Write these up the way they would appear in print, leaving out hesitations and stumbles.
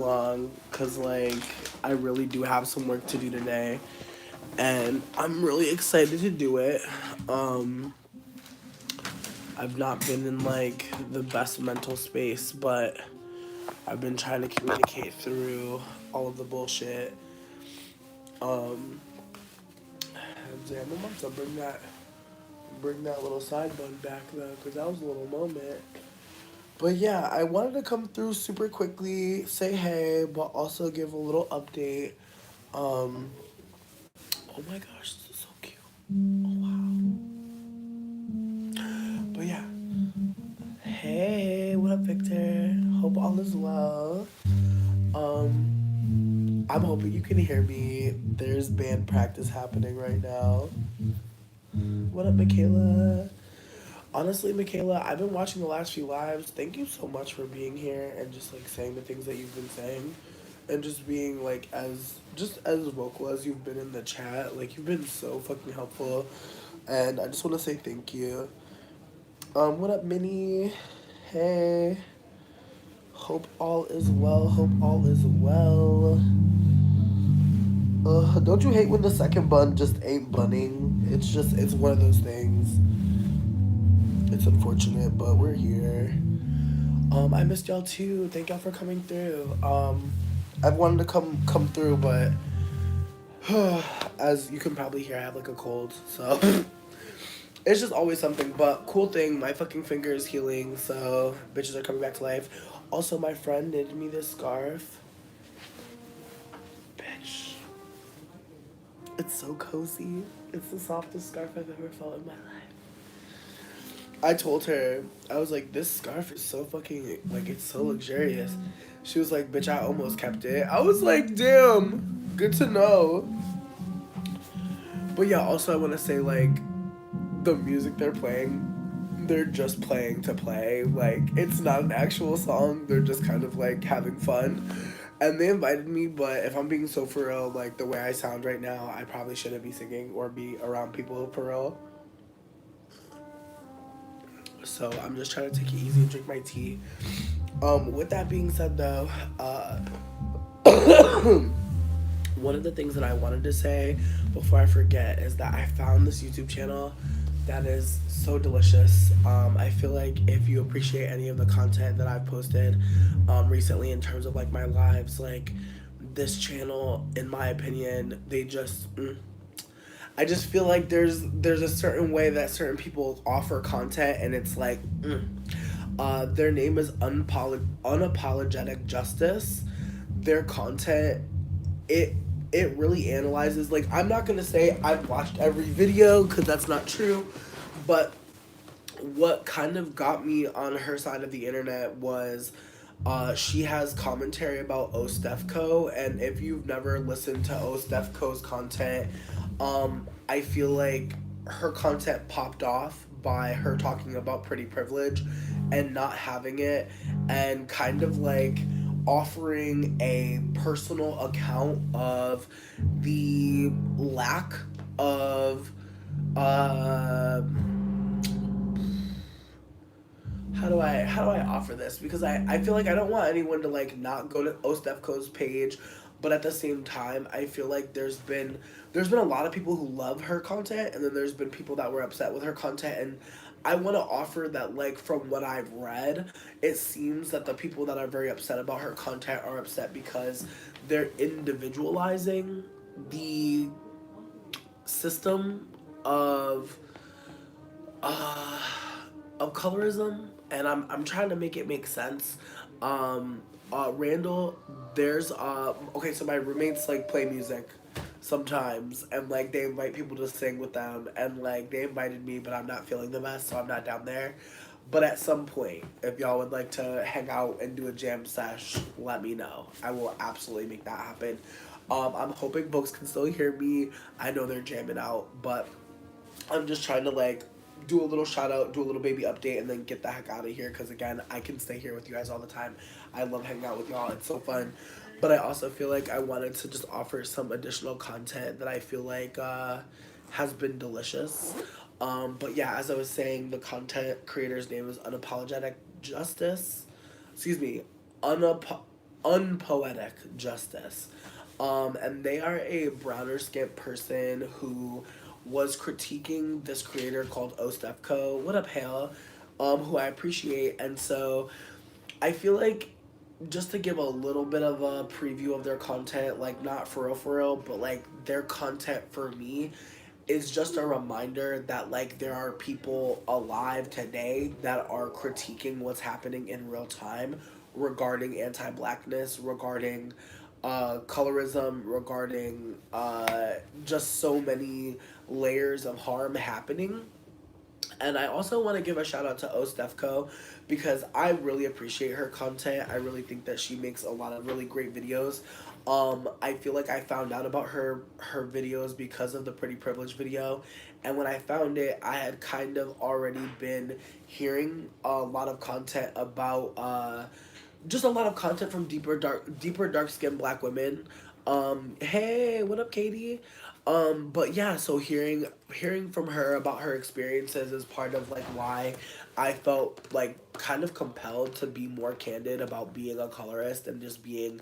long because like I really do have some work to do today, and I'm really excited to do it. Um, I've not been in like the best mental space, but I've been trying to communicate through all of the bullshit. Um, damn, I'm about to bring that little side bun back though, because that was a little moment. But yeah, I wanted to come through super quickly, say hey, but also give a little update. Um, oh my gosh, this is so cute. Oh wow. But yeah, hey, what up, Victor? Hope all is well. I'm hoping you can hear me. There's band practice happening right now. What up, Michaela? Honestly, Michaela, I've been watching the last few lives. Thank you so much for being here and just like saying the things that you've been saying, and just being like as vocal as you've been in the chat. Like you've been so fucking helpful, and I just want to say thank you. What up, Minnie? Hey. Hope all is well. Hope all is well. Don't you hate when the second bun just ain't bunning? It's one of those things. It's unfortunate, but we're here. I missed y'all too. Thank y'all for coming through. I've wanted to come through, but as you can probably hear, I have like a cold, so it's just always something. But cool thing, my fucking finger is healing, so bitches are coming back to life. Also, my friend knitted me this scarf. Bitch, it's so cozy. It's the softest scarf I've ever felt in my life. I told her, I was like, this scarf is so fucking, like, it's so luxurious. She was like, bitch, I almost kept it. I was like, damn, good to know. But yeah, also I want to say, like, the music they're playing, they're just playing to play. Like, it's not an actual song. They're just kind of, like, having fun. And they invited me, but if I'm being so for real, like, the way I sound right now, I probably shouldn't be singing or be around people for real. So I'm just trying to take it easy and drink my tea. With that being said, though, one of the things that I wanted to say before I forget is that I found this YouTube channel that is so delicious. I feel like if you appreciate any of the content that I've posted recently in terms of like my lives, like this channel, in my opinion, they just. I just feel like there's a certain way that certain people offer content, and it's like, their name is Unapologetic Justice. Their content, it it really analyzes. Like, I'm not gonna say I've watched every video because that's not true, but what kind of got me on her side of the internet was she has commentary about Ostefco, and if you've never listened to Ostefco's content, I feel like her content popped off by her talking about pretty privilege and not having it, and kind of like offering a personal account of the lack of uh, how do I offer this, because I feel like I don't want anyone to like not go to Ostefco's page, but at the same time I feel like there's been a lot of people who love her content, and then there's been people that were upset with her content, and I want to offer that, like, from what I've read, it seems that the people that are very upset about her content are upset because they're individualizing the system of uh of colorism, and I'm trying to make it make sense. Randall, there's okay, so my roommates like play music sometimes, and like they invite people to sing with them, and like they invited me, but I'm not feeling the best, so I'm not down there. But at some point, if y'all would like to hang out and do a jam sesh, let me know. I will absolutely make that happen. I'm hoping folks can still hear me. I know they're jamming out, but I'm just trying to like do a little shout out, do a little baby update, and then get the heck out of here. Because again, I can stay here with you guys all the time. I love hanging out with y'all. It's so fun. But I also feel like I wanted to just offer some additional content that I feel like has been delicious. But yeah, as I was saying, the content creator's name is Unapologetic Justice. Excuse me, Unap Unpoetic Justice. And they are a browner skinned person who was critiquing this creator called Ostefco. What up, Hale? Who I appreciate. And so I feel like, just to give a little bit of a preview of their content, like not for real, but like their content for me is just a reminder that like there are people alive today that are critiquing what's happening in real time regarding anti-blackness, regarding colorism, regarding just so many layers of harm happening. And I also want to give a shout out to Ostefco because I really appreciate her content. I really think that she makes a lot of really great videos. I feel like I found out about her videos because of the Pretty Privilege video, and when I found it, I had kind of already been hearing a lot of content about just a lot of content from deeper dark skinned black women. Hey, what up, Katie? But yeah, so hearing from her about her experiences is part of like why I felt like kind of compelled to be more candid about being a colorist and just being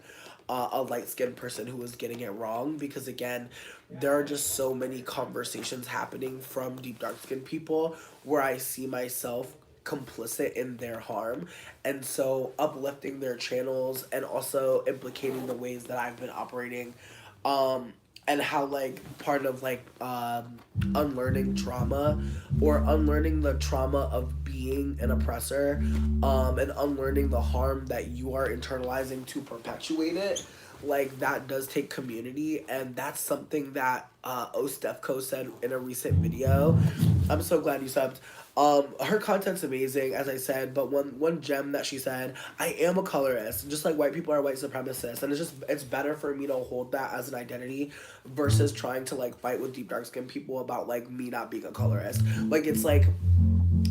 a light skinned person who was getting it wrong. Because again, there are just so many conversations happening from deep dark skinned people where I see myself complicit in their harm, and so uplifting their channels and also implicating the ways that I've been operating, and how like part of like unlearning trauma, or unlearning the trauma of being an oppressor, and unlearning the harm that you are internalizing to perpetuate it, like that does take community. And that's something that Ostefco said in a recent video. I'm so glad you subbed. Her content's amazing, as I said, but one gem that she said, I am a colorist, just like white people are white supremacists, and it's better for me to hold that as an identity versus trying to like fight with deep dark skinned people about like me not being a colorist. Like it's like,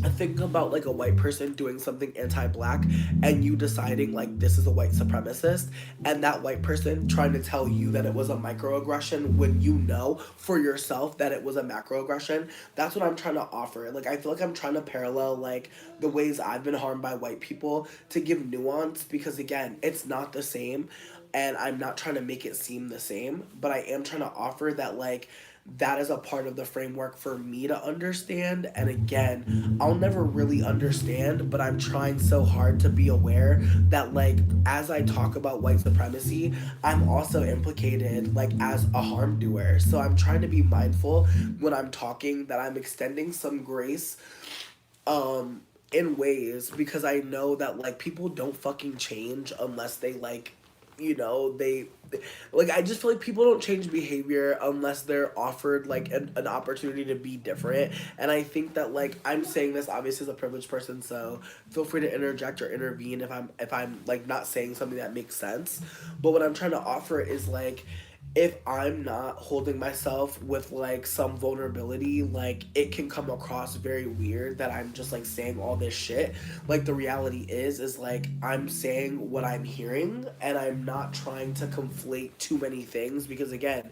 I think about like a white person doing something anti-black and you deciding like this is a white supremacist, and that white person trying to tell you that it was a microaggression when you know for yourself that it was a macroaggression. That's what I'm trying to offer. Like I feel like I'm trying to parallel like the ways I've been harmed by white people to give nuance, because again, it's not the same, and I'm not trying to make it seem the same, but I am trying to offer that like that is a part of the framework for me to understand. And again, I'll never really understand, but I'm trying so hard to be aware that like as I talk about white supremacy, I'm also implicated like as a harm doer. So I'm trying to be mindful when I'm talking that I'm extending some grace in ways, because I know that like people don't fucking change unless they like, you know, they like, I just feel like people don't change behavior unless they're offered like an opportunity to be different. And I think that like, I'm saying this obviously as a privileged person, so feel free to interject or intervene if I'm like not saying something that makes sense. But what I'm trying to offer is like, if I'm not holding myself with like some vulnerability, like it can come across very weird that I'm just like saying all this shit. Like the reality is like I'm saying what I'm hearing, and I'm not trying to conflate too many things, because again,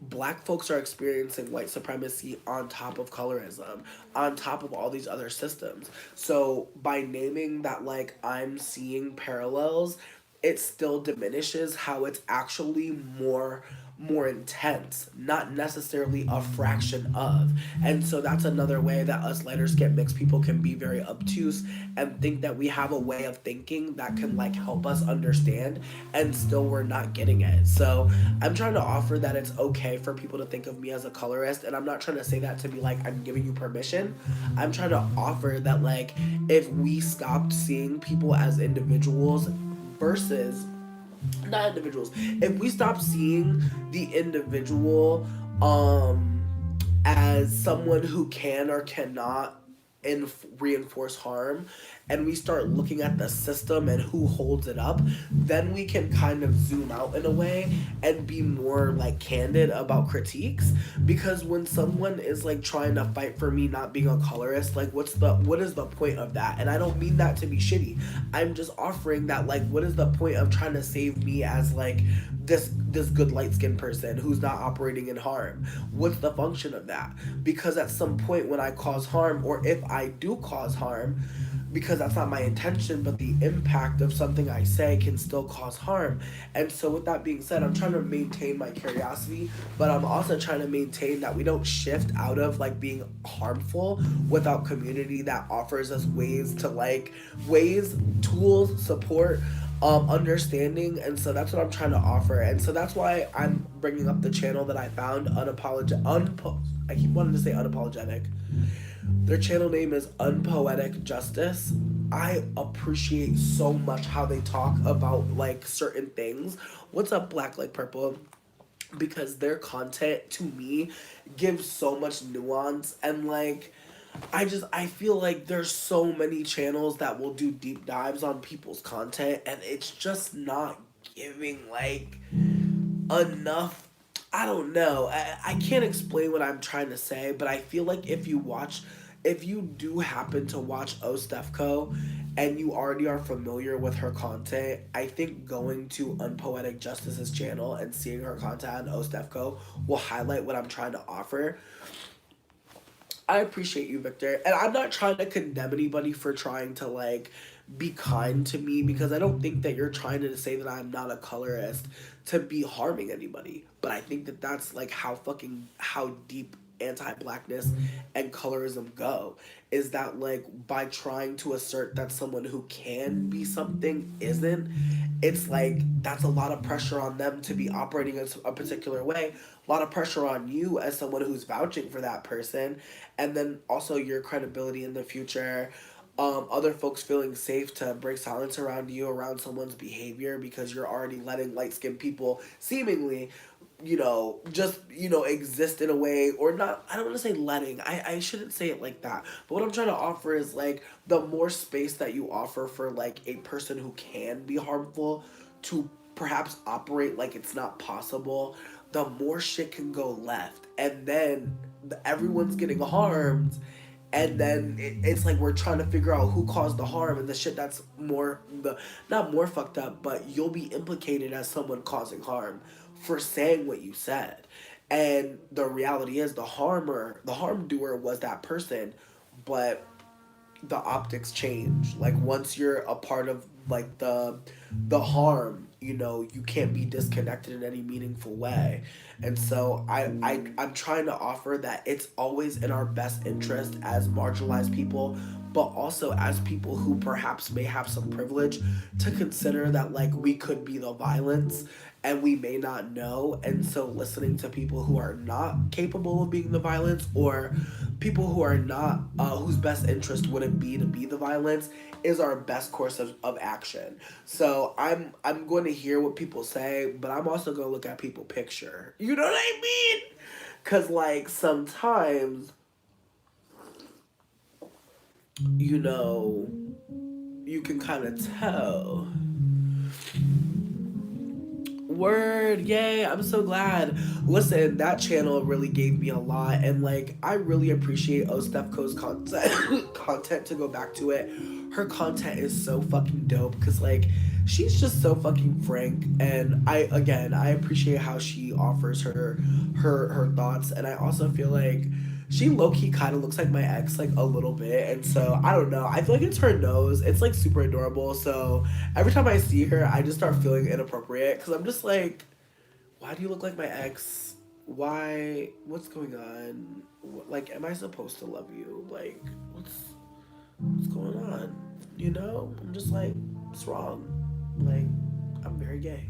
black folks are experiencing white supremacy on top of colorism, on top of all these other systems. So by naming that like I'm seeing parallels, it still diminishes how it's actually more intense, not necessarily a fraction of. And so that's another way that us lighter skinned mixed people can be very obtuse and think that we have a way of thinking that can like help us understand, and still we're not getting it. So I'm trying to offer that it's okay for people to think of me as a colorist, and I'm not trying to say that to be like I'm giving you permission. I'm trying to offer that like if we stopped seeing people as individuals versus not individuals, if we stop seeing the individual as someone who can or cannot reinforce harm, and we start looking at the system and who holds it up, then we can kind of zoom out in a way and be more like candid about critiques. Because when someone is like trying to fight for me not being a colorist, like what is the point of that? And I don't mean that to be shitty. I'm just offering that like, what is the point of trying to save me as like this good light skinned person who's not operating in harm? What's the function of that? Because at some point when I cause harm, or if I do cause harm, because that's not my intention, but the impact of something I say can still cause harm. And so with that being said, I'm trying to maintain my curiosity, but I'm also trying to maintain that we don't shift out of like being harmful without community that offers us ways to like ways, tools, support, understanding. And so that's what I'm trying to offer. And so that's why I'm bringing up the channel that I found, I keep wanting to say unapologetic. Their channel name is Unpoetic Justice. I appreciate so much how they talk about like certain things. What's up, Black Like Purple? Because their content to me gives so much nuance, and like I feel like there's so many channels that will do deep dives on people's content, and it's just not giving like enough. I don't know. I can't explain what I'm trying to say, but I feel like if you do happen to watch O Stefco and you already are familiar with her content, I think going to Unpoetic Justice's channel and seeing her content on O Stefco will highlight what I'm trying to offer. I appreciate you, Victor. And I'm not trying to condemn anybody for trying to like be kind to me, because I don't think that you're trying to say that I'm not a colorist to be harming anybody. But I think that that's like how deep anti-blackness and colorism go, is that like by trying to assert that someone who can be something isn't, it's like that's a lot of pressure on them to be operating in a particular way, a lot of pressure on you as someone who's vouching for that person, and then also your credibility in the future, other folks feeling safe to break silence around you, around someone's behavior, because you're already letting light-skinned people seemingly, just, exist in a way, or not. I don't want to say letting. I shouldn't say it like that. But what I'm trying to offer is like the more space that you offer for like a person who can be harmful to perhaps operate like it's not possible, the more shit can go left. And then everyone's getting harmed, and then it's like we're trying to figure out who caused the harm, and the shit that's not more fucked up, but you'll be implicated as someone causing harm for saying what you said. And the reality is the harm doer was that person, but the optics change. Like once you're a part of like the harm, you can't be disconnected in any meaningful way. And so I'm trying to offer that it's always in our best interest as marginalized people, but also as people who perhaps may have some privilege, to consider that like we could be the violence and we may not know. And so listening to people who are not capable of being the violence, or people who are not, whose best interest wouldn't be to be the violence, is our best course of action. So I'm going to hear what people say, but I'm also going to look at people picture. You know what I mean? Because like sometimes, you can kind of tell. Word, yay, I'm so glad. Listen, that channel really gave me a lot, and like I really appreciate Ostefco's content to go back to it. Her content is so fucking dope, because like she's just so fucking frank, and I appreciate how she offers her thoughts. And I also feel like she low-key kind of looks like my ex, like a little bit. And so I don't know, I feel like it's her nose, it's like super adorable. So every time I see her, I just start feeling inappropriate, because I'm just like, why do you look like my ex? What's going on? Like, am I supposed to love you? Like, what's going on? I'm just like, what's wrong? Like, I'm very gay.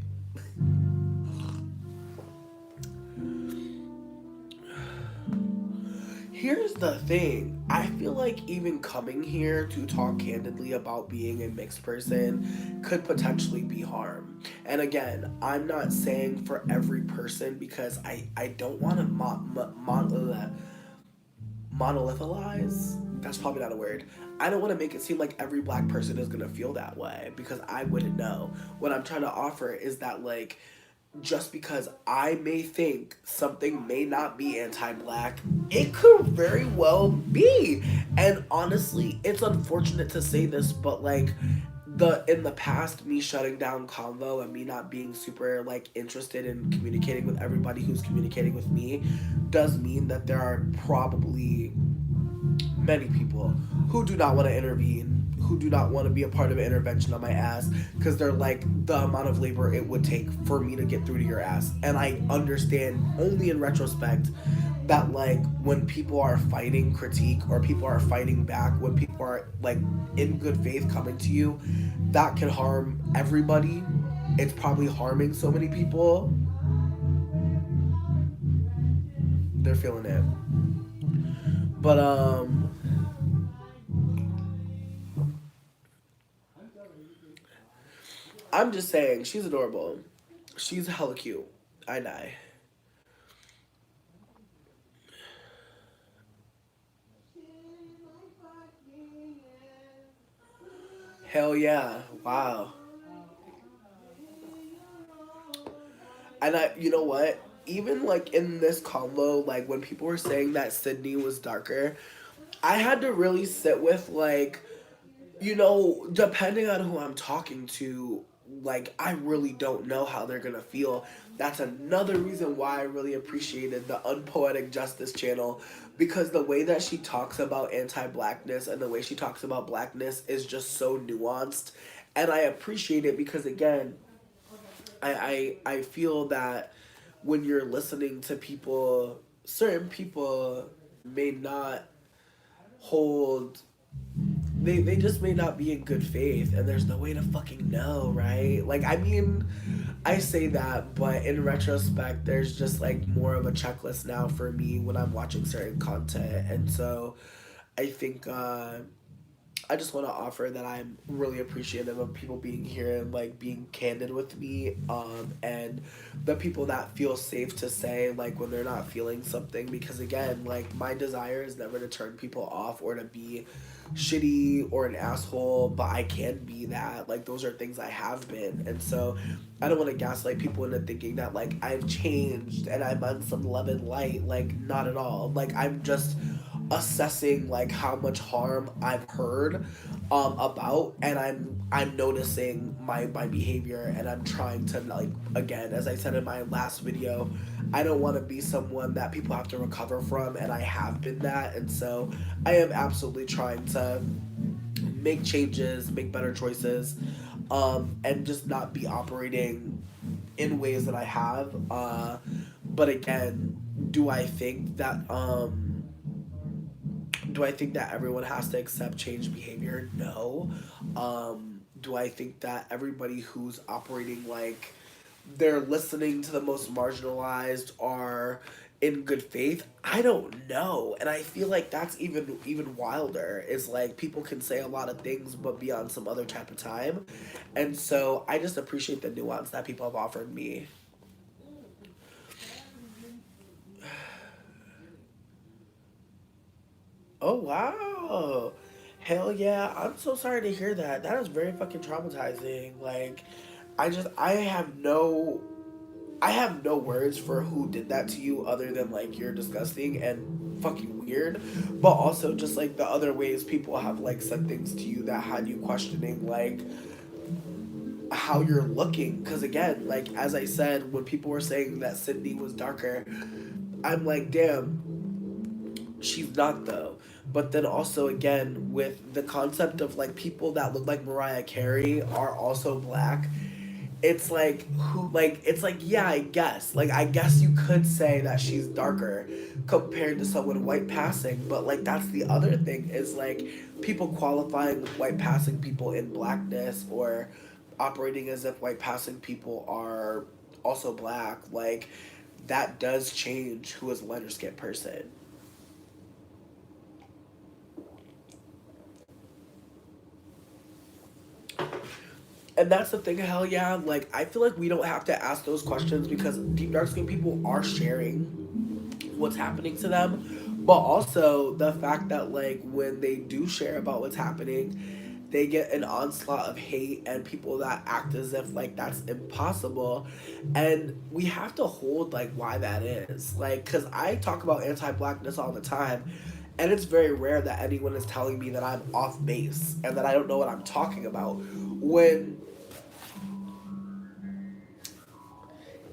Here's the thing. I feel like even coming here to talk candidly about being a mixed person could potentially be harm. And again, I'm not saying for every person, because I don't want to monolithize. That's probably not a word. I don't want to make it seem like every black person is going to feel that way, because I wouldn't know. What I'm trying to offer is that like, just because I may think something may not be anti-black, it could very well be. And honestly, it's unfortunate to say this, but like in the past, me shutting down convo and me not being super like interested in communicating with everybody who's communicating with me does mean that there are probably many people who do not want to intervene, who do not want to be a part of an intervention on my ass because they're like, the amount of labor it would take for me to get through to your ass. And I understand only in retrospect that like when people are fighting critique or people are fighting back, when people are like in good faith coming to you, that can harm everybody. It's probably harming so many people. They're feeling it. But I'm just saying, she's adorable. She's hella cute. I die. Hell yeah. Wow. And you know what? Even like in this combo, like when people were saying that Sydney was darker, I had to really sit with like, depending on who I'm talking to, like I really don't know how they're gonna feel. That's another reason why I really appreciated the Unpoetic Justice channel, because the way that she talks about anti-blackness and the way she talks about blackness is just so nuanced, and I appreciate it because again, I feel that when you're listening to people, certain people may not hold, they just may not be in good faith, and there's no way to fucking know, right? Like, I mean, I say that, but in retrospect, there's just like more of a checklist now for me when I'm watching certain content, and so I think I just want to offer that I'm really appreciative of people being here and like being candid with me, and the people that feel safe to say like when they're not feeling something, because again, like my desire is never to turn people off or to be shitty or an asshole, but I can be that. Like those are things I have been, and so I don't want to gaslight people into thinking that like I've changed and I'm on some love and light. Like not at all. Like I'm just assessing like how much harm I've heard about, and I'm noticing my behavior, and I'm trying to like, again, as I said in my last video, I don't want to be someone that people have to recover from, and I have been that, and so I am absolutely trying to make changes, make better choices, and just not be operating in ways that I have. But again, do I think that everyone has to accept changed behavior? No. Do I think that everybody who's operating like they're listening to the most marginalized are in good faith? I don't know. And I feel like that's even wilder, is like people can say a lot of things but be on some other type of time. And so I just appreciate the nuance that people have offered me. Oh wow. Hell yeah. I'm so sorry to hear that. That is very fucking traumatizing. Like I have no words for who did that to you other than like you're disgusting and fucking weird. But also just like the other ways people have like said things to you that had you questioning like how you're looking. Cause again, like as I said, when people were saying that Sydney was darker, I'm like, damn, she's not though. But then also again with the concept of like people that look like Mariah Carey are also black, it's like who, like it's like, yeah, I guess you could say that she's darker compared to someone white passing, but like that's the other thing, is like people qualifying white passing people in blackness or operating as if white passing people are also black, like that does change who is a lighter skinned person. And that's the thing, hell yeah, like I feel like we don't have to ask those questions because deep dark skinned people are sharing what's happening to them, but also the fact that like when they do share about what's happening, they get an onslaught of hate and people that act as if like that's impossible, and we have to hold like why that is, like because I talk about anti-blackness all the time, and it's very rare that anyone is telling me that I'm off base and that I don't know what I'm talking about, when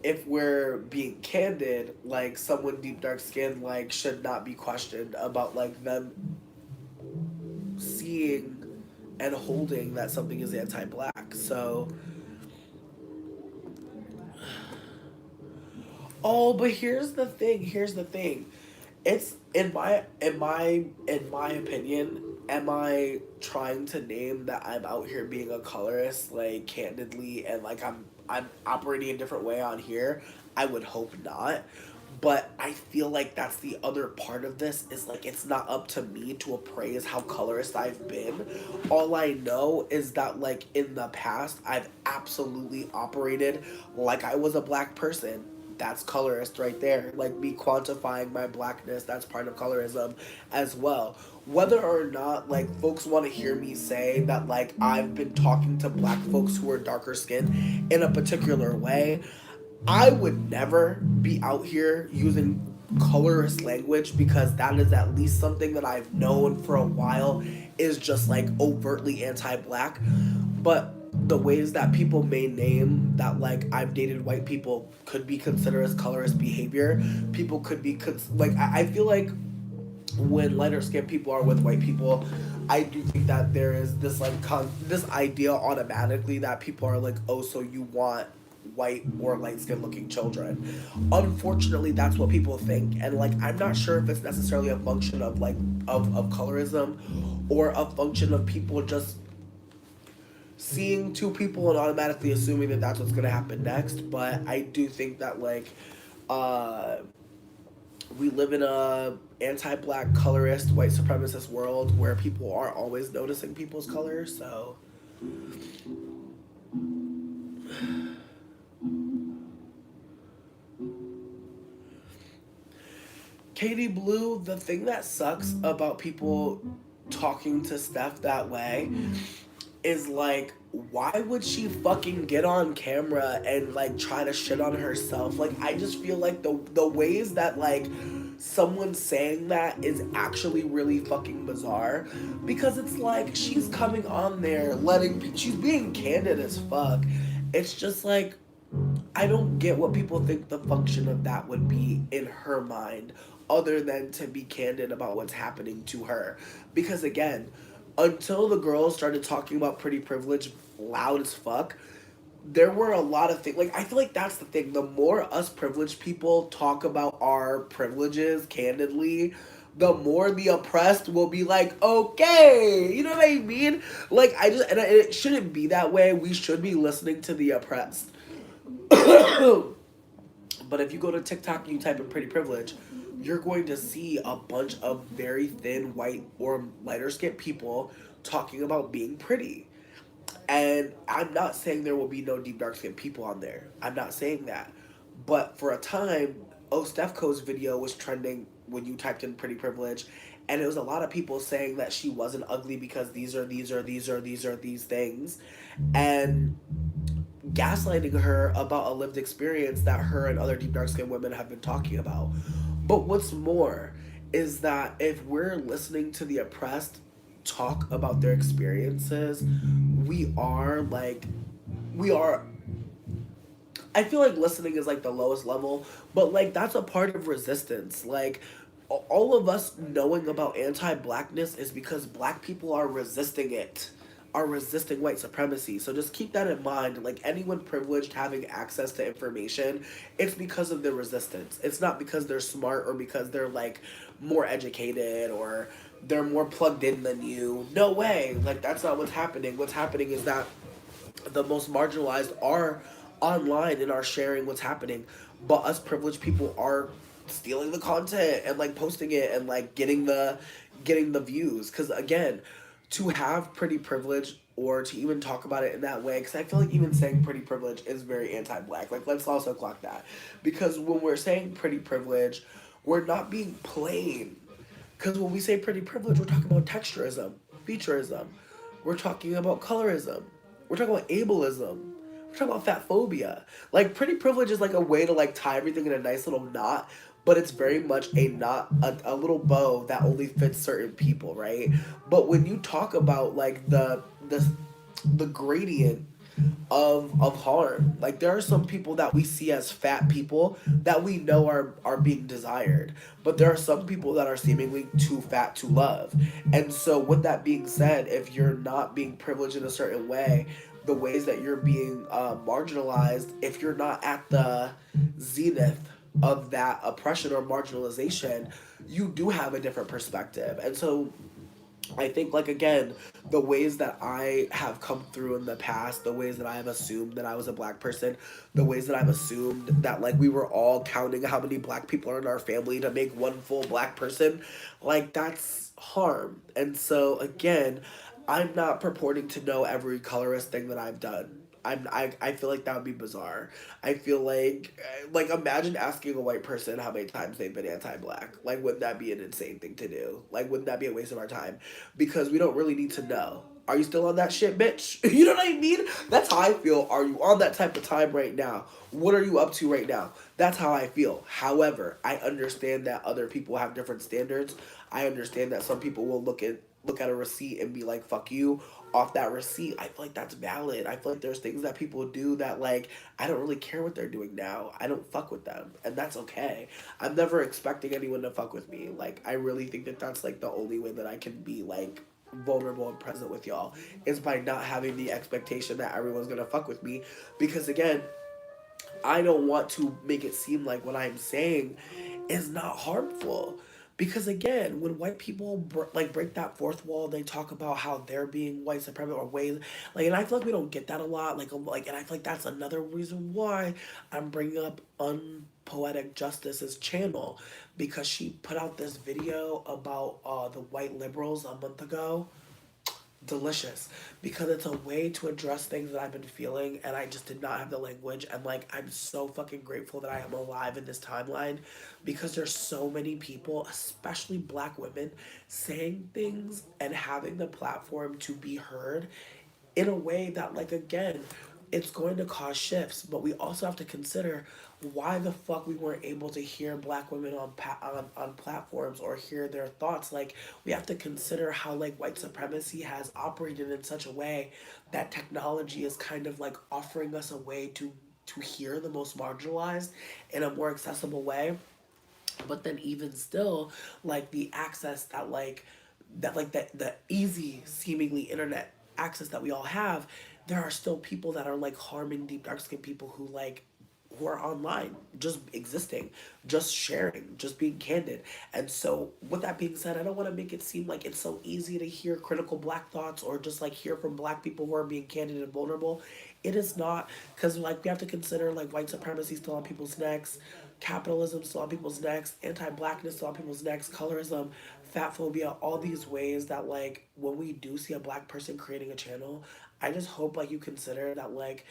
if we're being candid, like someone deep dark skin like should not be questioned about like them seeing and holding that something is anti-black. So, oh, but here's the thing. Here's the thing. It's in my opinion, am I trying to name that I'm out here being a colorist like candidly and like I'm operating a different way on here? I would hope not. But I feel like that's the other part of this is like it's not up to me to appraise how colorist I've been. All I know is that like in the past I've absolutely operated like I was a black person. That's colorist right there. Like me quantifying my blackness, that's part of colorism as well. Whether or not like folks want to hear me say that like I've been talking to black folks who are darker skinned in a particular way, I would never be out here using colorist language because that is at least something that I've known for a while is just like overtly anti-black. But the ways that people may name that like I've dated white people could be considered as colorist behavior. People could be like I feel like when lighter skinned people are with white people, I do think that there is this like this idea automatically that people are like, oh, so you want white or light skinned looking children. Unfortunately, that's what people think, and like I'm not sure if it's necessarily a function of like of colorism or a function of people just seeing two people and automatically assuming that that's what's gonna happen next. But I do think that like uh we live in a anti-black colorist white supremacist world where people are always noticing people's colors. So Katie Blue, the thing that sucks about people talking to Steph that way is like, why would she fucking get on camera and like try to shit on herself? Like, I just feel like the ways that like someone saying that is actually really fucking bizarre because it's like she's coming on there she's being candid as fuck. It's just like I don't get what people think the function of that would be in her mind, other than to be candid about what's happening to her. Because again, until the girls started talking about pretty privilege loud as fuck, there were a lot of things. Like, I feel like that's the thing. The more us privileged people talk about our privileges candidly, the more the oppressed will be like, okay, you know what I mean? Like, it shouldn't be that way. We should be listening to the oppressed. But if you go to TikTok and you type in pretty privilege, you're going to see a bunch of very thin white or lighter skinned people talking about being pretty. And I'm not saying there will be no deep dark skinned people on there. I'm not saying that. But for a time, Stefco's video was trending when you typed in pretty privilege, and it was a lot of people saying that she wasn't ugly because these things. And gaslighting her about a lived experience that her and other deep dark skinned women have been talking about. But what's more is that if we're listening to the oppressed talk about their experiences, we are I feel like listening is like the lowest level, but like that's a part of resistance. Like all of us knowing about anti-blackness is because black people are resisting it, are resisting white supremacy. So just keep that in mind. Like anyone privileged having access to information, it's because of their resistance. It's not because they're smart or because they're like more educated or they're more plugged in than you. No way. Like that's not what's happening. What's happening is that the most marginalized are online and are sharing what's happening, but us privileged people are stealing the content and like posting it and like getting the views. Because again, to have pretty privilege or to even talk about it in that way, because I feel like even saying pretty privilege is very anti-black. Like let's also clock that, because when we're saying pretty privilege, we're not being plain. Because when we say pretty privilege, we're talking about texturism, featureism, we're talking about colorism, we're talking about ableism, we're talking about fat phobia. Like pretty privilege is like a way to like tie everything in a nice little knot, but it's very much a knot, a little bow that only fits certain people, right? But when you talk about like the gradient of harm. Like there are some people that we see as fat people that we know are being desired, but there are some people that are seemingly too fat to love. And so with that being said, if you're not being privileged in a certain way, the ways that you're being marginalized, if you're not at the zenith of that oppression or marginalization, you do have a different perspective. And so I think, like, again, the ways that I have come through in the past, the ways that I have assumed that I was a black person, the ways that I've assumed that, like, we were all counting how many black people are in our family to make one full black person, like, that's harm. And so, again, I'm not purporting to know every colorist thing that I've done. I feel like that would be bizarre. I feel like imagine asking a white person how many times they've been anti-black. Like, wouldn't that be an insane thing to do? Like, wouldn't that be a waste of our time? Because we don't really need to know. Are you still on that shit, bitch? You know what I mean? That's how I feel. Are you on that type of time right now? What are you up to right now? That's how I feel. However, I understand that other people have different standards. I understand that some people will look at a receipt and be like, fuck you, off that receipt. I feel like that's valid. I feel like there's things that people do that, like, I don't really care what they're doing now. I don't fuck with them, and that's okay. I'm never expecting anyone to fuck with me. Like, I really think that that's like the only way that I can be like vulnerable and present with y'all, is by not having the expectation that everyone's gonna fuck with me. Because again, I don't want to make it seem like what I'm saying is not harmful. Because again, when white people like break that fourth wall, they talk about how they're being white supremacist or ways like, and I feel like we don't get that a lot. And I feel like that's another reason why I'm bringing up Unpoetic Justice's channel, because she put out this video about the white liberals a month ago. Delicious, because it's a way to address things that I've been feeling and I just did not have the language. And like, I'm so fucking grateful that I am alive in this timeline, because there's so many people, especially black women, saying things and having the platform to be heard in a way that, like, again, it's going to cause shifts. But we also have to consider why the fuck we weren't able to hear black women on platforms or hear their thoughts. Like, we have to consider how, like, white supremacy has operated in such a way that technology is kind of like offering us a way to hear the most marginalized in a more accessible way. But then even still, like, the access that the easy seemingly internet access that we all have, there are still people that are like harming deep dark skinned people who are online, just existing, just sharing, just being candid. And so with that being said, I don't want to make it seem like it's so easy to hear critical black thoughts or just like hear from black people who are being candid and vulnerable. It is not, because like we have to consider like white supremacy still on people's necks, capitalism still on people's necks, anti-blackness still on people's necks, colorism, fat phobia, all these ways that, like, when we do see a black person creating a channel, I just hope like you consider that, like,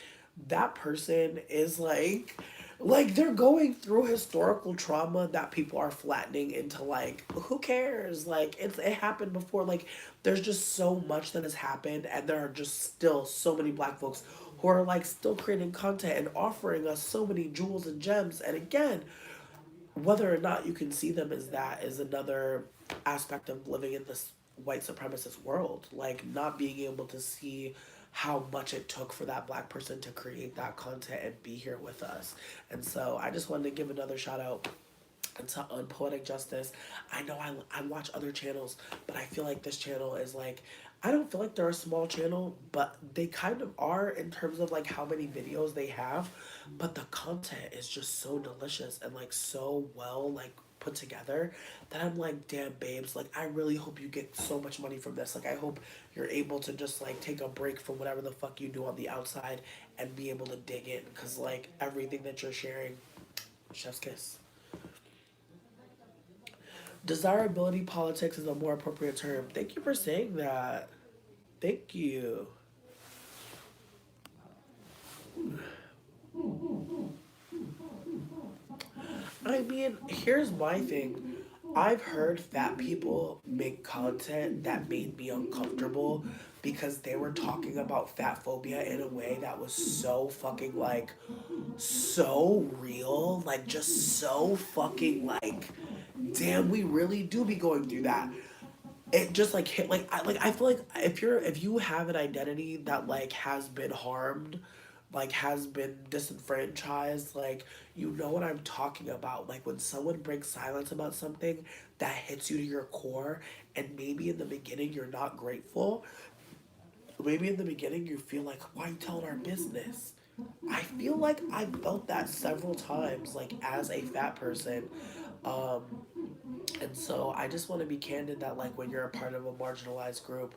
that person is like they're going through historical trauma that people are flattening into, like, who cares, like, it happened before. Like, there's just so much that has happened, and there are just still so many black folks who are like still creating content and offering us so many jewels and gems. And again, whether or not you can see them as that is another aspect of living in this white supremacist world. Like, not being able to see how much it took for that black person to create that content and be here with us. And so I just wanted to give another shout out to Unpoetic Justice. I know I watch other channels, but I feel like this channel is like, I don't feel like they're a small channel, but they kind of are in terms of like how many videos they have. But the content is just so delicious and like so well like put together that I'm like, damn babes, like I really hope you get so much money from this. Like, I hope you're able to just like take a break from whatever the fuck you do on the outside and be able to dig in, because like everything that you're sharing, chef's kiss. Desirability politics is a more appropriate term. Thank you for saying that. Thank you. I mean, here's my thing. I've heard fat people make content that made me uncomfortable because they were talking about fat phobia in a way that was so fucking like so real, like just so fucking like, damn, we really do be going through that. it just like hit like I feel like if you have an identity that like has been harmed, like has been disenfranchised, like you know what I'm talking about. Like when someone breaks silence about something that hits you to your core, and maybe in the beginning you're not grateful, maybe in the beginning you feel like, why are you telling our business? I feel like I felt that several times, like as a fat person. Um, and so I just want to be candid that, like, when you're a part of a marginalized group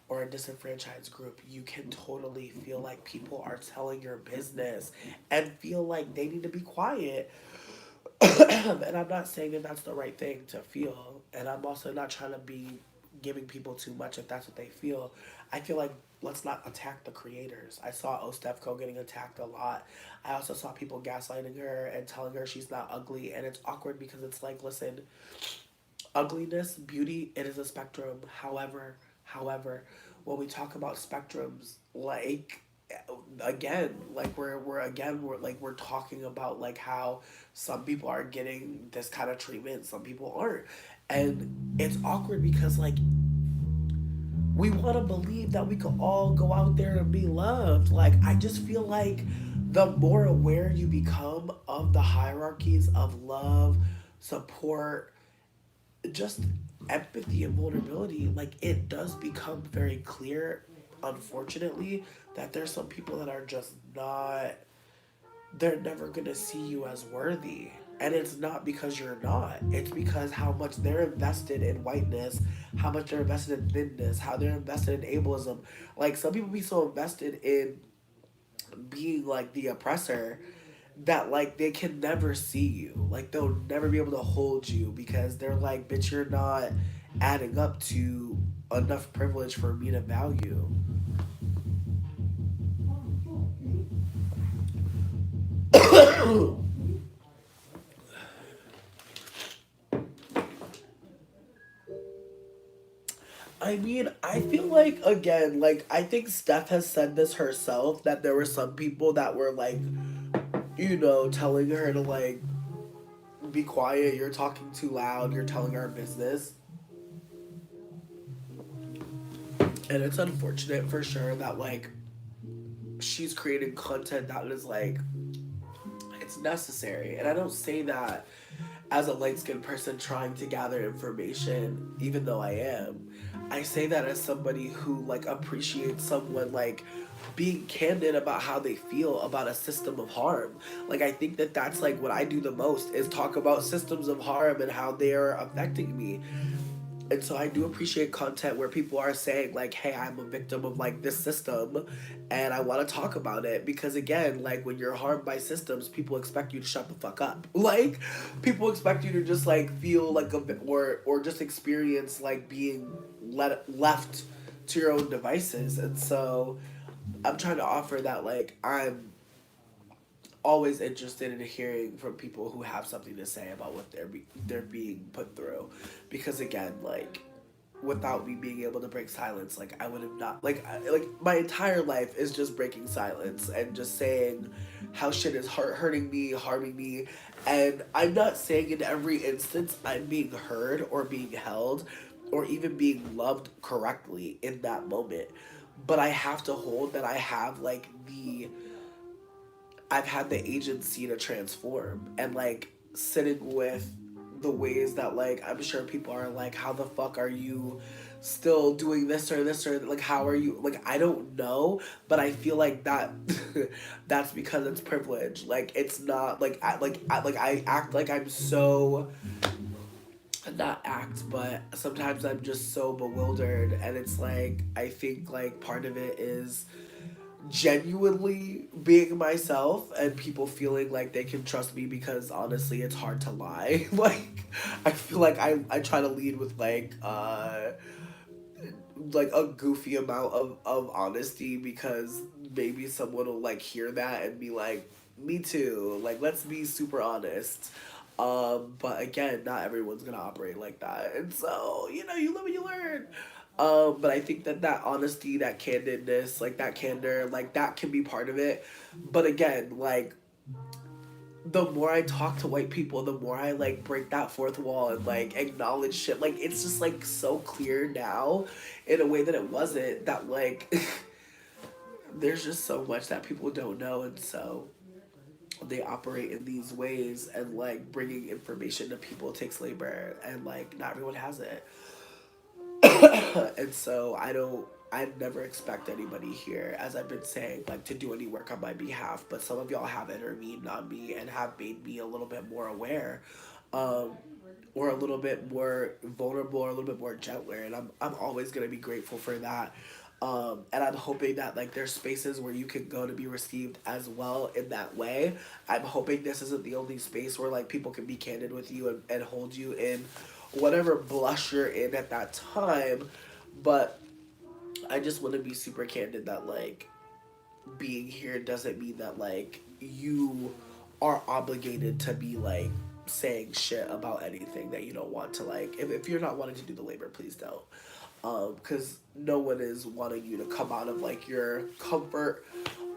or a disenfranchised group, you can totally feel like people are telling your business and feel like they need to be quiet. And I'm not saying that that's the right thing to feel. And I'm also not trying to be giving people too much if that's what they feel. I feel like let's not attack the creators. I saw Ostefco getting attacked a lot. I also saw people gaslighting her and telling her she's not ugly. And it's awkward because it's like, listen, ugliness, beauty, it is a spectrum. However, when we talk about spectrums, like again, like we're talking about like how some people are getting this kind of treatment, some people aren't. And it's awkward because like we want to believe that we could all go out there and be loved. Like I just feel like the more aware you become of the hierarchies of love, support, just empathy and vulnerability, like it does become very clear, unfortunately, that there's some people that are just not, they're never gonna see you as worthy. And it's not because you're not. It's because how much they're invested in whiteness, how much they're invested in thinness, how they're invested in ableism. Like some people be so invested in being like the oppressor that like they can never see you. Like they'll never be able to hold you because they're like, bitch, you're not adding up to enough privilege for me to value. I mean, I feel like again, like I think Steph has said this herself that there were some people that were like, telling her to like be quiet, you're talking too loud, you're telling our business. And it's unfortunate for sure that like she's creating content that is like it's necessary. And I don't say that as a light skinned person trying to gather information, even though I am. I say that as somebody who like appreciates someone like being candid about how they feel about a system of harm. Like I think that that's like what I do the most is talk about systems of harm and how they are affecting me. And so I do appreciate content where people are saying like, hey, I'm a victim of like this system and I want to talk about it because again, like when you're harmed by systems, people expect you to shut the fuck up. Like people expect you to just like feel like or just experience like being left to your own devices. And so I'm trying to offer that like I'm always interested in hearing from people who have something to say about what they're being put through, because again, like without me being able to break silence, like I would have not like my entire life is just breaking silence and just saying how shit is hurting me, harming me, and I'm not saying in every instance I'm being heard or being held or even being loved correctly in that moment, but I have to hold that I've had the agency to transform and like sitting with the ways that like I'm sure people are like, how the fuck are you still doing this or like how are you, like I don't know, but I feel like that that's because it's privilege. Like it's not like I act like I'm so, not act, but sometimes I'm just so bewildered, and it's like I think like part of it is genuinely being myself and people feeling like they can trust me because honestly it's hard to lie. Like I feel like I try to lead with like a goofy amount of honesty because maybe someone will like hear that and be like, me too, like let's be super honest. But again, not everyone's gonna operate like that, and so you live and you learn. But I think that that honesty, that candidness, like that candor, like that can be part of it. But again, like the more I talk to white people, the more I like break that fourth wall and like acknowledge shit. Like it's just like so clear now in a way that it wasn't, that like there's just so much that people don't know, and so they operate in these ways, and like bringing information to people takes labor, and like not everyone has it. And so I never expect anybody here, as I've been saying, like to do any work on my behalf, but some of y'all have intervened on me and have made me a little bit more aware, um, or a little bit more vulnerable, or a little bit more gentler, and I'm always gonna be grateful for that. And I'm hoping that like there's spaces where you can go to be received as well in that way. I'm hoping this isn't the only space where like people can be candid with you, and hold you in whatever blush you're in at that time. But I just want to be super candid that like being here doesn't mean that like you are obligated to be like saying shit about anything that you don't want to. Like if you're not wanting to do the labor, please don't, because no one is wanting you to come out of like your comfort,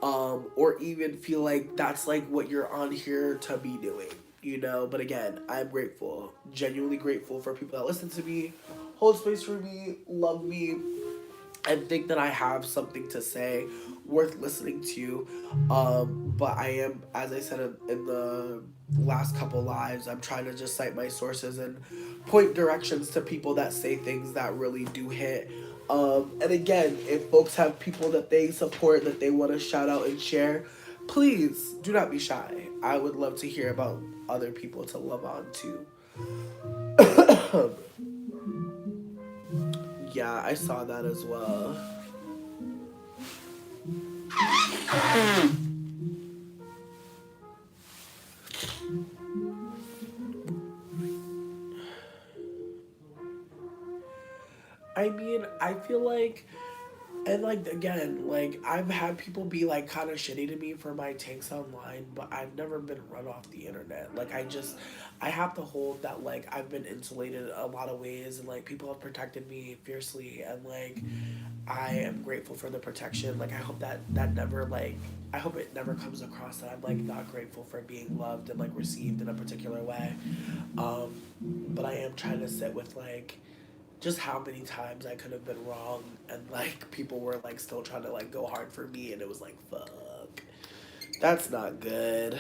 or even feel like that's like what you're on here to be doing, you know. But again, I'm grateful, genuinely grateful for people that listen to me, hold space for me, love me, and think that I have something to say worth listening to. But I am, as I said in the last couple lives, I'm trying to just cite my sources and point directions to people that say things that really do hit. And again, if folks have people that they support, that they want to shout out and share, please do not be shy. I would love to hear about other people to love on too. Yeah, I saw that as well. I mean, I feel like, and like again, like I've had people be like kind of shitty to me for my takes online, but I've never been run off the internet. Like I have to hold that like I've been insulated a lot of ways, and like people have protected me fiercely, and like I am grateful for the protection. Like I hope that never like, I hope it never comes across that I'm like not grateful for being loved and like received in a particular way. But I am trying to sit with like just how many times I could have been wrong, and like people were like still trying to like go hard for me, and it was like fuck, that's not good.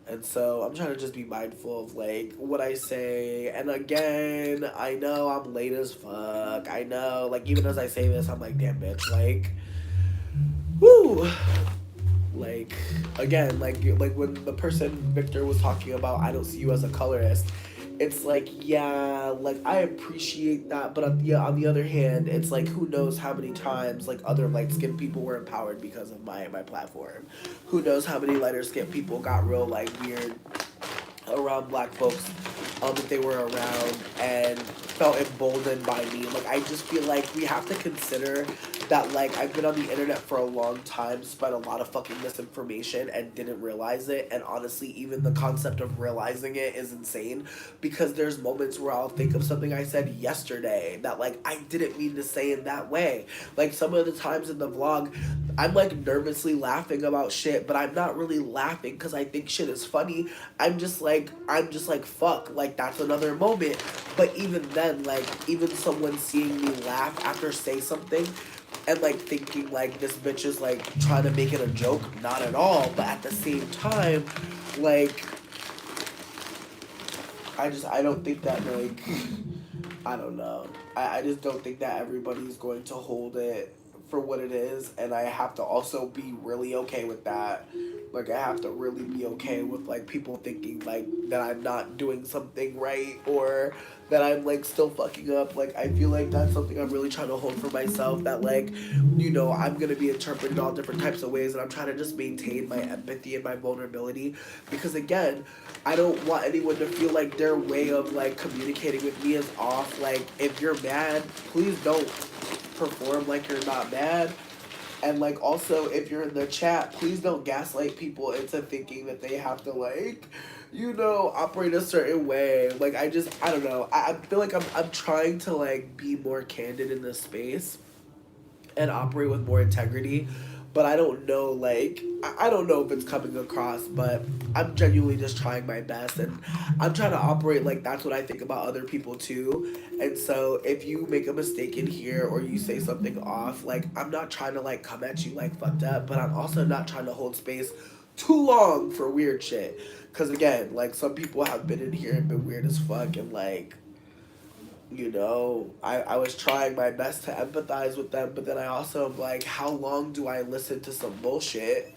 And so I'm trying to just be mindful of like what I say. And again, I know I'm late as fuck. I know, like even as I say this, I'm like, damn bitch, like, whoo. Like again, like when the person Victor was talking about, I don't see you as a colorist. It's like, yeah, like I appreciate that, but on the other hand, it's like who knows how many times like other light skinned people were empowered because of my platform. Who knows how many lighter skinned people got real like weird around black folks, that they were around, and felt emboldened by me. Like I just feel like we have to consider that like I've been on the internet for a long time, spread a lot of fucking misinformation and didn't realize it. And honestly, even the concept of realizing it is insane, because there's moments where I'll think of something I said yesterday that like I didn't mean to say in that way. Like some of the times in the vlog, I'm like nervously laughing about shit, but I'm not really laughing because I think shit is funny. I'm just like fuck, like that's another moment. But even then, like even someone seeing me laugh after say something, and like thinking like this bitch is like trying to make it a joke, not at all. But at the same time, like I don't think that like I don't know. I just don't think that everybody's going to hold it for what it is, and I have to also be really okay with that. Like I have to really be okay with like people thinking like that I'm not doing something right, or that I'm like still fucking up. Like I feel like that's something I'm really trying to hold for myself, that like, you know, I'm gonna be interpreted all different types of ways, and I'm trying to just maintain my empathy and my vulnerability, because again, I don't want anyone to feel like their way of like communicating with me is off. Like if you're mad, please don't perform like you're not mad. And like also, if you're in the chat, please don't gaslight people into thinking that they have to like, you know, operate a certain way. Like I don't know. I feel like I'm trying to like be more candid in this space and operate with more integrity. but I don't know, like, I don't know if it's coming across, but I'm genuinely just trying my best, and I'm trying to operate like that's what I think about other people too. And so if you make a mistake in here or you say something off, like, I'm not trying to like come at you like fucked up, but I'm also not trying to hold space too long for weird shit. Cause again, like, some people have been in here and been weird as fuck, and like, I was trying my best to empathize with them, but then I also am like, how long do I listen to some bullshit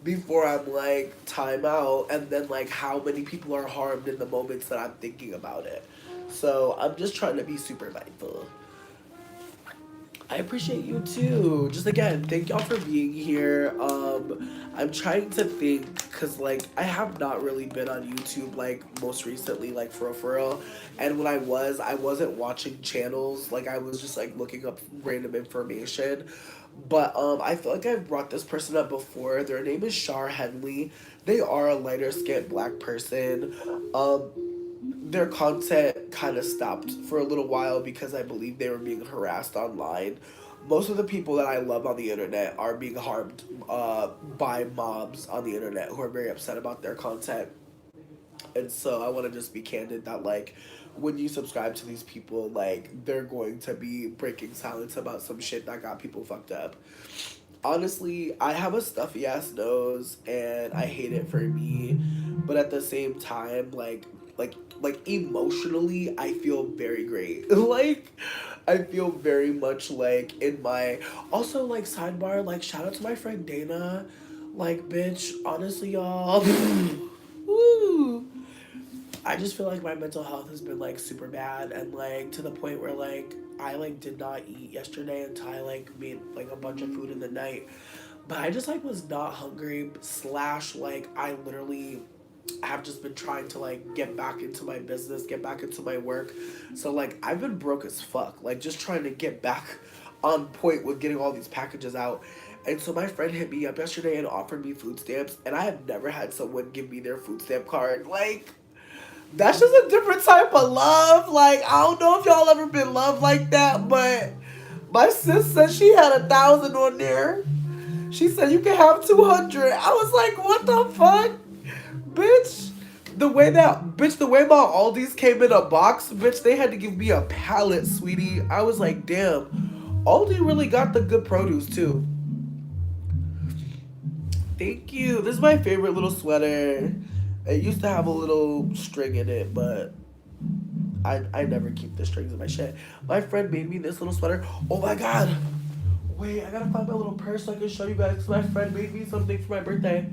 before I'm like, time out? And then, like, how many people are harmed in the moments that I'm thinking about it? So I'm just trying to be super mindful. I appreciate you too. Just again, thank y'all for being here. I'm trying to think because like I have not really been on YouTube like most recently, like for real. And when I wasn't watching channels. Like I was just like looking up random information. But I feel like I've brought this person up before. Their name is Shar Henley. They are a lighter skinned black person. Um, their content kind of stopped for a little while because I believe they were being harassed online. Most of the people that I love on the internet are being harmed by mobs on the internet who are very upset about their content. And so I want to just be candid that, like, when you subscribe to these people, like, they're going to be breaking silence about some shit that got people fucked up. Honestly, I have a stuffy ass nose and I hate it for me, but at the same time, like emotionally, I feel very great. Like, I feel very much like in my, also like sidebar, like shout out to my friend Dana, like bitch, honestly y'all, woo. I just feel like my mental health has been like super bad, and like to the point where like I like did not eat yesterday until I like made like a bunch of food in the night. But I just like was not hungry slash like I literally have just been trying to like get back into my business, get back into my work. So like I've been broke as fuck, like just trying to get back on point with getting all these packages out. And so my friend hit me up yesterday and offered me food stamps, and I have never had someone give me their food stamp card. Like, that's just a different type of love. Like, I don't know if y'all ever been loved like that, but my sis said she had 1,000 on there. She said you can have 200. I was like, what the fuck, bitch? The way my Aldi's came in a box, bitch, they had to give me a pallet, sweetie. I was like, damn, Aldi really got the good produce too. Thank you. This is my favorite little sweater. It used to have a little string in it, but I never keep the strings in my shit. My friend made me this little sweater. Oh my god. Wait, I gotta find my little purse so I can show you guys. 'Cause my friend made me something for my birthday.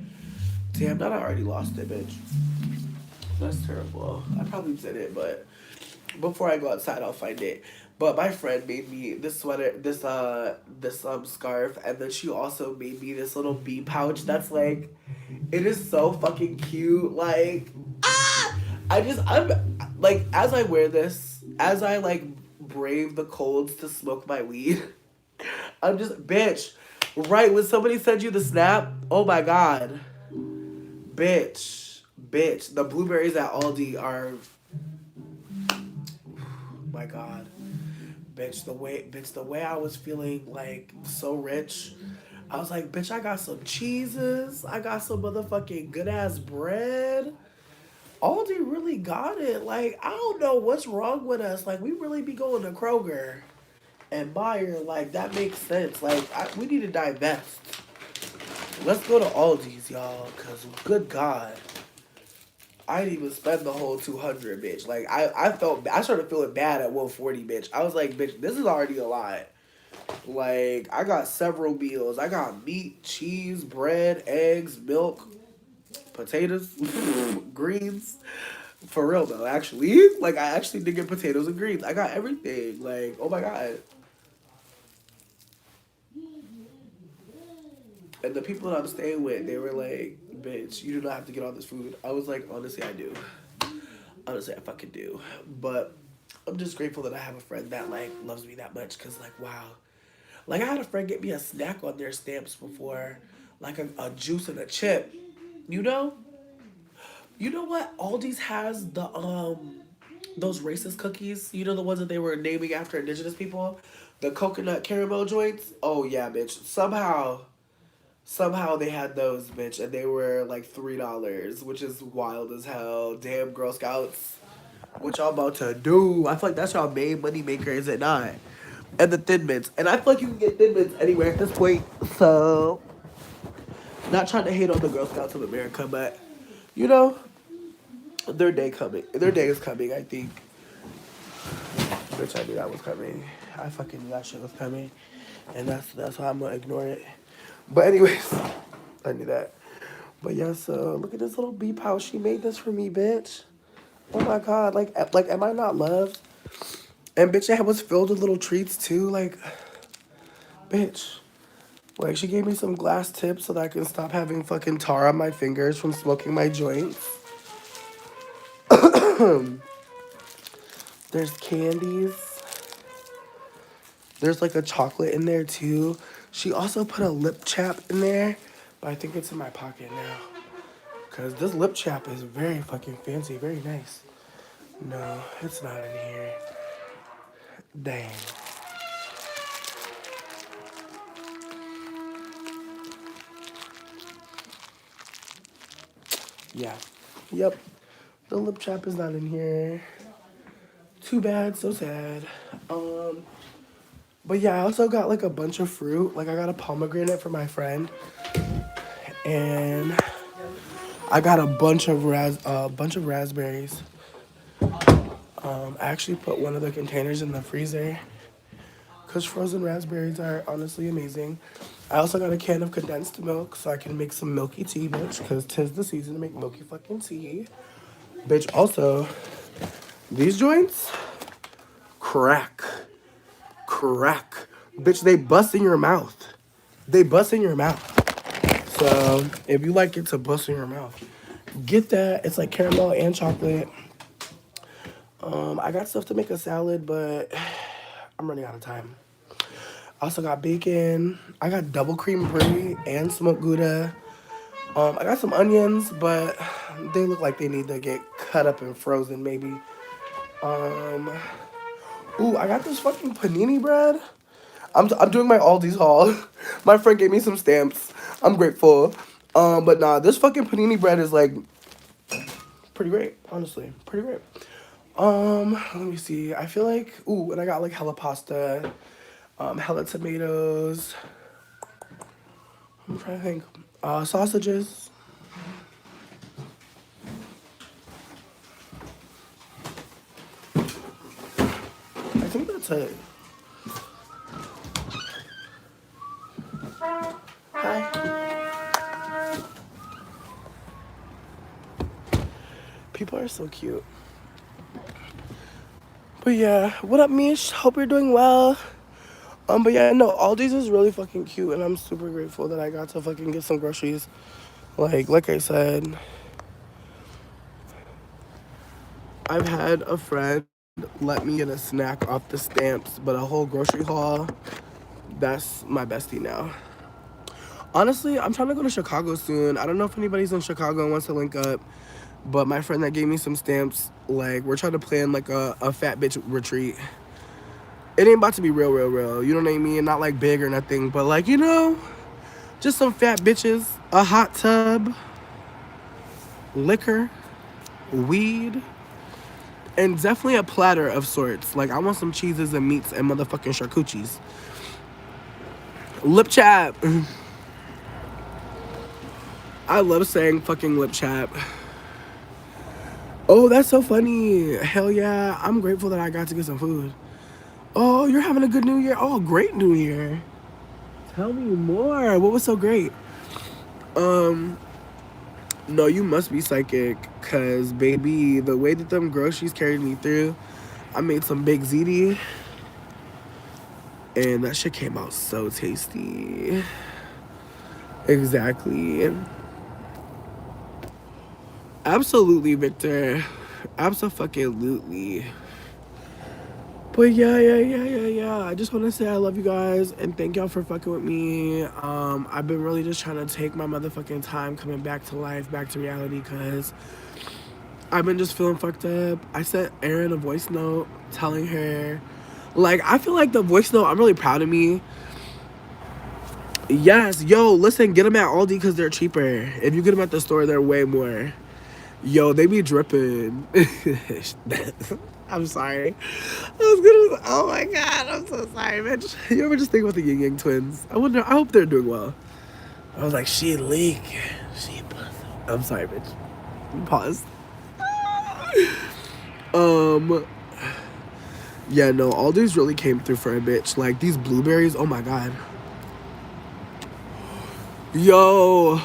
Damn, now I already lost it, bitch. That's terrible. I probably did it, but before I go outside, I'll find it. But my friend made me this sweater, this scarf, and then she also made me this little bee pouch. That's like, it is so fucking cute. Like, ah, I'm like, as I wear this, as I like brave the colds to smoke my weed, I'm just bitch. Right when somebody sends you the snap, oh my god, bitch. The blueberries at Aldi are, my god, bitch, the way I was feeling like so rich, I was like, bitch, I got some cheeses, I got some motherfucking good ass bread. Aldi really got it. Like, I don't know what's wrong with us. Like, we really be going to Kroger and Meijer. Like, that makes sense. Like, we need to divest. Let's go to Aldi's, y'all, because good God. I didn't even spend the whole 200, bitch. Like, I started feeling bad at 140, bitch. I was like, bitch, this is already a lot. Like, I got several meals. I got meat, cheese, bread, eggs, milk, potatoes, greens. For real, though, actually. Like, I actually did get potatoes and greens. I got everything. Like, oh my God. And the people that I'm staying with, they were like, bitch, you do not have to get all this food. I was like, honestly, I do. Honestly, I fucking do. But I'm just grateful that I have a friend that, like, loves me that much. Because, like, wow. Like, I had a friend get me a snack on their stamps before. Like, a juice and a chip. You know? You know what? Aldi's has those racist cookies. You know, the ones that they were naming after indigenous people? The coconut caramel joints? Oh, yeah, bitch. Somehow Somehow they had those, bitch, and they were like $3, which is wild as hell. Damn, Girl Scouts. What y'all about to do? I feel like that's y'all main money maker, is it not? And the Thin Mints. And I feel like you can get Thin Mints anywhere at this point. So, not trying to hate on the Girl Scouts of America, but, you know, their day coming. Their day is coming, I think. Bitch, I knew that was coming. I fucking knew that shit was coming. And that's why I'm gonna ignore it. But anyways, I knew that. But yeah, so look at this little beep house. She made this for me, bitch. Oh my god, like, am I not loved? And bitch, it was filled with little treats too. Like, bitch. Like, she gave me some glass tips so that I can stop having fucking tar on my fingers from smoking my joints. There's candies. There's like a chocolate in there too. She also put a lip chap in there, but I think it's in my pocket now. Cause this lip chap is very fucking fancy, very nice. No, it's not in here. Dang. Yeah. Yep. The lip chap is not in here. Too bad, so sad. But yeah, I also got like a bunch of fruit. Like I got a pomegranate for my friend. And I got a bunch of raspberries. I actually put one of the containers in the freezer because frozen raspberries are honestly amazing. I also got a can of condensed milk so I can make some milky tea, bitch, because 'tis the season to make milky fucking tea. Bitch, also, these joints, crack. Crack. Bitch, they bust in your mouth. They bust in your mouth. So, if you like it to bust in your mouth, get that. It's like caramel and chocolate. I got stuff to make a salad, but I'm running out of time. I also got bacon. I got double cream brie and smoked Gouda. I got some onions, but they look like they need to get cut up and frozen, maybe. Ooh, I got this fucking panini bread. I'm doing my Aldi's haul. My friend gave me some stamps. I'm grateful. But nah, this fucking panini bread is like pretty great, honestly. Pretty great. Let me see. I feel like, ooh, and I got like hella pasta, hella tomatoes. I'm trying to think. Sausages. I think that's it. Hi. People are so cute. But yeah, what up, Mish? Hope you're doing well. But yeah, no, Aldi's is really fucking cute, and I'm super grateful that I got to fucking get some groceries. Like I said, I've had a friend let me get a snack off the stamps, but a whole grocery haul, that's my bestie now. Honestly, I'm trying to go to Chicago soon. I don't know if anybody's in Chicago and wants to link up, but my friend that gave me some stamps, like, we're trying to plan like a fat bitch retreat. It ain't about to be real, you know what I mean? Not like big or nothing, but like, you know, just some fat bitches, a hot tub, liquor, weed, and definitely a platter of sorts. Like, I want some cheeses and meats and motherfucking charcuteries. Lip chap. I love saying fucking lip chap. Oh, that's so funny. Hell yeah. I'm grateful that I got to get some food. Oh, you're having a good New Year. Oh, great New Year. Tell me more. What was so great? No, you must be psychic, cause baby, the way that them groceries carried me through, I made some big ziti, and that shit came out so tasty. Exactly. Absolutely, Victor. Absolutely. But yeah. I just want to say I love you guys and thank y'all for fucking with me. I've been really just trying to take my motherfucking time coming back to life, back to reality, because I've been just feeling fucked up. I sent Erin a voice note telling her, like, I feel like the voice note, I'm really proud of me. Yes, yo, listen, get them at Aldi because they're cheaper. If you get them at the store, they're way more. Yo, they be dripping. I'm sorry. Oh my god, I'm so sorry, bitch. You ever just think about the Yin Yang twins? I hope they're doing well. I was like, she leak. She I'm sorry, bitch. Pause. Um, yeah, no, Aldi's really came through for a bitch. Like, these blueberries, oh my god. Yo,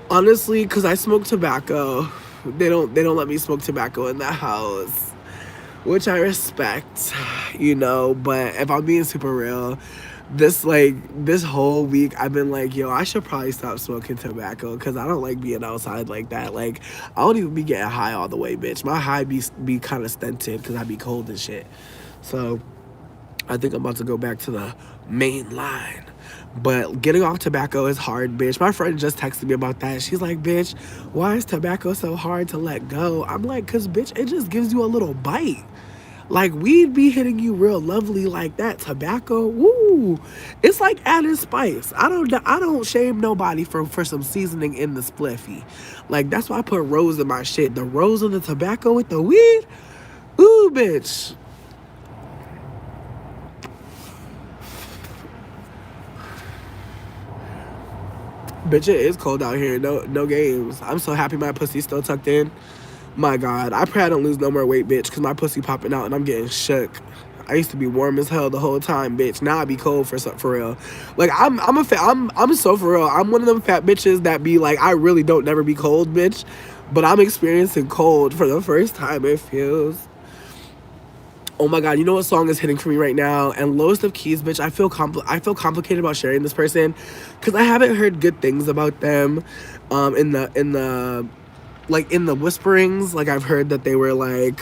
honestly, because I smoke tobacco, they don't let me smoke tobacco in the house, which I respect, you know. But if I'm being super real, this whole week I've been like, yo, I should probably stop smoking tobacco because I don't like being outside like that. Like, I don't even be getting high all the way, bitch. My high be kind of stunted because I be cold and shit. So I think I'm about to go back to the main line. But getting off tobacco is hard, bitch. My friend just texted me about that. She's like, bitch, why is tobacco so hard to let go? I'm like, cause bitch, it just gives you a little bite. Like, we'd be hitting you real lovely like that. Tobacco, woo. It's like adding spice. I don't shame nobody for some seasoning in the spliffy. Like, that's why I put rose in my shit. The rose and the tobacco with the weed. Ooh, bitch. Bitch, it is cold out here. No games. I'm so happy my pussy's still tucked in. My God, I pray I don't lose no more weight, bitch, because my pussy popping out and I'm getting shook. I used to be warm as hell the whole time, bitch. Now I be cold for real. Like, I'm so for real. I'm one of them fat bitches that be like, I really don't never be cold, bitch. But I'm experiencing cold for the first time, it feels. Oh my god, you know what song is hitting for me right now? And Lowest of Keys, bitch, I feel complicated about sharing this person because I haven't heard good things about them. In the whisperings, like, I've heard that they were like,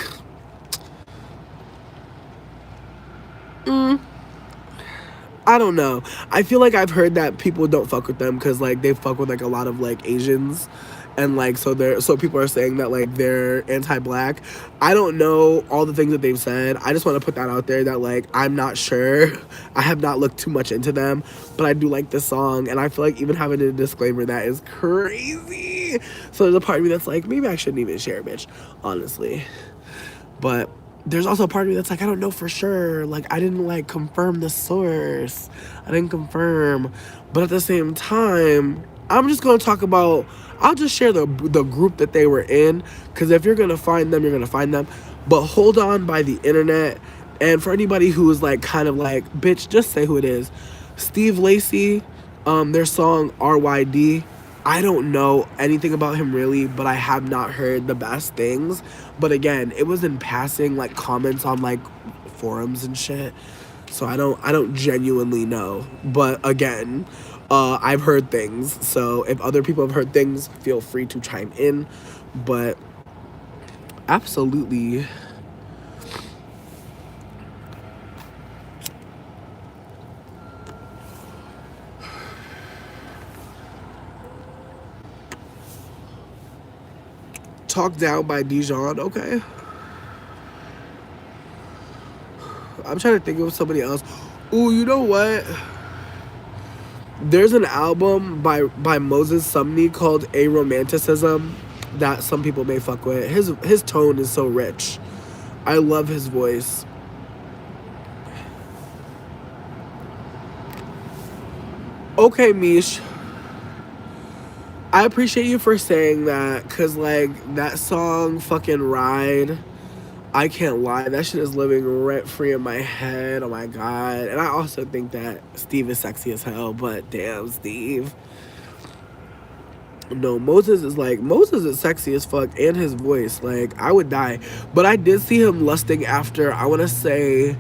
I don't know. I feel like I've heard that people don't fuck with them because, like, they fuck with like a lot of like Asians, and like, so people are saying that like they're anti-black. I don't know all the things that they've said. I just want to put that out there that like I'm not sure. I have not looked too much into them, but I do like this song, and I feel like even having a disclaimer that is crazy. So there's a part of me that's like, maybe I shouldn't even share, bitch, honestly. But there's also a part of me that's like, I don't know for sure. Like, I didn't like confirm the source. I didn't confirm. But at the same time, I'm just going to talk about, I'll just share the group that they were in. Because if you're going to find them, you're going to find them. But Hold On by the Internet. And for anybody who is like, kind of like, bitch, just say who it is. Steve Lacy, their song RYD. I don't know anything about him really, but I have not heard the best things. But again, it was in passing, like, comments on like forums and shit. So I don't genuinely know. But again, I've heard things. So if other people have heard things, feel free to chime in. But absolutely, Talk Down by Dijon. Okay. I'm trying to think of somebody else. Ooh, you know what? There's an album by Moses Sumney called Aromanticism that some people may fuck with. His tone is so rich. I love his voice. Okay, Mish. I appreciate you for saying that, because, like, that song, fucking Ride, I can't lie, that shit is living rent-free in my head, oh my god. And I also think that Steve is sexy as hell, but damn, Steve. No, Moses is sexy as fuck, and his voice, like, I would die. But I did see him lusting after, I want to say,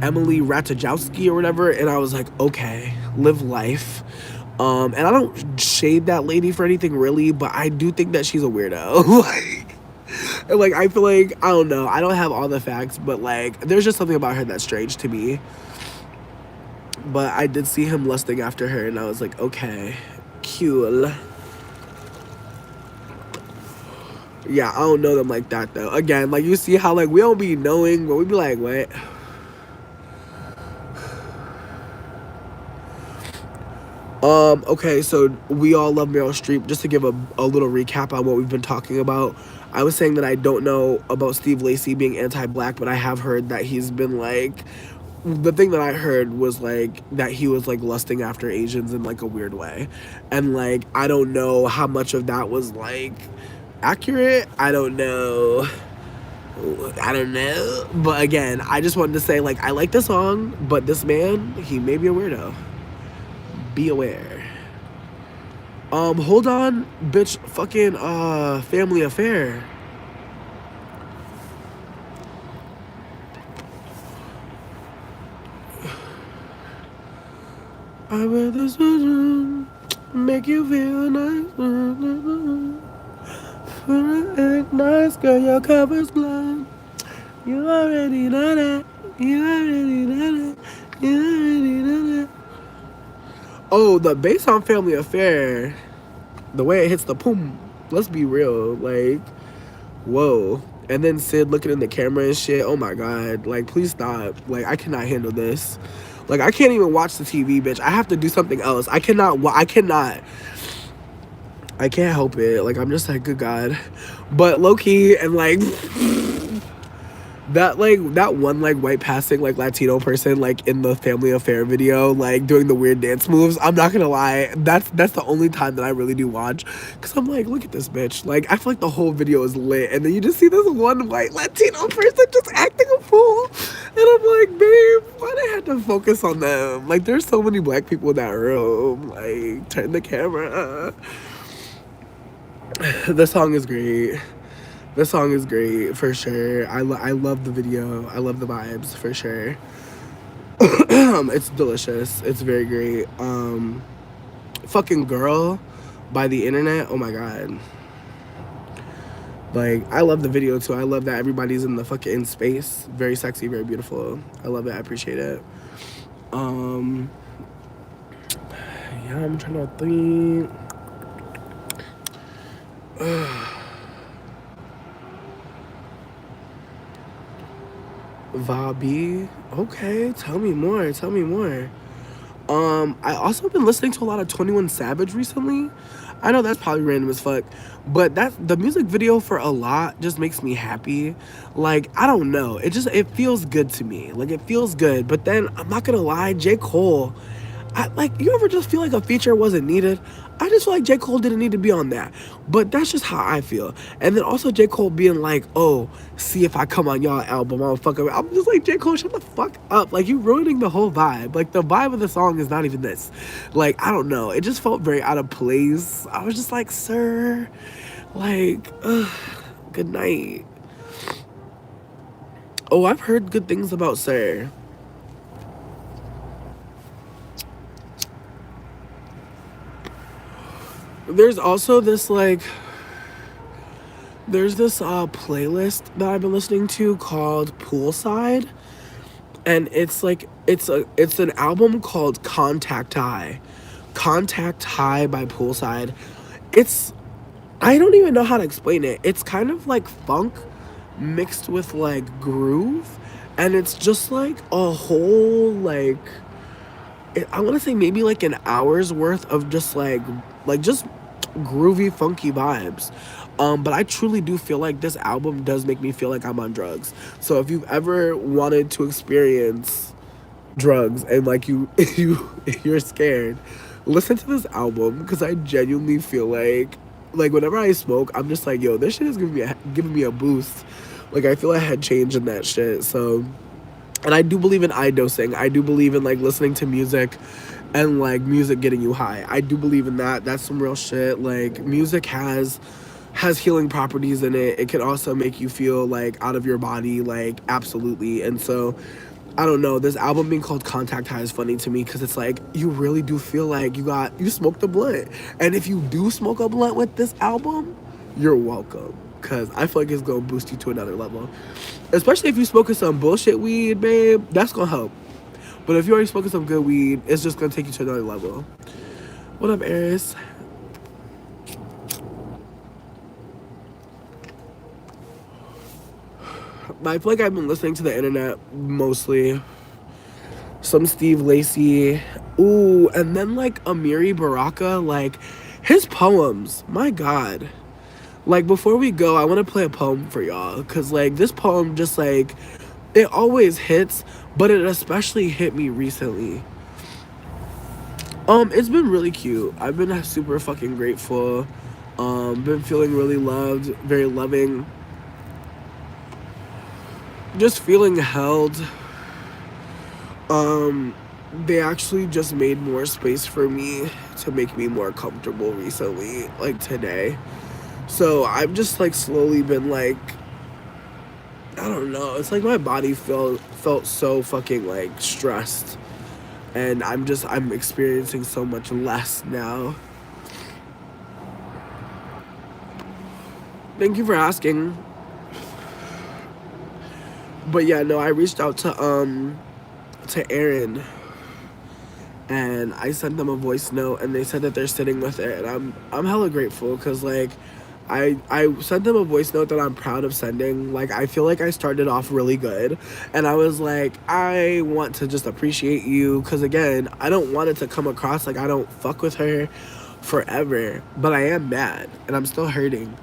Emily Ratajkowski or whatever, and I was like, okay, live life. And I don't shade that lady for anything really, but I do think that she's a weirdo. like, I feel like, I don't know, I don't have all the facts, but like, there's just something about her that's strange to me. But I did see him lusting after her, and I was like, okay, cool. Yeah, I don't know them like that though. Again, like, you see how like we don't be knowing, but we be like, what? Okay, so we all love Meryl Streep. Just to give a little recap on what we've been talking about, I was saying that I don't know about Steve Lacy being anti-black, but I have heard that he's been like, the thing that I heard was like that he was like lusting after Asians in like a weird way, and like I don't know how much of that was like accurate. I don't know. But again, I just wanted to say like I like the song, but this man, he may be a weirdo. Be aware. Hold on, bitch. Fucking Family Affair. I wear this vision, make you feel nice. Act nice, girl, your cover's blood. You already know that. You already know that. You already know that. Oh, the bass on Family Affair, the way it hits the boom. Let's be real, like, whoa. And then Sid looking in the camera and shit. Oh my god, like, please stop. Like, I cannot handle this. Like, I can't even watch the TV, bitch. I have to do something else. I cannot. I can't help it. Like, I'm just like, good God. But low key, and like, that one like white passing like Latino person like in the Family Affair video, like doing the weird dance moves. I'm not gonna lie, that's the only time that I really do watch, because I'm like, look at this bitch. Like, I feel like the whole video is lit, and then you just see this one white Latino person just acting a fool, and I'm like, babe, why they had to focus on them? Like, there's so many black people in that room. Like, turn the camera. The song is great. The song is great, for sure. I love the video. I love the vibes, for sure. It's delicious. It's very great. Fucking Girl by The Internet. Oh my god. Like, I love the video too. I love that everybody's in the fucking in space. Very sexy, very beautiful. I love it. I appreciate it. Yeah, I'm trying to think. Vabi. Okay, tell me more. Tell me more. I also been listening to a lot of 21 Savage recently. I know that's probably random as fuck, but the music video for A Lot just makes me happy. Like, I don't know. It feels good to me. Like, it feels good. But then I'm not gonna lie, J. Cole, you ever just feel like a feature wasn't needed? I just feel like J. Cole didn't need to be on that. But that's just how I feel. And then also J. Cole being like, oh, see if I come on y'all album, I'll fuck up. I'm just like, J. Cole, shut the fuck up. Like, you ruining the whole vibe. Like, the vibe of the song is not even this. Like, I don't know. It just felt very out of place. I was just like, sir, like, good night. Oh, I've heard good things about Sir. There's also this like there's this playlist that I've been listening to called Poolside, and it's an album called Contact High by Poolside. It's I don't even know how to explain it. It's kind of like funk mixed with like groove, and it's just like a whole like I want to say maybe like an hour's worth of just just groovy, funky vibes. But I truly do feel like this album does make me feel like I'm on drugs. So if you've ever wanted to experience drugs and like you're scared, listen to this album, because I genuinely feel like whenever I smoke, I'm just like, yo, this shit is giving me a boost. Like, I feel a head change in that shit. So, and I do believe in dosing. I do believe in like listening to music and like music getting you high. I do believe in that. That's some real shit. Like, music has healing properties in it. It can also make you feel like out of your body, like, absolutely. And so I don't know, this album being called Contact High is funny to me, because it's like, you really do feel like you smoked a blunt. And if you do smoke a blunt with this album, you're welcome, because I feel like it's gonna boost you to another level. Especially if you're smoking some bullshit weed, babe, that's gonna help. But if you're already smoking some good weed, it's just gonna take you to another level. What up, Aries? I feel like I've been listening to the internet mostly. Some Steve Lacy. Ooh, and then like Amiri Baraka, like his poems, my god. Like before we go, I want to play a poem for y'all cuz like this poem just like it always hits, but it especially hit me recently. It's been really cute. I've been super fucking grateful. Been feeling really loved, very loving. Just feeling held. They actually just made more space for me to make me more comfortable recently, like today. So I've just like slowly been like, I don't know. It's like my body felt so fucking like stressed, and I'm experiencing so much less now. Thank you for asking. But yeah, no, I reached out to Aaron, and I sent them a voice note, and they said that they're sitting with it, and I'm hella grateful because like I sent them a voice note that I'm proud of sending. Like I feel like I started off really good, and I was like, I want to just appreciate you because again, I don't want it to come across like I don't fuck with her forever, but I am mad and I'm still hurting.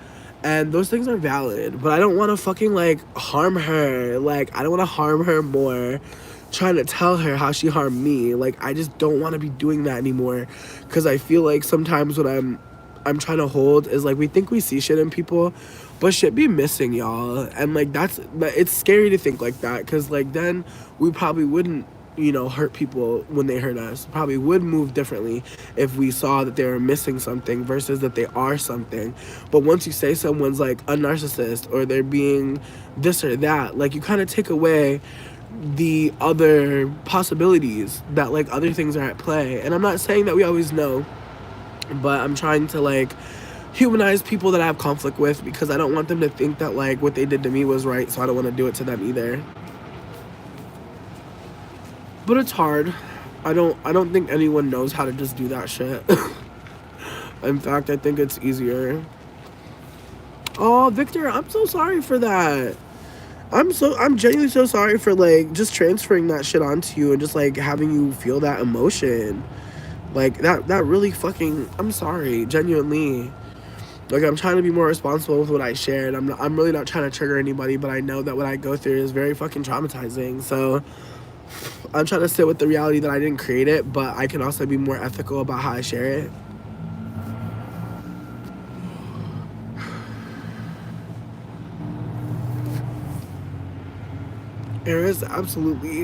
And those things are valid, but I don't want to fucking like harm her. Like I don't want to harm her more trying to tell her how she harmed me. Like I just don't want to be doing that anymore cuz I feel like sometimes what I'm trying to hold is like we think we see shit in people, but shit be missing, y'all. And like it's scary to think like that cuz like then we probably wouldn't, you know, hurt people when they hurt us. Probably would move differently if we saw that they were missing something versus that they are something. But once you say someone's like a narcissist or they're being this or that, like you kind of take away the other possibilities that like other things are at play. And I'm not saying that we always know, but I'm trying to like humanize people that I have conflict with because I don't want them to think that like what they did to me was right, so I don't want to do it to them either. But it's hard. I don't think anyone knows how to just do that shit. In fact, I think it's easier. Oh, Victor, I'm so sorry for that. I'm genuinely so sorry for like just transferring that shit onto you and just like having you feel that emotion. Like that really fucking, I'm sorry, genuinely. Like I'm trying to be more responsible with what I shared. I'm really not trying to trigger anybody, but I know that what I go through is very fucking traumatizing. So I'm trying to sit with the reality that I didn't create it, but I can also be more ethical about how I share it. There is absolutely.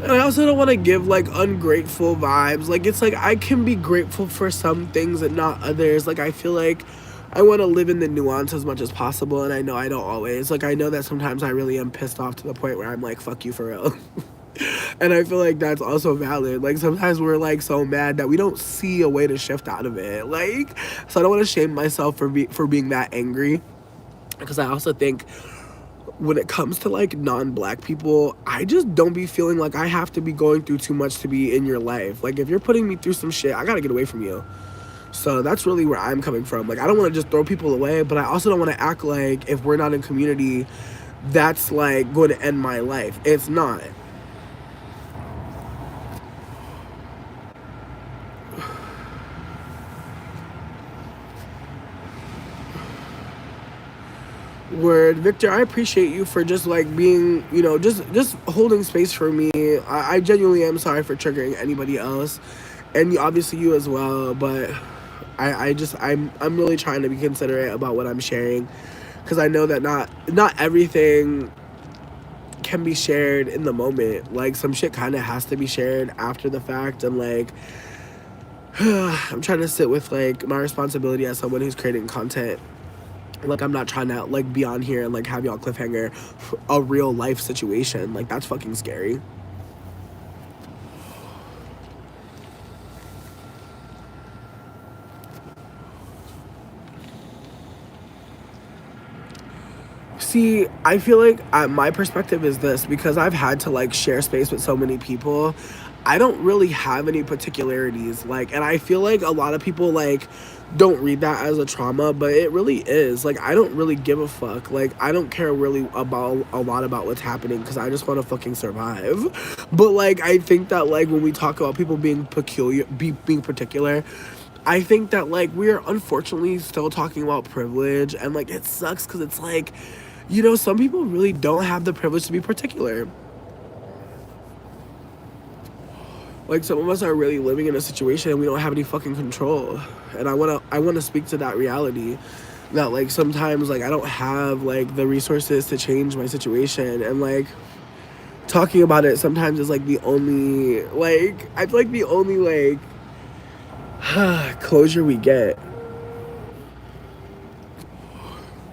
And I also don't want to give like ungrateful vibes. Like it's like I can be grateful for some things and not others. Like I feel like I want to live in the nuance as much as possible, and I know I don't always. Like I know that sometimes I really am pissed off to the point where I'm like, fuck you for real. And I feel like that's also valid. Like sometimes we're like so mad that we don't see a way to shift out of it. Like so I don't want to shame myself for being that angry, because I also think when it comes to like non-black people, I just don't be feeling like I have to be going through too much to be in your life. Like if you're putting me through some shit, I gotta get away from you. So that's really where I'm coming from. Like I don't want to just throw people away, but I also don't want to act like if we're not in community, that's like going to end my life. It's not. Word, Victor, I appreciate you for just like being, you know, just holding space for me. I genuinely am sorry for triggering anybody else, and obviously you as well. But I'm really trying to be considerate about what I'm sharing, because I know that not everything can be shared in the moment. Like some shit kind of has to be shared after the fact, and like I'm trying to sit with like my responsibility as someone who's creating content. Like I'm not trying to like be on here and like have y'all cliffhanger a real life situation. Like that's fucking scary. See, I feel like my perspective is this, because I've had to like share space with so many people. I don't really have any particularities. Like, and I feel like a lot of people, like, don't read that as a trauma, but it really is. Like, I don't really give a fuck. Like, I don't care really about a lot about what's happening because I just want to fucking survive. But, like, I think that, like, when we talk about people being being particular, I think that, like, we're unfortunately still talking about privilege, and, like, it sucks because it's like, you know, some people really don't have the privilege to be particular. Like, some of us are really living in a situation and we don't have any fucking control. And I wanna speak to that reality. That, like, sometimes, like, I don't have, like, the resources to change my situation. And, like, talking about it sometimes is, like, the only, like, I feel like the only, like, closure we get.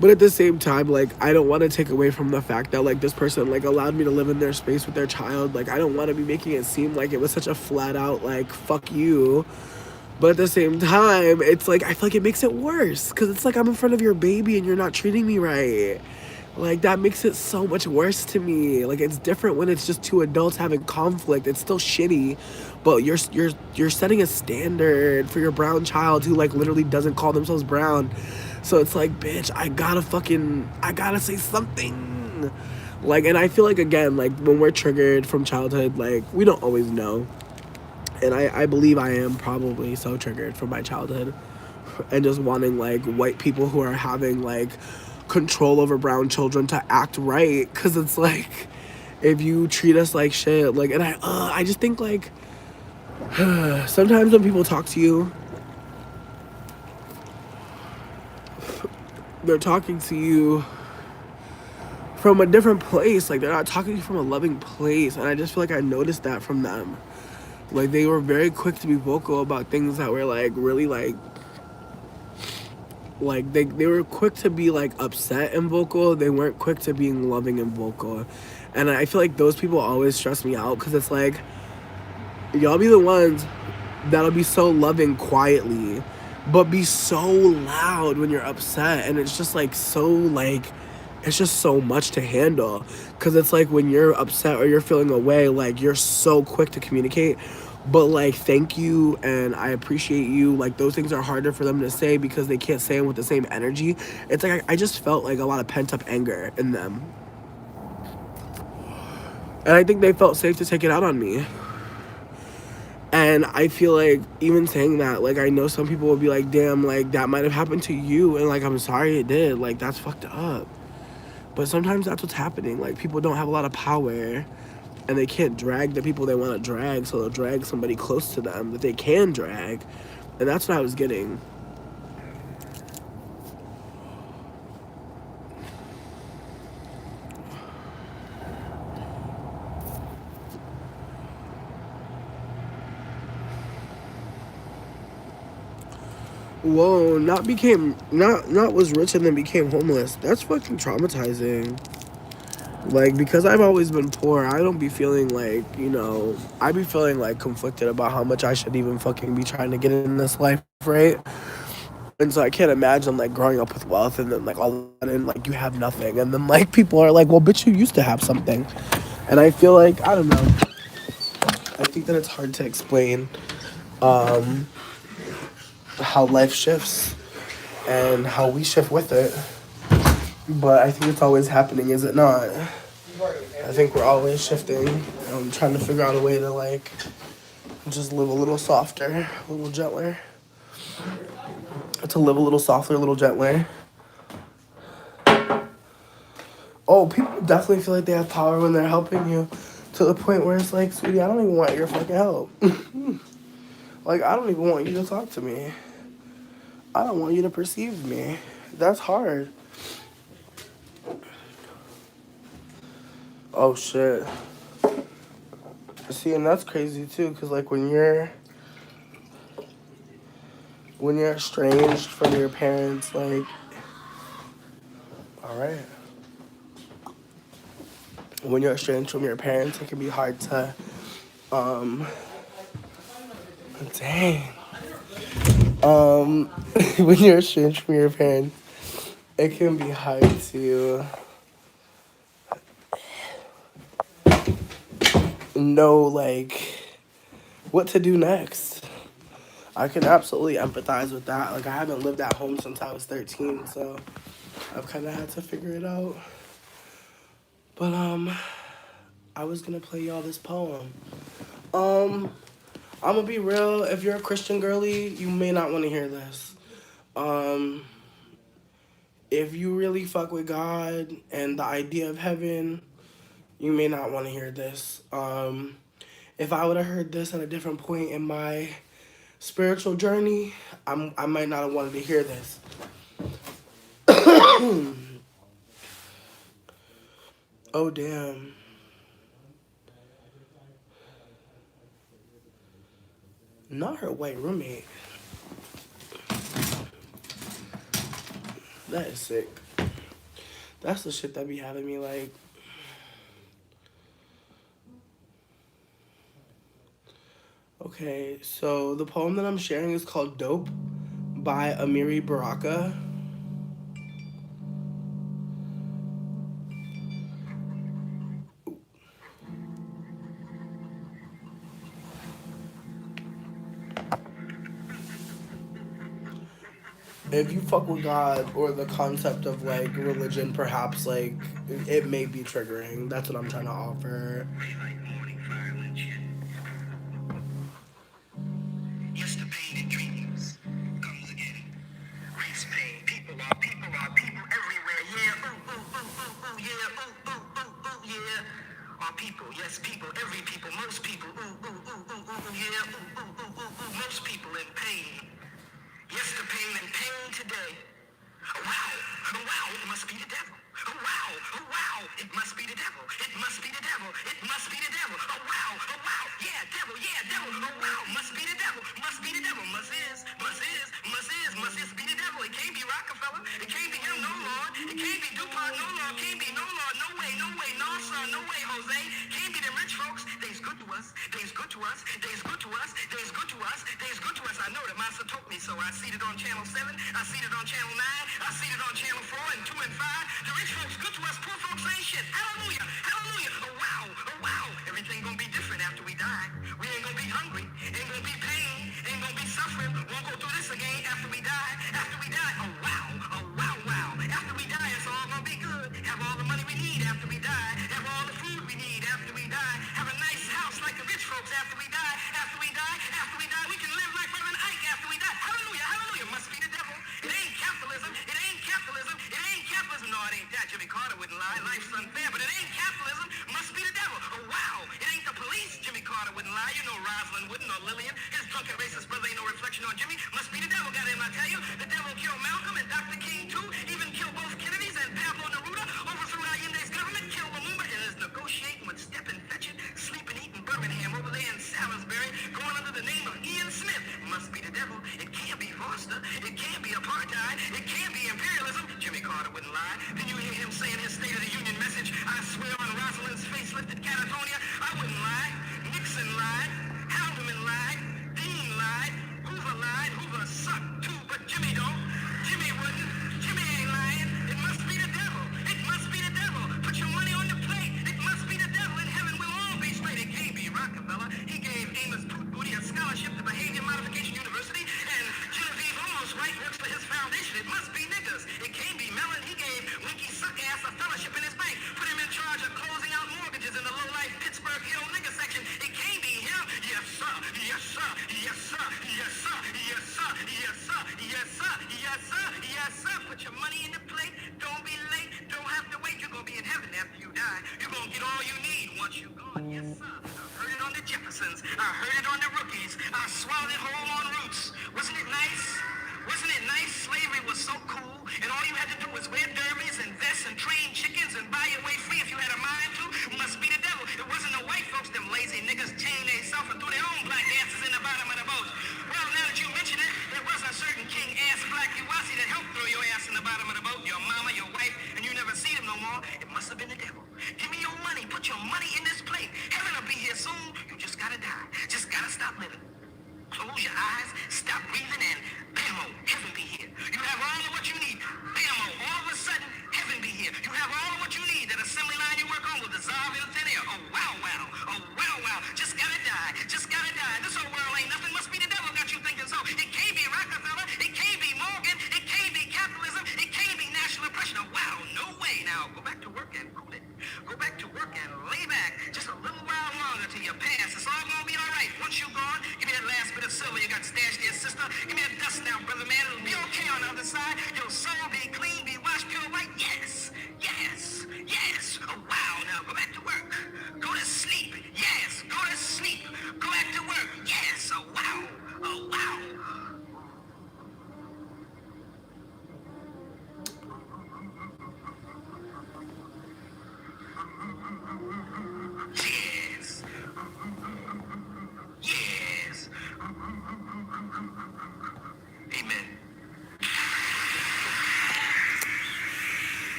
But at the same time, like, I don't want to take away from the fact that, like, this person, like, allowed me to live in their space with their child. Like, I don't want to be making it seem like it was such a flat out, like, fuck you. But at the same time, it's like, I feel like it makes it worse. Because it's like I'm in front of your baby and you're not treating me right. Like, that makes it so much worse to me. Like, it's different when it's just two adults having conflict. It's still shitty, but you're setting a standard for your brown child who, like, literally doesn't call themselves brown. So it's like, bitch, I gotta say something. Like, and I feel like, again, like, when we're triggered from childhood, like, we don't always know. And I believe I am probably so triggered from my childhood. And just wanting, like, white people who are having, like, control over brown children to act right. Because it's like, if you treat us like shit, like, and I just think, like, sometimes when people talk to you, they're talking to you from a different place. Like, they're not talking to you from a loving place. And I just feel like I noticed that from them. Like, they were very quick to be vocal about things that were, like, really, like, they were quick to be, like, upset and vocal. They weren't quick to being loving and vocal. And I feel like those people always stress me out because it's like, y'all be the ones that'll be so loving quietly, but be so loud when you're upset. And it's just, like, so, like, it's just so much to handle. Because it's like when you're upset or you're feeling away, like, you're so quick to communicate. But, like, thank you and I appreciate you, like, those things are harder for them to say because they can't say them with the same energy. It's like I just felt, like, a lot of pent-up anger in them. And I think they felt safe to take it out on me. And I feel like even saying that, like, I know some people will be like, damn, like, that might have happened to you. And, like, I'm sorry it did. Like, that's fucked up. But sometimes that's what's happening. Like, people don't have a lot of power. And they can't drag the people they want to drag. So they'll drag somebody close to them that they can drag. And that's what I was getting. Whoa, not was rich and then became homeless. That's fucking traumatizing. Like, because I've always been poor, I don't be feeling like, you know, I be feeling, like, conflicted about how much I should even fucking be trying to get in this life, right? And so I can't imagine, like, growing up with wealth and then, like, all of a sudden, like, you have nothing. And then, like, people are like, well, bitch, you used to have something. And I feel like, I don't know. I think that it's hard to explain how life shifts and how we shift with it. But I think it's always happening, is it not? I think we're always shifting. I'm trying to figure out a way to, like, just live a little softer, a little gentler. To live a little softer, a little gentler. Oh, people definitely feel like they have power when they're helping you. To the point where it's like, sweetie, I don't even want your fucking help. Like, I don't even want you to talk to me. I don't want you to perceive me. That's hard. Oh, shit. See, and that's crazy, too, because, like, when you're estranged from your parents, like, all right. When you're estranged from your parents, it can be hard to, dang. When you're estranged from your parents, it can be hard to know, like, what to do next. I can absolutely empathize with that. Like, I haven't lived at home since I was 13, so I've kind of had to figure it out. But, I was gonna play y'all this poem. Um, I'm gonna be real. If you're a Christian girly, you may not want to hear this. Um, if you really fuck with God and the idea of heaven, you may not want to hear this. If I would have heard this at a different point in my spiritual journey, I might not have wanted to hear this. Oh, damn. Not her white roommate. That is sick. That's the shit that be having me like. Okay, so the poem that I'm sharing is called Dope by Amiri Baraka. If you fuck with God or the concept of like religion, perhaps like it may be triggering. That's what I'm trying to offer. Yes, the pain and dreams comes again. Race pain. People are people everywhere. Yeah, ooh, ooh, ooh, ooh, ooh, yeah, ooh, ooh, ooh, ooh, yeah. Are people, yes, people, every people, most people, ooh, ooh, ooh, ooh, ooh, ooh, yeah, ooh, ooh, ooh, ooh, ooh, most people in pain. Yes, the pain and pain today. Oh, wow, oh, wow, it must be the devil. Oh, wow, oh, wow, it must be the devil. It must be the devil. It must be the devil. Oh, wow, yeah, devil, oh, wow, must be the devil. Must be the devil. Must is be the devil. It can't be Rockefeller. It can't be him, no Lord. It can't be DuPont, no Lord. Can't be no Lord, no way, no son, no way, Jose. Can't be them rich folks. They's good to us. They's good to us. They's good to us. They's good to us. They's good to us. I know that Master told me so. I seen it on Channel 7. I seen it on Channel 9. I seen it on Channel 4 and 2 and 5. The rich folks good to us. Poor folks ain't shit. Hallelujah. Hallelujah. Oh, wow. Oh, wow. Everything gonna be different after we die. We ain't gonna be hungry. Ain't gonna be pain. Ain't gonna be suffering. Won't go through this again after we die. After we die. Oh, wow. Oh, wow, wow. After we die, it's all gonna be good. Have all the money we need after we die. Have all the food we need after we die. Have a nice house like the rich folks after we die. After we die. After we die. We can live like Reverend Ike after we die. Hallelujah. Hallelujah. Must be the devil. It ain't capitalism. It ain't capitalism. It ain't capitalism. No, it ain't that. Jimmy Carter wouldn't lie. Life's unfair. But it ain't capitalism. Must be the devil. Oh, wow. It ain't the police. Jimmy Carter wouldn't lie. You know Rosalind wouldn't or Lillian. His drunken racist brother ain't no reflection on Jimmy. Must be the devil. Goddamn, I tell you. The devil killed Malcolm and Dr. King, too. Even killed both Kennedys and Pablo Neruda. Overthrew Allende's government. Killed Lumumba and is negotiating with Stephen Fetchit. Sleeping, eating Birmingham over there in Salisbury. Going under the name of Ian Smith. Must be the devil. It can't be Foster. It can't be apartheid. It can't be imperialism. Jimmy Carter wouldn't lie. Then you hear him saying his State of the Union message. I swear on Rosalind's facelifted Catatonia, I wouldn't lie. Nixon lied. Haldeman lied. Dean lied. Hoover lied. Hoover sucked too, but Jimmy don't. Jimmy wouldn't. Jimmy ain't lying. It must be the devil. It must be the devil. Put your money on the plate. It must be the devil. In heaven we'll all be straight. It can't be Rockefeller. He gave Amos Booty a scholarship to Behavior Modification University, and Genevieve Almost Right works for his foundation. It must be niggas. It can't be Mellon. He gave Winky Suckass a fellowship in his bank. Put him in charge of closing out mortgages in the low-life Pittsburgh Hill nigga section. It can't be him. Yes, sir. Yes, sir. Yes, sir. Yes, sir. Yes, sir. Yes, sir. Yes, sir. Yes, sir. Yes, sir. Put your money in the plate. Don't be late. Don't have to wait. You're going to be in heaven after you die. You're going to get all you need once you're gone. Yes, sir. I heard it on the Jeffersons. I heard it on the rookies. I swallowed it whole on Roots. Wasn't it nice? Wasn't it nice? Slavery was so cool, and all you had to do was wear derbies and vests and train chickens and buy your way free if you had a mind to. Must be the devil. It wasn't the white folks, them lazy niggas chained themselves and threw their own black asses in the bottom of the boat. Well, now that you mention it, there was a certain king ass black Uwasi that helped throw your ass in the bottom of the boat, your mama, your wife, and you never see them no more. It must have been the devil. Give me your money. Put your money in this plate. Heaven will be here soon. You just gotta die. Just gotta stop living. Close your eyes, stop breathing, and bam-o, heaven be here. You have all of what you need. Bam-o, all of a sudden, heaven be here. You have all of what you need. That assembly line you work on will dissolve in thin air. Oh, wow, wow. Oh, wow, wow. Just gotta die. Just gotta die. This old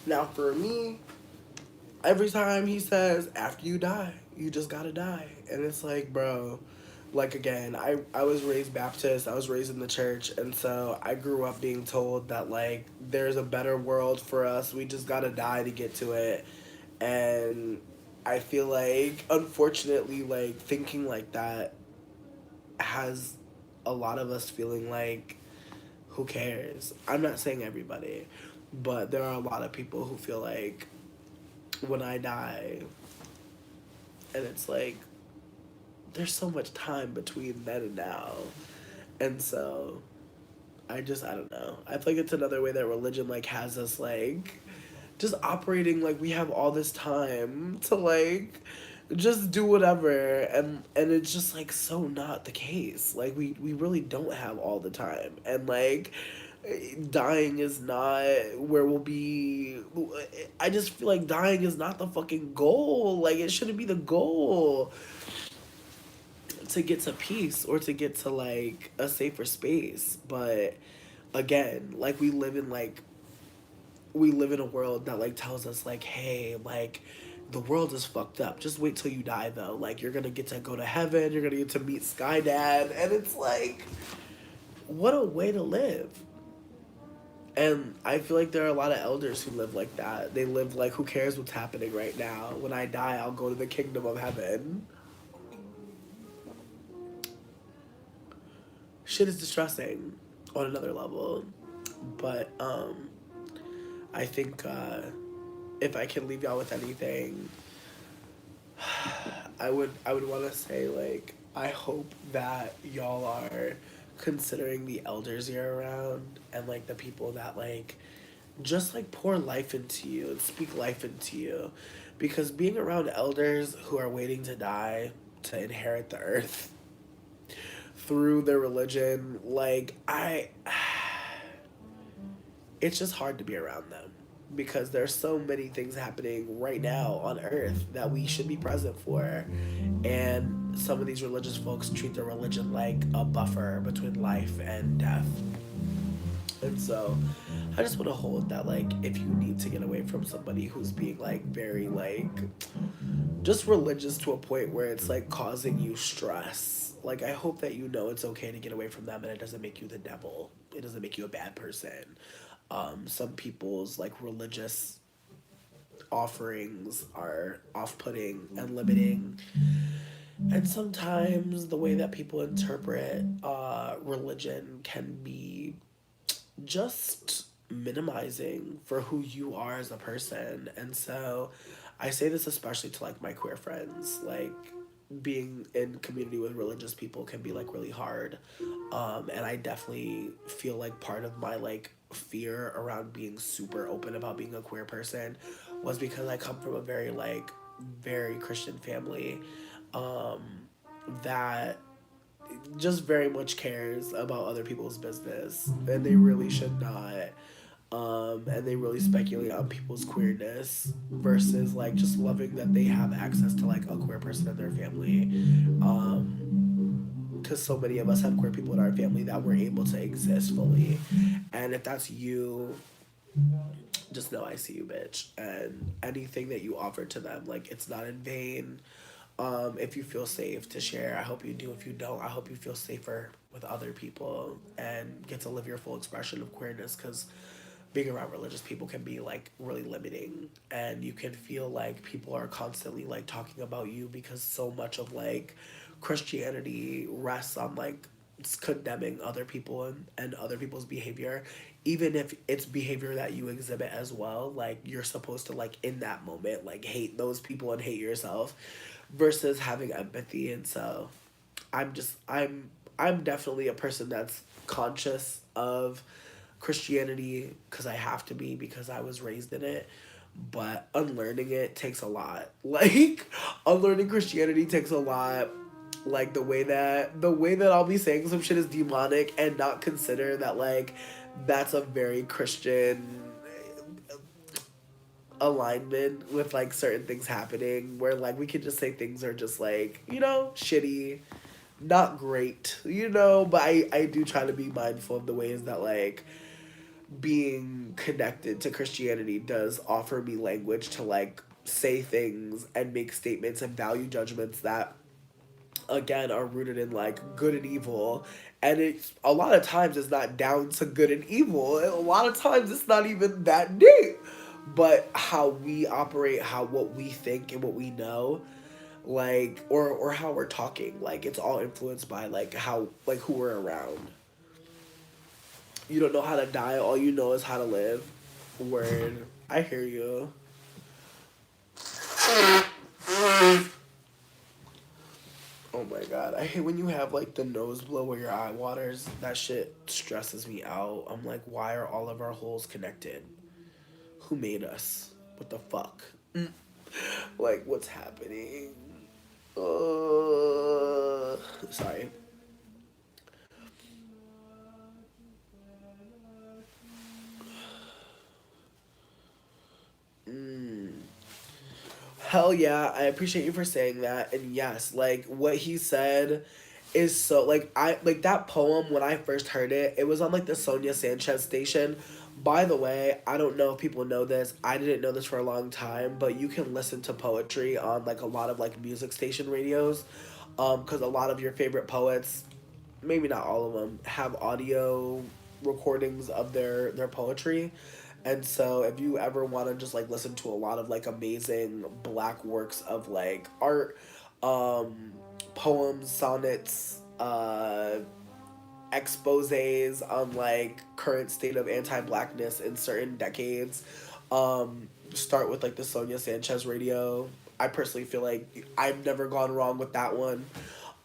Now, for me, every time he says, after you die, you just gotta die. And it's like, bro, like, again, I was raised Baptist, I was raised in the church, and so I grew up being told that, like, there's a better world for us, we just gotta die to get to it. And I feel like, unfortunately, like, thinking like that has a lot of us feeling like, who cares? I'm not saying everybody, but there are a lot of people who feel like, when I die, and it's like, there's so much time between then and now. And so I don't know. I feel like it's another way that religion like has us like just operating like we have all this time to like just do whatever, and it's just like so not the case. Like we really don't have all the time, and like dying is not where we'll be. I just feel like dying is not the fucking goal. Like it shouldn't be the goal to get to peace or to get to like a safer space. But again, like we live in a world that like tells us like, hey, like the world is fucked up. Just wait till you die though. Like you're gonna get to go to heaven, you're gonna get to meet Sky Dad, and it's like, what a way to live. And I feel like there are a lot of elders who live like that. They live like, who cares what's happening right now? When I die, I'll go to the kingdom of heaven. Shit is distressing on another level. But I think if I can leave y'all with anything, I would want to say like, I hope that y'all are considering the elders you're around, and like the people that like just like pour life into you and speak life into you, because being around elders who are waiting to die to inherit the earth through their religion, like it's just hard to be around them, because there's so many things happening right now on earth that we should be present for. And some of these religious folks treat their religion like a buffer between life and death. And so I just want to hold that, like, if you need to get away from somebody who's being like very like just religious to a point where it's like causing you stress, like I hope that you know it's okay to get away from them, and it doesn't make you the devil, it doesn't make you a bad person. Some people's like religious offerings are off-putting and limiting, and sometimes the way that people interpret religion can be just minimizing for who you are as a person. And so I say this especially to like my queer friends, like being in community with religious people can be like really hard. And I definitely feel like part of my like fear around being super open about being a queer person was because I come from a very like very Christian family, um, that just very much cares about other people's business, and they really should not. And they really speculate on people's queerness versus like just loving that they have access to like a queer person in their family. Because so many of us have queer people in our family that were able to exist fully. And if that's you, just know I see you, bitch. And anything that you offer to them, like, it's not in vain. If you feel safe to share, I hope you do. If you don't, I hope you feel safer with other people and get to live your full expression of queerness, because being around religious people can be like really limiting, and you can feel like people are constantly like talking about you, because so much of like Christianity rests on like condemning other people and other people's behavior, even if it's behavior that you exhibit as well. Like you're supposed to like in that moment like hate those people and hate yourself versus having empathy. And so I'm definitely a person that's conscious of Christianity because I have to be, because I was raised in it. But unlearning it takes a lot. Like unlearning Christianity takes a lot. Like the way that I'll be saying some shit is demonic and not consider that like that's a very Christian alignment with like certain things happening, where like we can just say things are just like, shitty, not great, but I do try to be mindful of the ways that like being connected to Christianity does offer me language to like say things and make statements and value judgments that again are rooted in like good and evil, and it's a lot of times it's not down to good and evil, and a lot of times it's not even that deep, but how we operate, how what we think and what we know, like or how we're talking, like it's all influenced by like how like who we're around. You don't know how to die, all you know is how to live. Word. I hear you. Oh my god, I hate when you have like the nose blow where your eye waters. That shit stresses me out. I'm like, why are all of our holes connected? Who made us? What the fuck? Like, what's happening? Sorry. Hell yeah, I appreciate you for saying that. And yes, like what he said is so like I like that poem when I first heard it, it was on like the Sonia Sanchez station. By the way, I don't know if people know this. I didn't know this for a long time, but you can listen to poetry on like a lot of like music station radios. Cuz a lot of your favorite poets, maybe not all of them, have audio recordings of their poetry. And so if you ever want to just like listen to a lot of like amazing black works of like art, um poems, sonnets, exposés on like current state of anti-blackness in certain decades, start with like the Sonia Sanchez radio. I personally feel like I've never gone wrong with that one.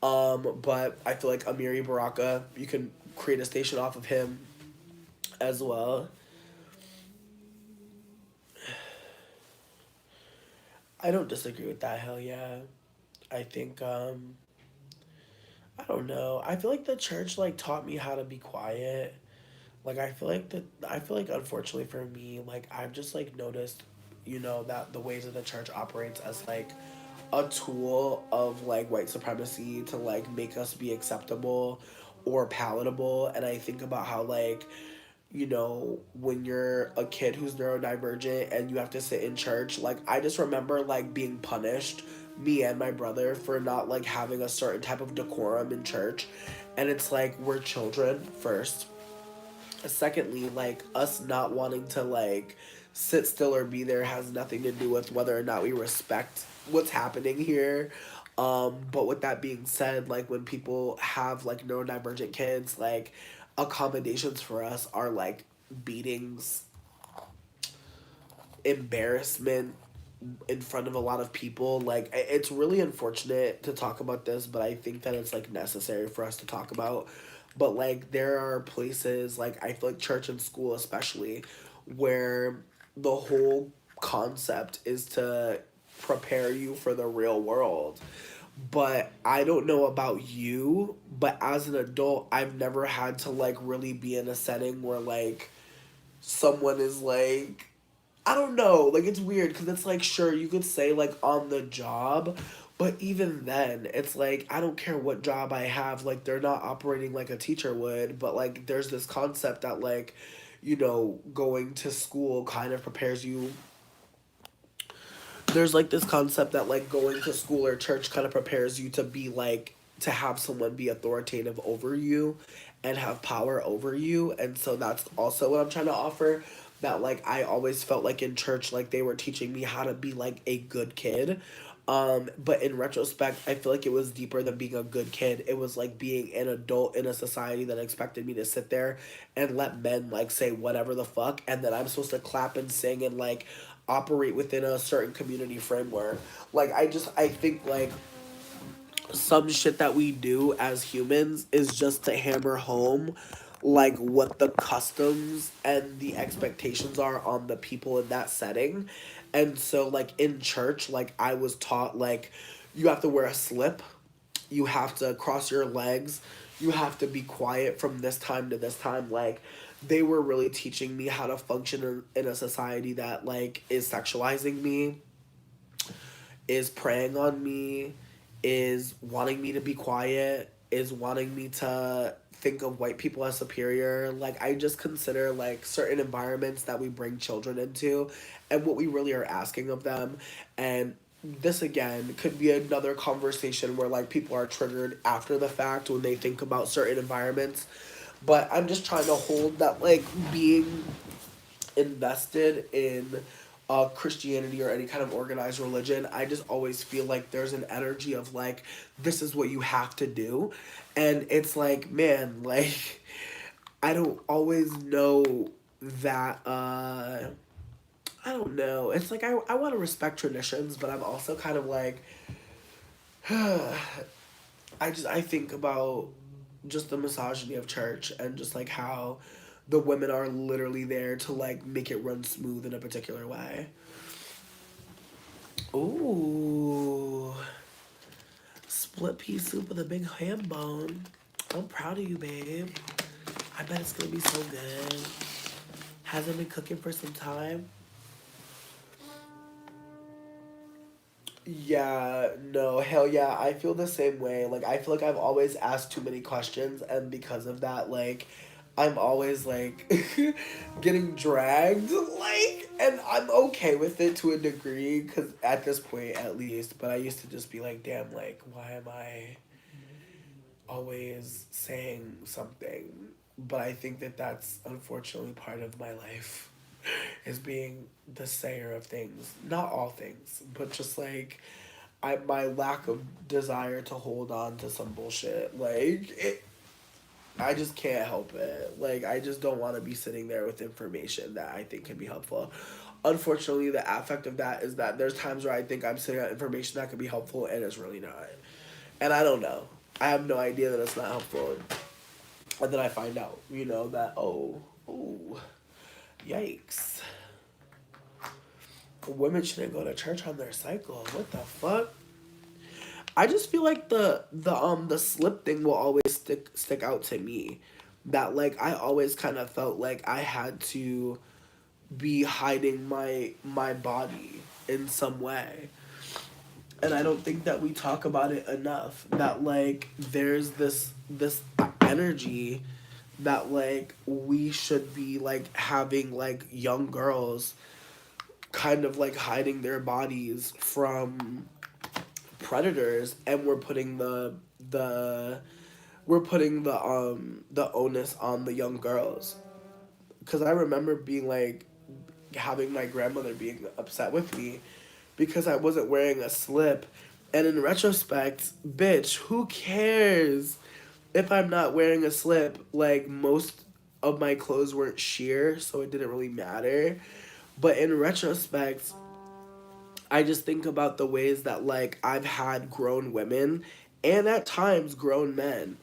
But I feel like Amiri Baraka, you can create a station off of him as well. I don't disagree with that. Hell yeah. I think I don't know. I feel like the church like taught me how to be quiet. Like I feel like unfortunately for me, like I've just like noticed, you know, that the ways that the church operates as like a tool of like white supremacy to like make us be acceptable or palatable. And I think about how like, you know, when you're a kid who's neurodivergent and you have to sit in church, like I just remember like being punished, me and my brother, for not like having a certain type of decorum in church. And it's like we're children first. Secondly, like us not wanting to like sit still or be there has nothing to do with whether or not we respect what's happening here. But with that being said, like when people have like neurodivergent kids, like accommodations for us are like beatings, embarrassment in front of a lot of people. Like it's really unfortunate to talk about this, but I think that it's like necessary for us to talk about. But like there are places like I feel like church and school especially where the whole concept is to prepare you for the real world. But I don't know about you, but as an adult, I've never had to like really be in a setting where like someone is like, I don't know, like it's weird because it's like sure you could say like on the job, but even then it's like I don't care what job I have, like they're not operating like a teacher would, but like there's this concept that like, you know, going to school kind of prepares you. There's like this concept that like going to school or church kind of prepares you to be like to have someone be authoritative over you and have power over you, and so that's also what I'm trying to offer. That like I always felt like in church like they were teaching me how to be like a good kid, but in retrospect I feel like it was deeper than being a good kid. It was like being an adult in a society that expected me to sit there and let men like say whatever the fuck, and then I'm supposed to clap and sing and like operate within a certain community framework. Like I think like some shit that we do as humans is just to hammer home like what the customs and the expectations are on the people in that setting. And so like in church, like I was taught like you have to wear a slip, you have to cross your legs, you have to be quiet from this time to this time. Like they were really teaching me how to function in a society that like is sexualizing me, is preying on me, is wanting me to be quiet, is wanting me to think of white people as superior. Like, I just consider, like, certain environments that we bring children into and what we really are asking of them. And this, again, could be another conversation where, like, people are triggered after the fact when they think about certain environments. But I'm just trying to hold that, like, being invested in Christianity or any kind of organized religion, I just always feel like there's an energy of like, this is what you have to do. And it's like, man, like, I don't always know that, I don't know. It's like, I want to respect traditions, but I'm also kind of like, I think about just the misogyny of church and just like how the women are literally there to like make it run smooth in a particular way. Ooh, split pea soup with a big ham bone. I'm proud of you, babe. I bet it's gonna be so good. Hasn't been cooking for some time. Yeah, no, hell yeah. I feel the same way. Like, I feel like I've always asked too many questions, and because of that, like, I'm always, like, getting dragged, like, and I'm okay with it to a degree, because at this point, at least, but I used to just be like, damn, like, why am I always saying something? But I think that that's unfortunately part of my life is being the sayer of things. Not all things, but just like my lack of desire to hold on to some bullshit. Like it, I just can't help it. Like I just don't want to be sitting there with information that I think can be helpful. Unfortunately, the affect of that is that there's times where I think I'm sitting on information that could be helpful and it's really not. And I don't know. I have no idea that it's not helpful. And then I find out, that oh, yikes. Women shouldn't go to church on their cycle. What the fuck? I just feel like the slip thing will always stick out to me. That like I always kind of felt like I had to be hiding my body in some way. And I don't think that we talk about it enough. That like there's this energy that like we should be like having like young girls kind of like hiding their bodies from predators, and we're putting the onus on the young girls. Because I remember being like having my grandmother being upset with me because I wasn't wearing a slip, and in retrospect, bitch, who cares if I'm not wearing a slip? Like most of my clothes weren't sheer, so it didn't really matter. But in retrospect, I just think about the ways that like I've had grown women and at times grown men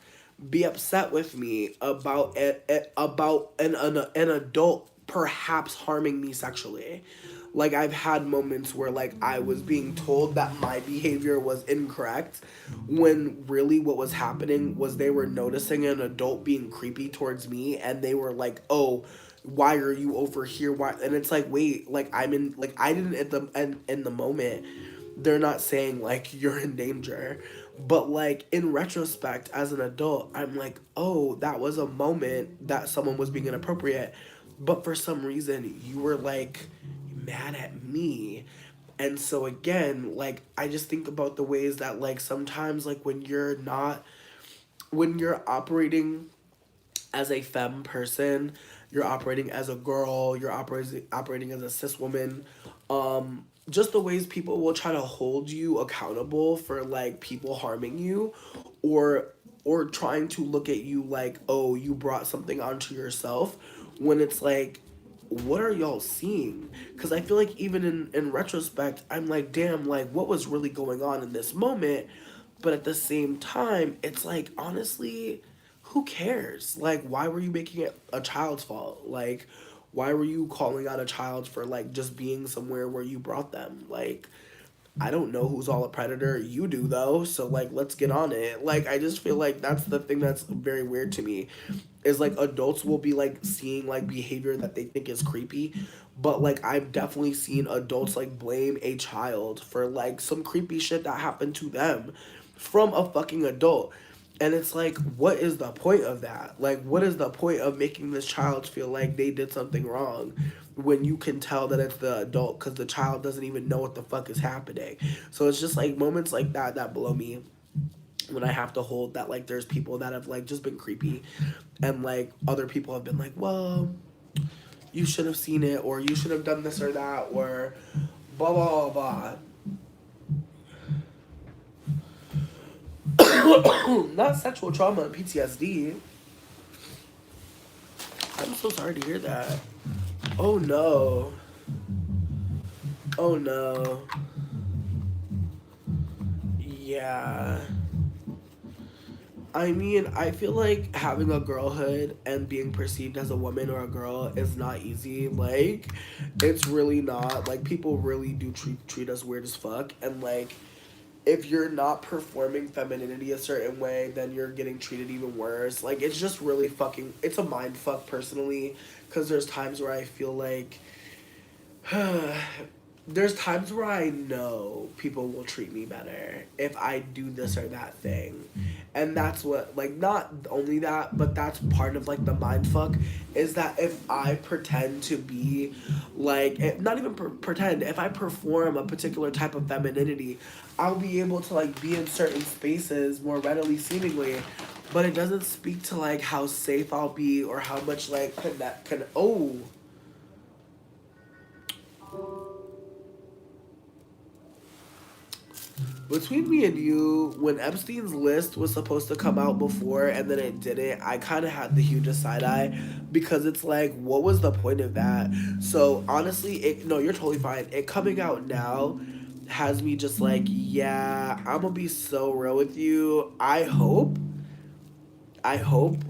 be upset with me about an adult perhaps harming me sexually. Like I've had moments where like I was being told that my behavior was incorrect when really what was happening was they were noticing an adult being creepy towards me, and they were like, "Oh, why are you over here? Why?" And it's like, wait, like I'm in, like I didn't at the and in the moment. They're not saying like you're in danger, but like in retrospect, as an adult, I'm like, oh, that was a moment that someone was being inappropriate, but for some reason you were like mad at me. And so again, like I just think about the ways that like sometimes like when you're operating as a femme person, you're operating as a girl, you're operating as a cis woman, just the ways people will try to hold you accountable for like people harming you, or trying to look at you like, oh, you brought something onto yourself, when it's like, what are y'all seeing? Because I feel like even in retrospect, I'm like, damn, like what was really going on in this moment? But at the same time, it's like, honestly, who cares? Like, why were you making it a child's fault? Like, why were you calling out a child for like just being somewhere where you brought them? Like, I don't know who's all a predator. You do though, so like let's get on it. Like I just feel like that's the thing that's very weird to me. Is like adults will be like seeing like behavior that they think is creepy, but like I've definitely seen adults like blame a child for like some creepy shit that happened to them from a fucking adult. And it's like, what is the point of that? Like, what is the point of making this child feel like they did something wrong when you can tell that it's the adult because the child doesn't even know what the fuck is happening? So it's just like moments like that that blow me when I have to hold that, like, there's people that have like just been creepy and like other people have been like, well, you should have seen it or you should have done this or that or blah blah blah. Not sexual trauma and PTSD. I'm so sorry to hear that. Oh no. Oh no. Yeah. I mean, I feel like having a girlhood and being perceived as a woman or a girl is not easy. Like, it's really not. Like, people really do treat us weird as fuck. And, like, if you're not performing femininity a certain way, then you're getting treated even worse. Like, it's just really fucking. It's a mind fuck, personally. Because there's times where I feel like. There's times where I know people will treat me better if I do this or that thing. And that's what, like, not only that, but that's part of, like, the mind fuck is that if I pretend to be, like, not even pretend, if I perform a particular type of femininity, I'll be able to, like, be in certain spaces more readily, seemingly. But it doesn't speak to, like, how safe I'll be or how much, like, oh. Between me and you, when Epstein's list was supposed to come out before and then it didn't, I kind of had the hugest side eye because it's like, what was the point of that? So honestly, no, you're totally fine. It coming out now has me just like, yeah, I'm gonna be so real with you. I hope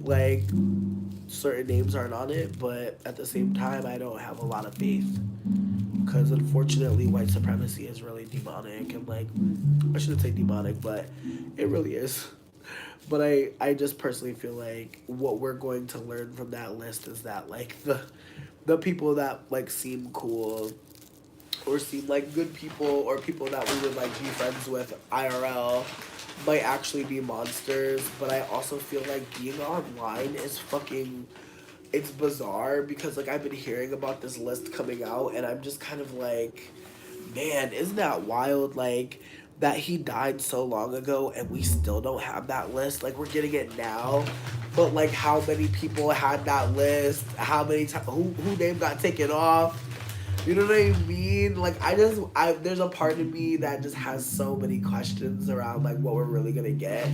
like certain names aren't on it, but at the same time, I don't have a lot of faith because unfortunately white supremacy is really demonic and like I shouldn't say demonic, but it really is. But I just personally feel like what we're going to learn from that list is that like the people that like seem cool or seem like good people or people that we would like be friends with IRL might actually be monsters. But I also feel like being online is fucking, it's bizarre because like I've been hearing about this list coming out and I'm just kind of like, man, isn't that wild? Like that he died so long ago and we still don't have that list. Like we're getting it now, but like how many people had that list? How many who name got taken off? You know what I mean? Like I there's a part of me that just has so many questions around like what we're really gonna get.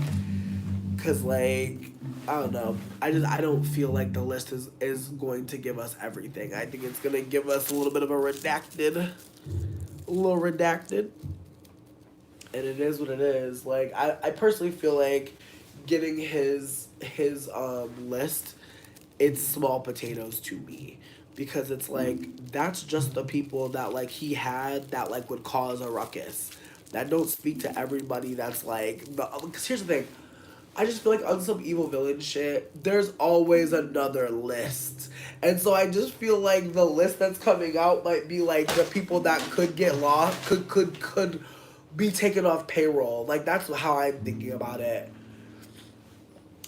Cause like I don't know. I don't feel like the list is going to give us everything. I think it's gonna give us a little bit of a little redacted, and it is what it is. Like I personally feel like getting his list, it's small potatoes to me because it's like that's just the people that like he had that like would cause a ruckus. That don't speak to everybody. That's like because here's the thing. I just feel like on some evil villain shit, there's always another list. And so I just feel like the list that's coming out might be like the people that could get lost, could be taken off payroll. Like that's how I'm thinking about it.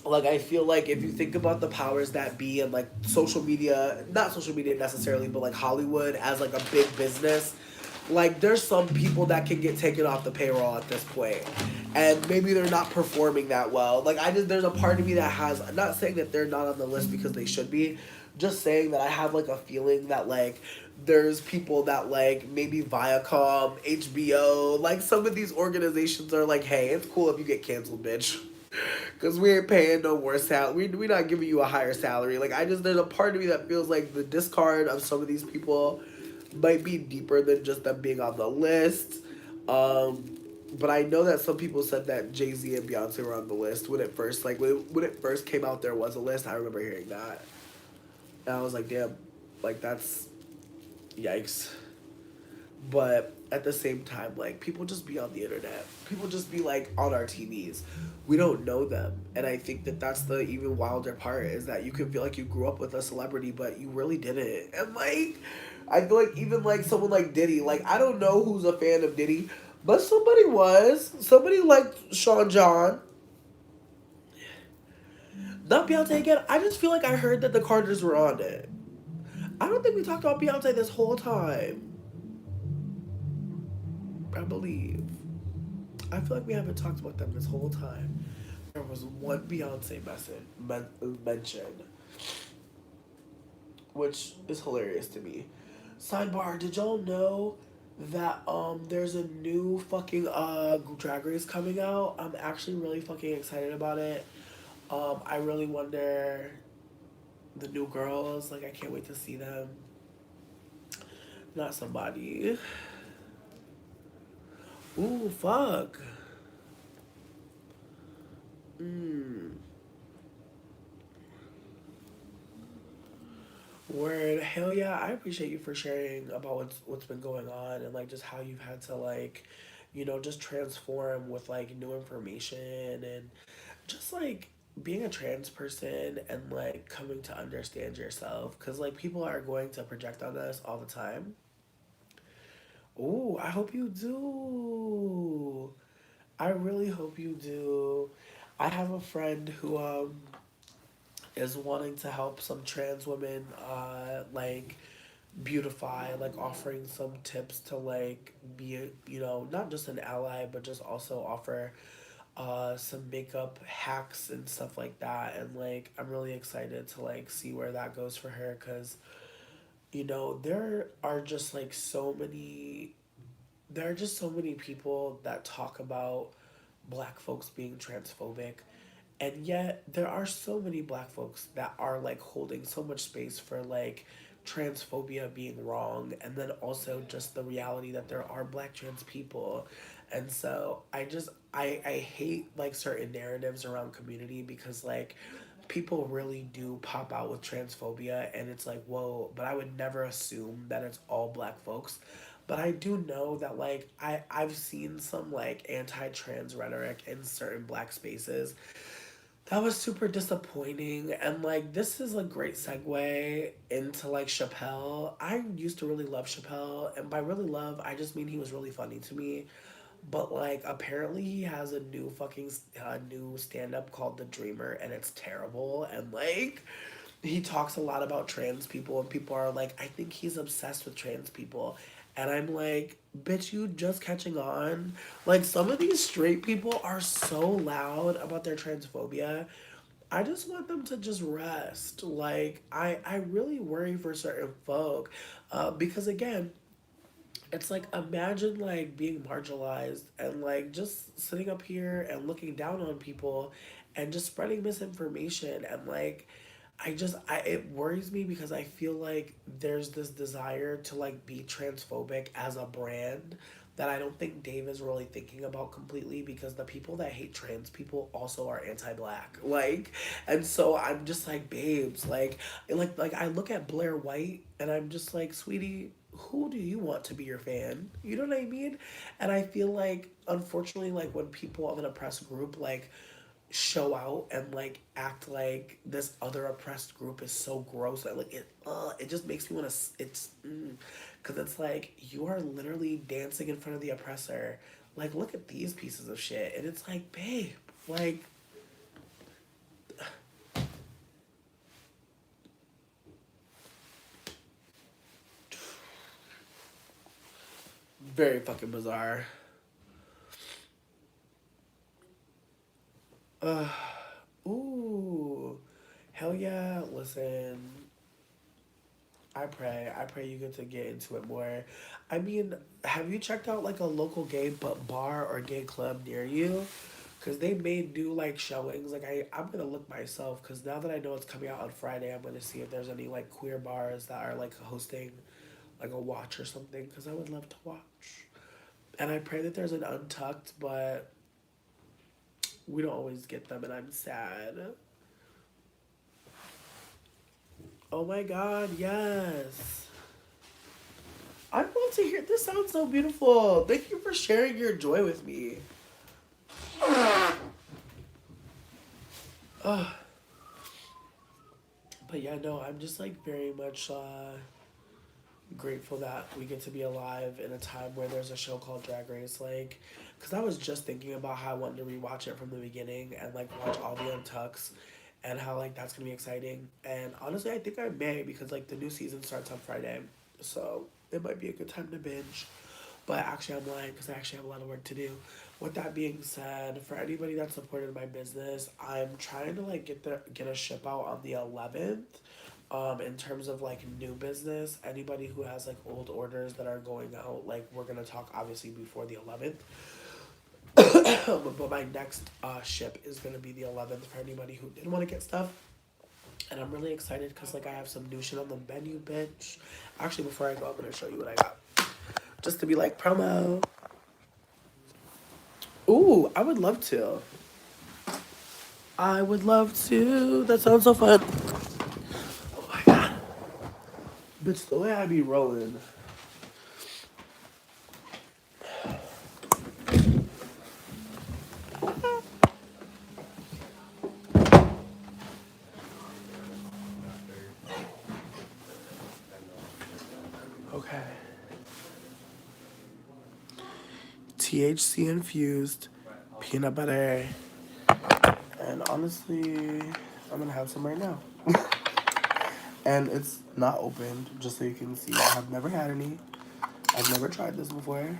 Like I feel like if you think about the powers that be and like social media, not social media necessarily, but like Hollywood as like a big business, like there's some people that can get taken off the payroll at this point and maybe they're not performing that well. Like I just there's a part of me that has, I'm not saying that they're not on the list because they should be, just saying that I have like a feeling that like there's people that like maybe Viacom, HBO, like some of these organizations are like, hey, it's cool if you get canceled, bitch. Cause we ain't paying no more salary. We not giving you a higher salary. Like I just there's a part of me that feels like the discard of some of these people might be deeper than just them being on the list. But I know that some people said that Jay-Z and Beyonce were on the list when it first when it first came out. There was a list. I remember hearing that, and I was like, damn, like that's yikes. But at the same time, like people just be on the internet. People just be like on our TVs. We don't know them, and I think that that's the even wilder part is that you can feel like you grew up with a celebrity, but you really didn't. And like, I feel like even like someone like Diddy, like I don't know who's a fan of Diddy, but somebody was. Somebody liked Sean John. Not Beyonce again. I just feel like I heard that the Carters were on it. I don't think we talked about Beyonce this whole time. I believe. I feel like we haven't talked about them this whole time. There was one Beyonce mentioned, which is hilarious to me. Sidebar: did y'all know that there's a new fucking Drag Race coming out? I'm actually really fucking excited about it. I really wonder the new girls. Like, I can't wait to see them. Not somebody. Ooh, fuck. Mm. Word. Hell yeah. I appreciate you for sharing about what's been going on and like just how you've had to like, just transform with like new information and just like being a trans person and like coming to understand yourself because like people are going to project on us all the time. Ooh, I hope you do. I really hope you do. I have a friend who is wanting to help some trans women like beautify, like offering some tips to like be not just an ally but just also offer some makeup hacks and stuff like that. And like I'm really excited to like see where that goes for her because there are just like there are just so many people that talk about black folks being transphobic, and yet there are so many black folks that are like holding so much space for like transphobia being wrong, and then also just the reality that there are black trans people. And so I hate like certain narratives around community because like people really do pop out with transphobia, and it's like, whoa, but I would never assume that it's all black folks. But I do know that like I've seen some like anti-trans rhetoric in certain black spaces that was super disappointing. And like this is a great segue into like Chappelle. I used to really love Chappelle, and by really love I just mean he was really funny to me. But like apparently he has a new stand up called The Dreamer, and it's terrible. And like he talks a lot about trans people, and people are like, I think he's obsessed with trans people. And I'm like, bitch, you just catching on. Like some of these straight people are so loud about their transphobia. I just want them to just rest. Like I really worry for certain folk, because again, it's like imagine like being marginalized and like just sitting up here and looking down on people and just spreading misinformation. And like I it worries me because I feel like there's this desire to like be transphobic as a brand that I don't think Dave is really thinking about completely, because the people that hate trans people also are anti-black. Like, and so I'm just like, babes, like I look at Blair White and I'm just like, sweetie, who do you want to be your fan? You know what I mean? And I feel like unfortunately, like when people of an oppressed group like show out and like act like this other oppressed group is so gross, that like it just makes me want to because it's like you are literally dancing in front of the oppressor. Like, look at these pieces of shit. And it's like, babe, like very fucking bizarre. uh Ooh, hell yeah. Listen, I pray you get to get into it more. I mean, have you checked out like a local gay but bar or gay club near you? Cause they may do like showings. Like I'm gonna look myself. Cause now that I know it's coming out on Friday, I'm gonna see if there's any like queer bars that are like hosting like a watch or something. Cause I would love to watch. And I pray that there's an Untucked, but we don't always get them, and I'm sad. Oh my God, yes. I want to hear this. Sounds so beautiful. Thank you for sharing your joy with me. Uh, but yeah, no, I'm just like very much grateful that we get to be alive in a time where there's a show called Drag Race. Like, because I was just thinking about how I wanted to rewatch it from the beginning and like watch all the Untucks. and how like that's gonna be exciting. And honestly, I think I may, because like the new season starts on Friday, so it might be a good time to binge. But actually, I'm lying because I actually have a lot of work to do. With that being said, for anybody that supported my business, I'm trying to like get a ship out on the 11th. In terms of like new business, anybody who has like old orders that are going out, like we're gonna talk obviously before the 11th. But my next ship is gonna be the 11th for anybody who didn't want to get stuff. And I'm really excited because like I have some new shit on the menu, bitch. Actually, before I go, I'm gonna show you what I got, just to be like promo. Ooh, I would love to. I would love to. That sounds so fun. Oh my god, bitch, the way I be rolling. Okay. THC infused peanut butter. And honestly, I'm gonna have some right now. And it's not opened, just so you can see. I have never had any. I've never tried this before.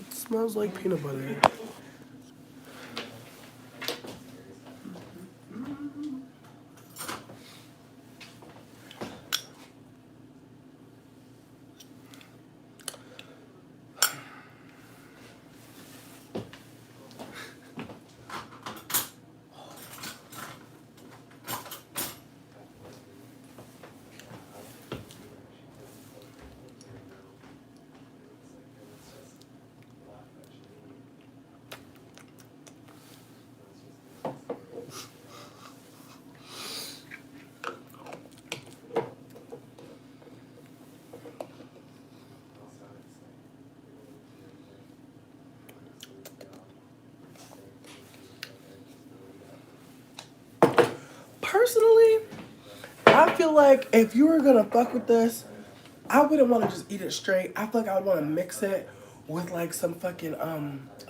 It smells like peanut butter. Personally, I feel like if you were gonna fuck with this, I wouldn't want to just eat it straight. I feel like I would want to mix it with like some fucking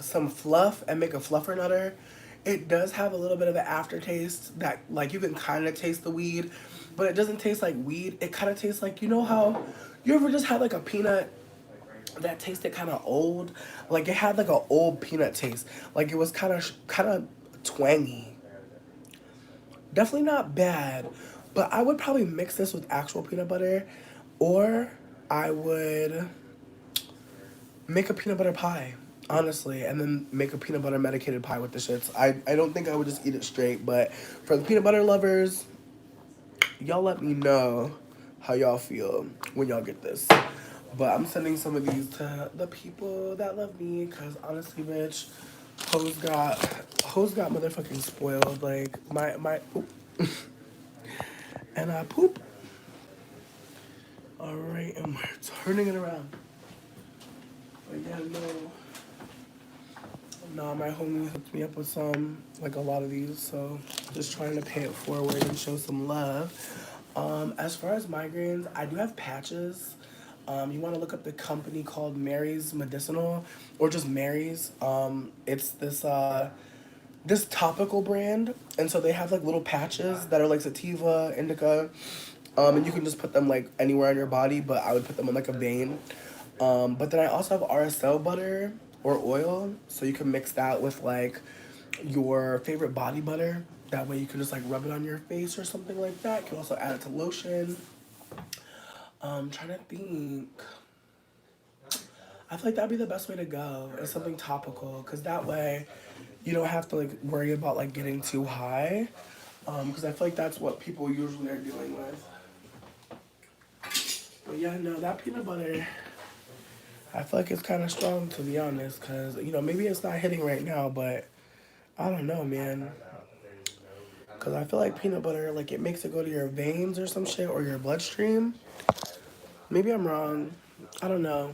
some fluff and make a fluffer nutter. It does have a little bit of an aftertaste that like you can kind of taste the weed, but it doesn't taste like weed. It kind of tastes like, you know how you ever just had like a peanut that tasted kind of old, like it had like an old peanut taste, like it was kind of twangy. Definitely not bad, but I would probably mix this with actual peanut butter, or I would make a peanut butter pie, honestly, and then make a peanut butter medicated pie with the shits. I don't think I would just eat it straight, but for the peanut butter lovers, y'all let me know how y'all feel when y'all get this. But I'm sending some of these to the people that love me, because honestly, bitch, hoes got motherfucking spoiled. Like, oop. And I poop. Alright, and we're turning it around. But yeah, no. Nah, my homie hooked me up with some, like a lot of these, so just trying to pay it forward and show some love. As far as migraines, I do have patches. You want to look up the company called Mary's Medicinal, or just Mary's. It's this topical brand, and so they have like little patches that are like sativa, indica, and you can just put them like anywhere on your body, but I would put them on like a vein. But then I also have RSL butter or oil, so you can mix that with like your favorite body butter. That way you can just like rub it on your face or something like that. You can also add it to lotion. Trying to think. I feel like that'd be the best way to go. Is something topical, because that way you don't have to like worry about like getting too high. Because I feel like that's what people usually are dealing with. But yeah, no, that peanut butter, I feel like it's kind of strong, to be honest, because, you know, maybe it's not hitting right now, but I don't know, man. Because I feel like peanut butter, like, it makes it go to your veins or some shit, or your bloodstream. Maybe I'm wrong. I don't know.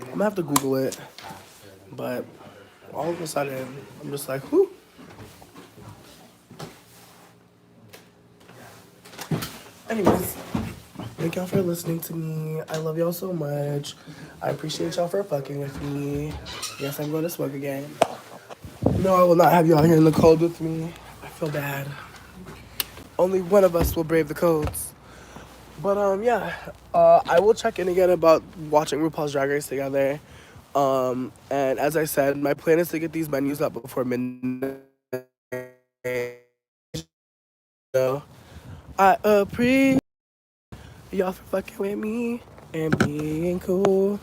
I'm gonna have to Google it. But all of a sudden, I'm just like, whew. Anyways, Thank y'all for listening to me. I love y'all so much. I appreciate y'all for fucking with me. Yes, I'm going to smoke again. No, I will not have y'all here in the cold with me. I feel bad. Only one of us will brave the codes. But yeah, I will check in again about watching RuPaul's Drag Race together. And as I said, my plan is to get these menus up before midnight. So I appreciate y'all for fucking with me and being cool.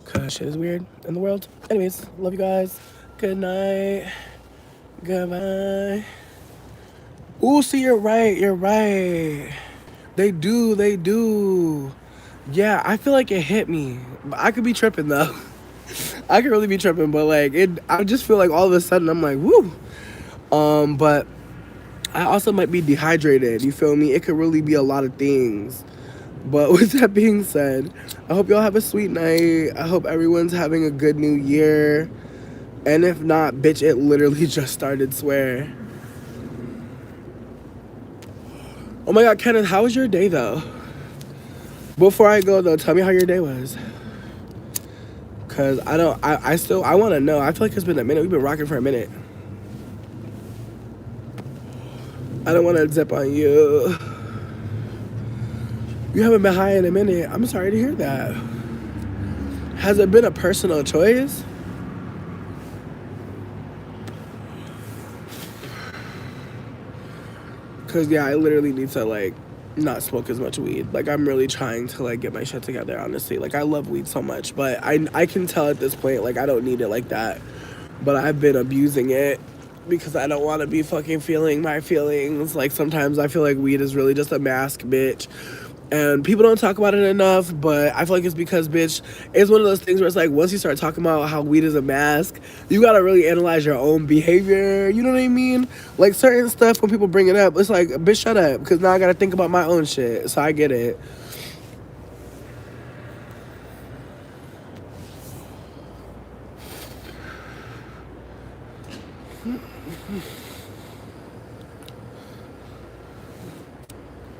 Cause shit is weird in the world. Anyways, love you guys. Good night. Goodbye. Ooh, see, you're right. You're right. They do. Yeah, I feel like it hit me. I could be tripping though. I could really be tripping, but like I just feel like all of a sudden I'm like, woo. But I also might be dehydrated. You feel me? It could really be a lot of things. But with that being said, I hope y'all have a sweet night. I hope everyone's having a good new year. And if not, bitch, it literally just started, swear. Oh my god, Kenneth, how was your day though? Before I go though, tell me how your day was. Cause I wanna know. I feel like it's been a minute. We've been rocking for a minute. I don't wanna zip on you. You haven't been high in a minute. I'm sorry to hear that. Has it been a personal choice? Cause yeah, I literally need to like not smoke as much weed. Like I'm really trying to like get my shit together, honestly. Like I love weed so much, but I can tell at this point like I don't need it like that. But I've been abusing it because I don't want to be fucking feeling my feelings. Like sometimes I feel like weed is really just a mask, bitch. And people don't talk about it enough, but I feel like it's because, bitch, it's one of those things where it's like once you start talking about how weed is a mask, you gotta really analyze your own behavior. You know what I mean? Like certain stuff, when people bring it up, it's like, bitch, shut up, because now I gotta think about my own shit. So I get it.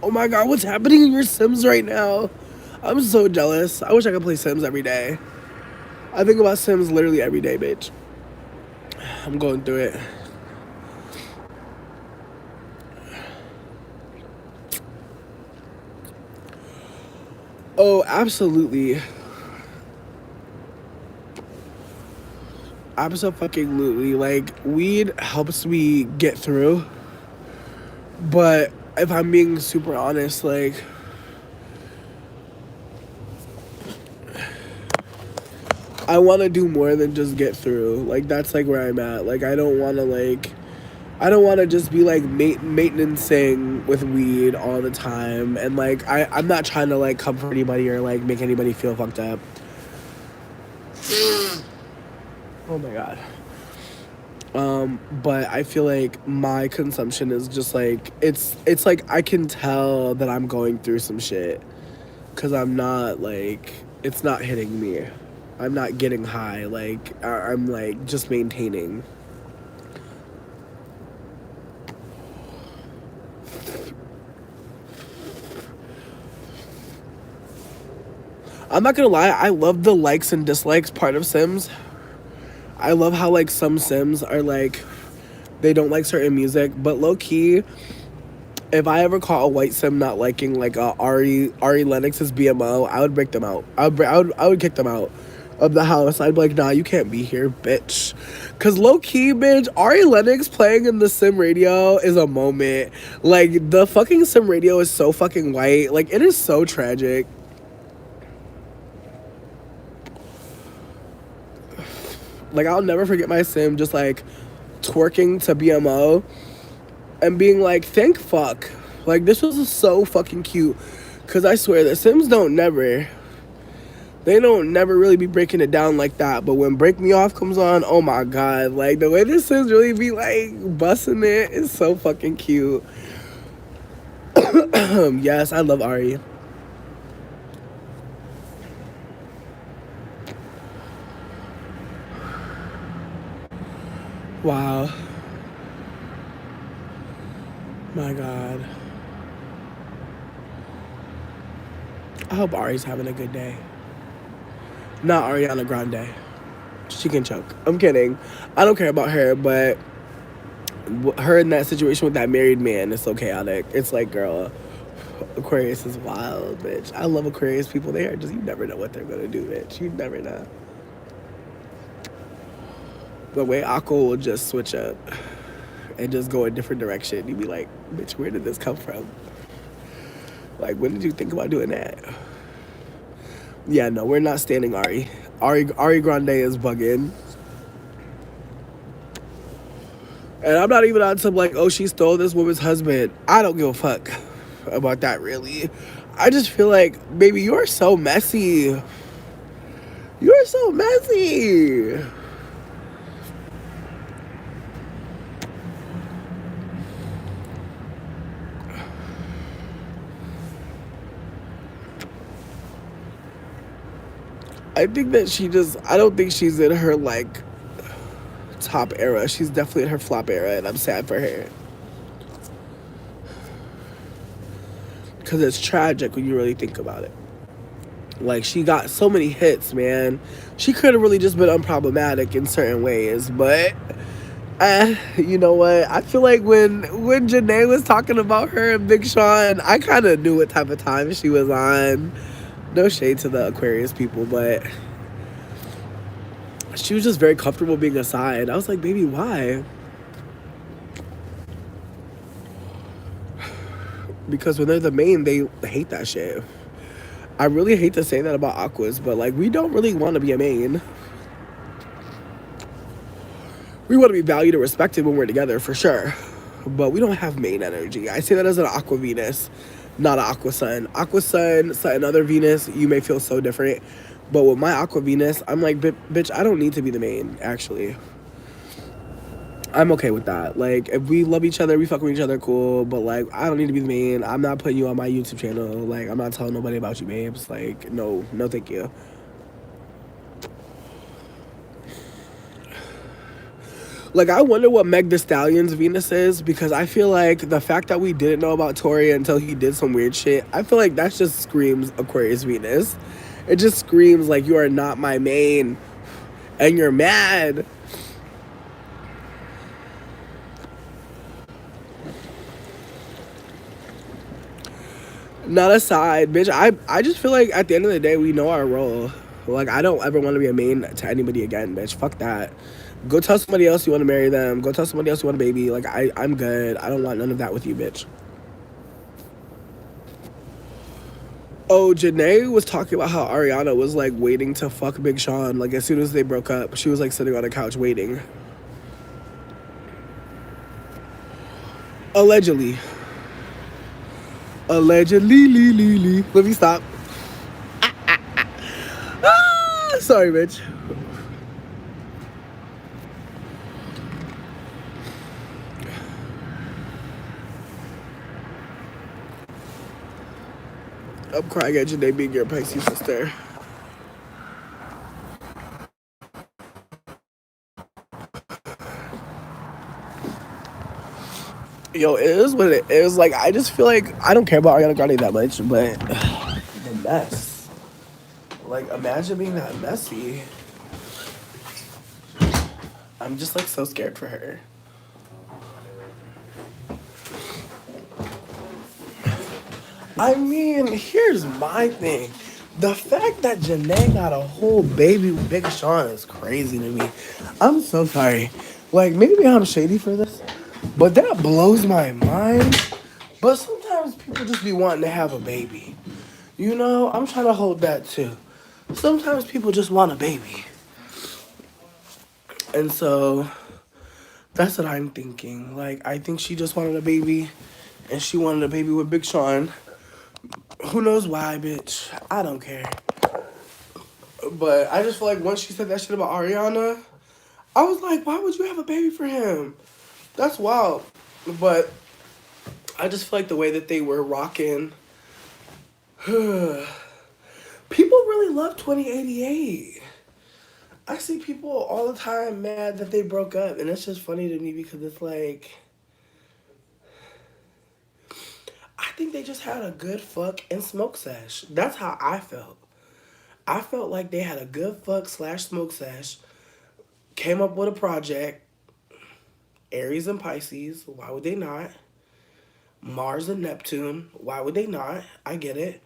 Oh my god, what's happening in your Sims right now? I'm so jealous. I wish I could play Sims every day. I think about Sims literally every day, bitch. I'm going through it. Oh, absolutely. Absolutely. Like, weed helps me get through. But if I'm being super honest, like, I want to do more than just get through. Like, that's like where I'm at. Like, I don't want to just be like maintenancing with weed all the time. And like, I'm not trying to like comfort anybody or like make anybody feel fucked up. Oh my god. But I feel like my consumption is just like it's like I can tell that I'm going through some shit because I'm not like it's not hitting me. I'm not getting high. Like I'm like just maintaining. I'm not gonna lie, I love the likes and dislikes part of Sims. I love how like some Sims are like they don't like certain music, but low key, if I ever caught a white Sim not liking like Ari Lennox's BMO, I would break them out. I would kick them out of the house. I'd be like, nah, you can't be here, bitch. Cause low key, bitch, Ari Lennox playing in the Sim radio is a moment. Like the fucking Sim radio is so fucking white. Like it is so tragic. Like I'll never forget my Sim just like twerking to BMO and being like, thank fuck. Like this was so fucking cute. Cause I swear the Sims they don't never really be breaking it down like that. But when Break Me Off comes on, oh my god, like the way the Sims really be like busting it is so fucking cute. Yes, I love Ari. Wow. My god. I hope Ari's having a good day. Not Ariana Grande. She can choke. I'm kidding. I don't care about her, but her in that situation with that married man is so chaotic. It's like, girl, Aquarius is wild, bitch. I love Aquarius people. They are just, you never know what they're gonna do, bitch. You never know. The way Aqua will just switch up and just go a different direction. You be like, bitch, where did this come from? Like, when did you think about doing that? Yeah, no, we're not standing Ari. Ari Grande is bugging. And I'm not even on some like, oh, she stole this woman's husband. I don't give a fuck about that, really. I just feel like, baby, you're so messy. You're so messy. I think that I don't think she's in her, like, top era. She's definitely in her flop era, and I'm sad for her. Because it's tragic when you really think about it. Like, she got so many hits, man. She could have really just been unproblematic in certain ways, but you know what? I feel like when Janae was talking about her and Big Sean, I kind of knew what type of time she was on. No shade to the Aquarius people, but she was just very comfortable being a side. I was like, baby, why? Because when they're the main, they hate that shit. I really hate to say that about Aquas, but like, we don't really want to be a main. We want to be valued and respected when we're together, for sure. But we don't have main energy. I say that as an Aqua Venus, not an Aqua Sun. Aqua Sun, another Venus, you may feel so different. But with my Aqua Venus, I'm like, bitch, I don't need to be the main, actually. I'm okay with that. Like, if we love each other, we fuck with each other, cool. But, like, I don't need to be the main. I'm not putting you on my YouTube channel. Like, I'm not telling nobody about you, babes. Like, no, thank you. Like, I wonder what Meg Thee Stallion's Venus is, because I feel like the fact that we didn't know about Tory until he did some weird shit, I feel like that just screams Aquarius Venus. It just screams, like, you are not my main, and you're mad. Not a side, bitch. I just feel like at the end of the day, we know our role. Like, I don't ever want to be a main to anybody again, bitch. Fuck that. Go tell somebody else you want to marry them. Go tell somebody else you want a baby. Like, I'm good. I don't want none of that with you, bitch. Oh, Janae was talking about how Ariana was, like, waiting to fuck Big Sean. Like, as soon as they broke up, she was, like, sitting on a couch waiting. Allegedly. Allegedly. Let me stop. Sorry, bitch. I'm crying at Janae being your Pisces sister. Yo, it is what it is. Like, I just feel like I don't care about Ariana Grande that much, but the mess. Like, imagine being that messy. I'm just, like, so scared for her. I mean, here's my thing. The fact that Janae got a whole baby with Big Sean is crazy to me. I'm so sorry. Like, maybe I'm shady for this, but that blows my mind. But sometimes people just be wanting to have a baby. You know, I'm trying to hold that too. Sometimes people just want a baby. And so that's what I'm thinking. Like, I think she just wanted a baby, and she wanted a baby with Big Sean. Who knows why, bitch? I don't care. But I just feel like once she said that shit about Ariana, I was like, why would you have a baby for him? That's wild. But I just feel like the way that they were rocking, people really love 2088. I see people all the time mad that they broke up, and it's just funny to me because it's like, I think they just had a good fuck and smoke sesh. That's how I felt. I felt like they had a good fuck slash smoke sesh, came up with a project, Aries and Pisces, why would they not? Mars and Neptune, why would they not? I get it.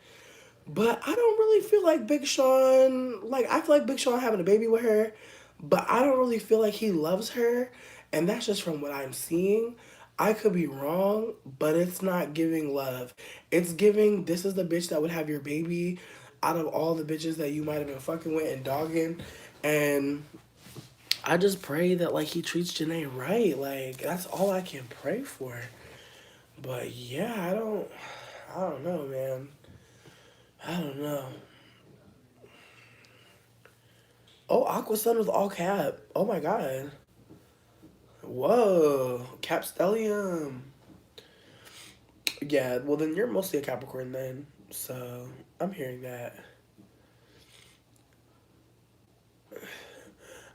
But I don't really feel like Big Sean, like, I feel like Big Sean having a baby with her, but I don't really feel like he loves her. And that's just from what I'm seeing. I could be wrong, but it's not giving love. It's giving, this is the bitch that would have your baby out of all the bitches that you might have been fucking with and dogging. And I just pray that, like, he treats Janae right. Like, that's all I can pray for. But yeah, I don't know, man. I don't know. Oh, Aqua Sun with all cap. Oh my god. Whoa. Cap Stellium. Yeah, well then you're mostly a Capricorn then. So I'm hearing that.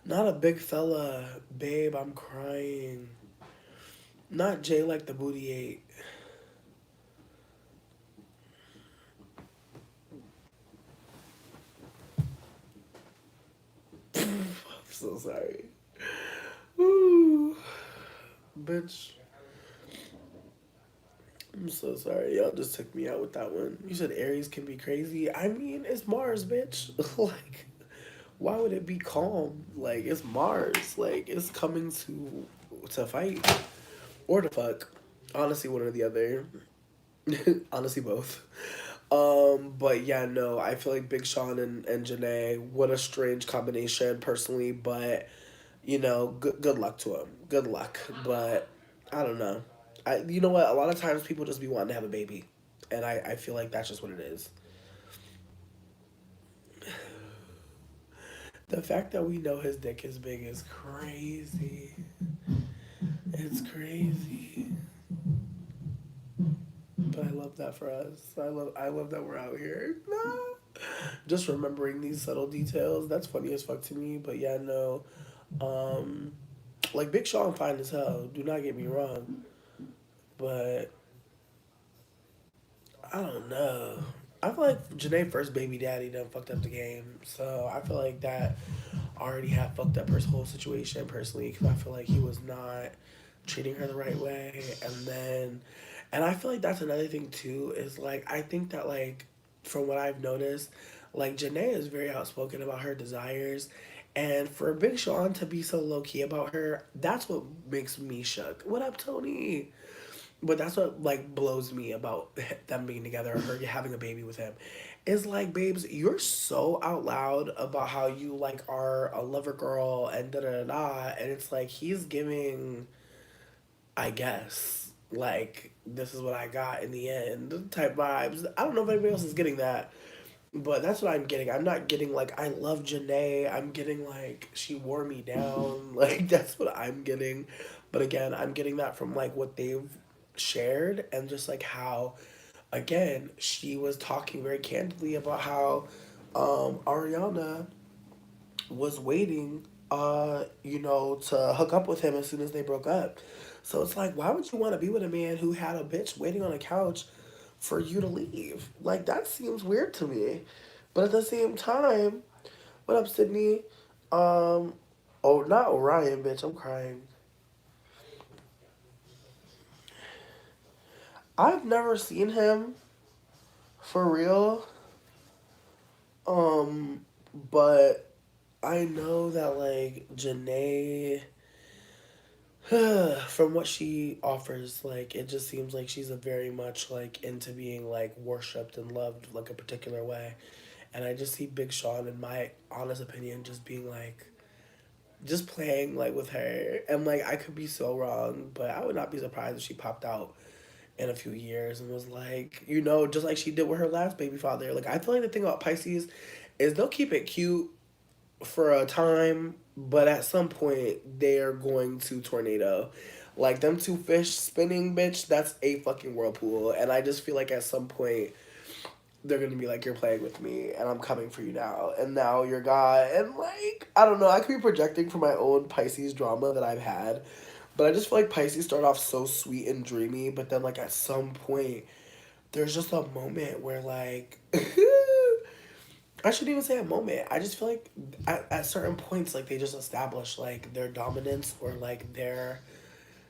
Not a big fella. Babe, I'm crying. Not Jay like the booty ate. I'm so sorry. Ooh. Bitch. I'm so sorry. Y'all just took me out with that one. You said Aries can be crazy. I mean, it's Mars, bitch. Like, why would it be calm? Like, it's Mars. Like, it's coming to fight or to fuck. Honestly, one or the other. Honestly, both. But yeah, no, I feel like Big Sean and Janae, what a strange combination, personally. But you know, good luck to him. Good luck. But I don't know. You know what? A lot of times people just be wanting to have a baby, and I feel like that's just what it is. The fact that we know his dick is big is crazy. It's crazy. But I love that for us. I love that we're out here. Just remembering these subtle details. That's funny as fuck to me. But yeah, no. Um, like Big Sean fine as hell. Do not get me wrong. But I don't know. I feel like Janae first baby daddy done fucked up the game. So I feel like that already had fucked up her whole situation personally, because I feel like he was not treating her the right way. And I feel like that's another thing too, is like, I think that, like, from what I've noticed, like, Janae is very outspoken about her desires. And for Big Sean to be so low key about her, that's what makes me shook. What up, Tony? But that's what, like, blows me about them being together, or her having a baby with him, is like, babes, you're so out loud about how you, like, are a lover girl and da da da da, and it's like he's giving, I guess, like, this is what I got in the end type vibes. I don't know if anybody else is getting that, but that's what I'm getting. I'm not getting, like, I love Janae. I'm getting, like, she wore me down. Like, that's what I'm getting. But again, I'm getting that from, like, what they've shared, and just, like, how, again, she was talking very candidly about how Ariana was waiting, to hook up with him as soon as they broke up. So it's like, why would you want to be with a man who had a bitch waiting on a couch for you to leave? Like, that seems weird to me. But at the same time, what up, Sydney? Oh, not Orion, bitch. I'm crying. I've never seen him for real. Um, but I know that, like, Janae, from what she offers, like, it just seems like she's a very much, like, into being, like, worshipped and loved, like, a particular way. And I just see Big Sean, in my honest opinion, just being, like, just playing, like, with her. And, like, I could be so wrong, but I would not be surprised if she popped out in a few years and was like, just like she did with her last baby father. Like, I feel like the thing about Pisces is they'll keep it cute for a time, but at some point they are going to tornado. Like, them two fish spinning, bitch, that's a fucking whirlpool. And I just feel like at some point they're gonna be like, you're playing with me and I'm coming for you now. And now you're God. And, like, I don't know, I could be projecting for my own Pisces drama that I've had. But I just feel like Pisces start off so sweet and dreamy, but then, like, at some point there's just a moment where like I shouldn't even say a moment. I just feel like at certain points, like they just establish like their dominance or like their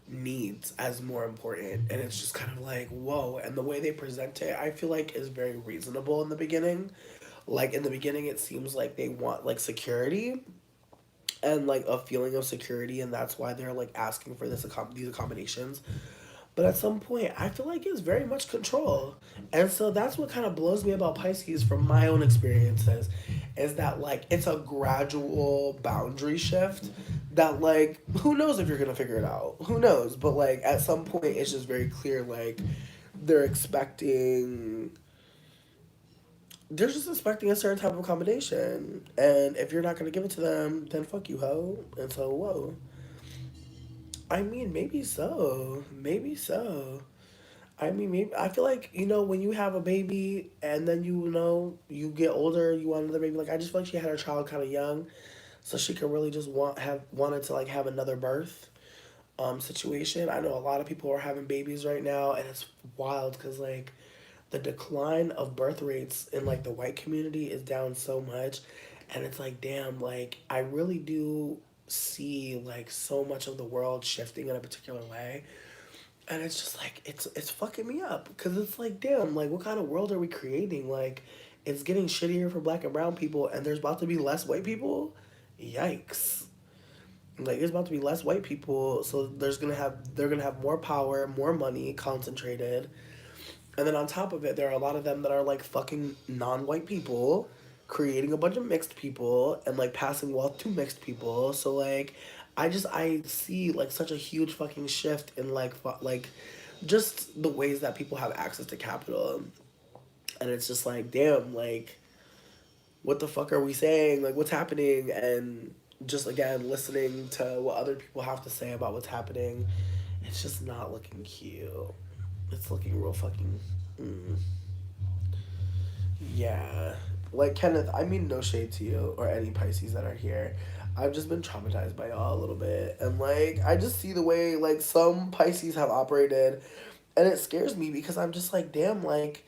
needs as more important, and it's just kind of like whoa. And the way they present it, I feel like is very reasonable in the beginning. Like in the beginning, it seems like they want like security and like a feeling of security, and that's why they're like asking for these accommodations. But at some point, I feel like it's very much control. And so that's what kind of blows me about Pisces from my own experiences is that like it's a gradual boundary shift that like who knows if you're going to figure it out. Who knows? But like at some point it's just very clear like they're expecting they're just expecting a certain type of accommodation. And if you're not going to give it to them, then fuck you, ho. And so, whoa. I mean, maybe so. Maybe so. I mean, maybe I feel like when you have a baby and then you get older, you want another baby. Like I just feel like she had her child kind of young, so she could really just wanted to like have another birth, situation. I know a lot of people are having babies right now, and it's wild because like the decline of birth rates in like the white community is down so much, and it's like damn, like I really do see like so much of the world shifting in a particular way, and it's just like it's fucking me up because it's like damn, like what kind of world are we creating? Like it's getting shittier for black and brown people, and there's about to be less white people. Yikes. Like there's about to be less white people, so they're gonna have more power, more money concentrated, and then on top of it, there are a lot of them that are like fucking non-white people, creating a bunch of mixed people and like passing wealth to mixed people. So like, I see like such a huge fucking shift in like like, just the ways that people have access to capital, and it's just like damn, like what the fuck are we saying? Like what's happening? And just again listening to what other people have to say about what's happening, it's just not looking cute. It's looking real fucking. Mm. Yeah. Like, Kenneth, I mean no shade to you or any Pisces that are here. I've just been traumatized by y'all a little bit. And, like, I just see the way, like, some Pisces have operated. And it scares me because I'm just like, damn, like,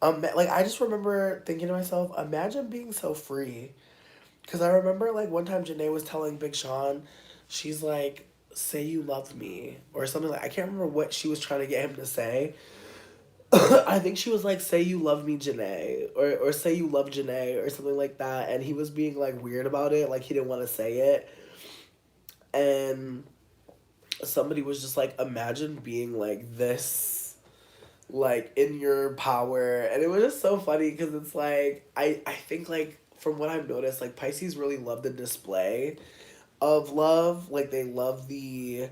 I just remember thinking to myself, imagine being so free. Because I remember, like, one time Janae was telling Big Sean, she's like, say you love me. Or something like, I can't remember what she was trying to get him to say. I think she was like, say you love me, Janae. Or say you love Janae or something like that. And he was being like weird about it. Like he didn't want to say it. And somebody was just like, imagine being like this, like in your power. And it was just so funny because it's like, I think like from what I've noticed, like Pisces really love the display of love. Like they love the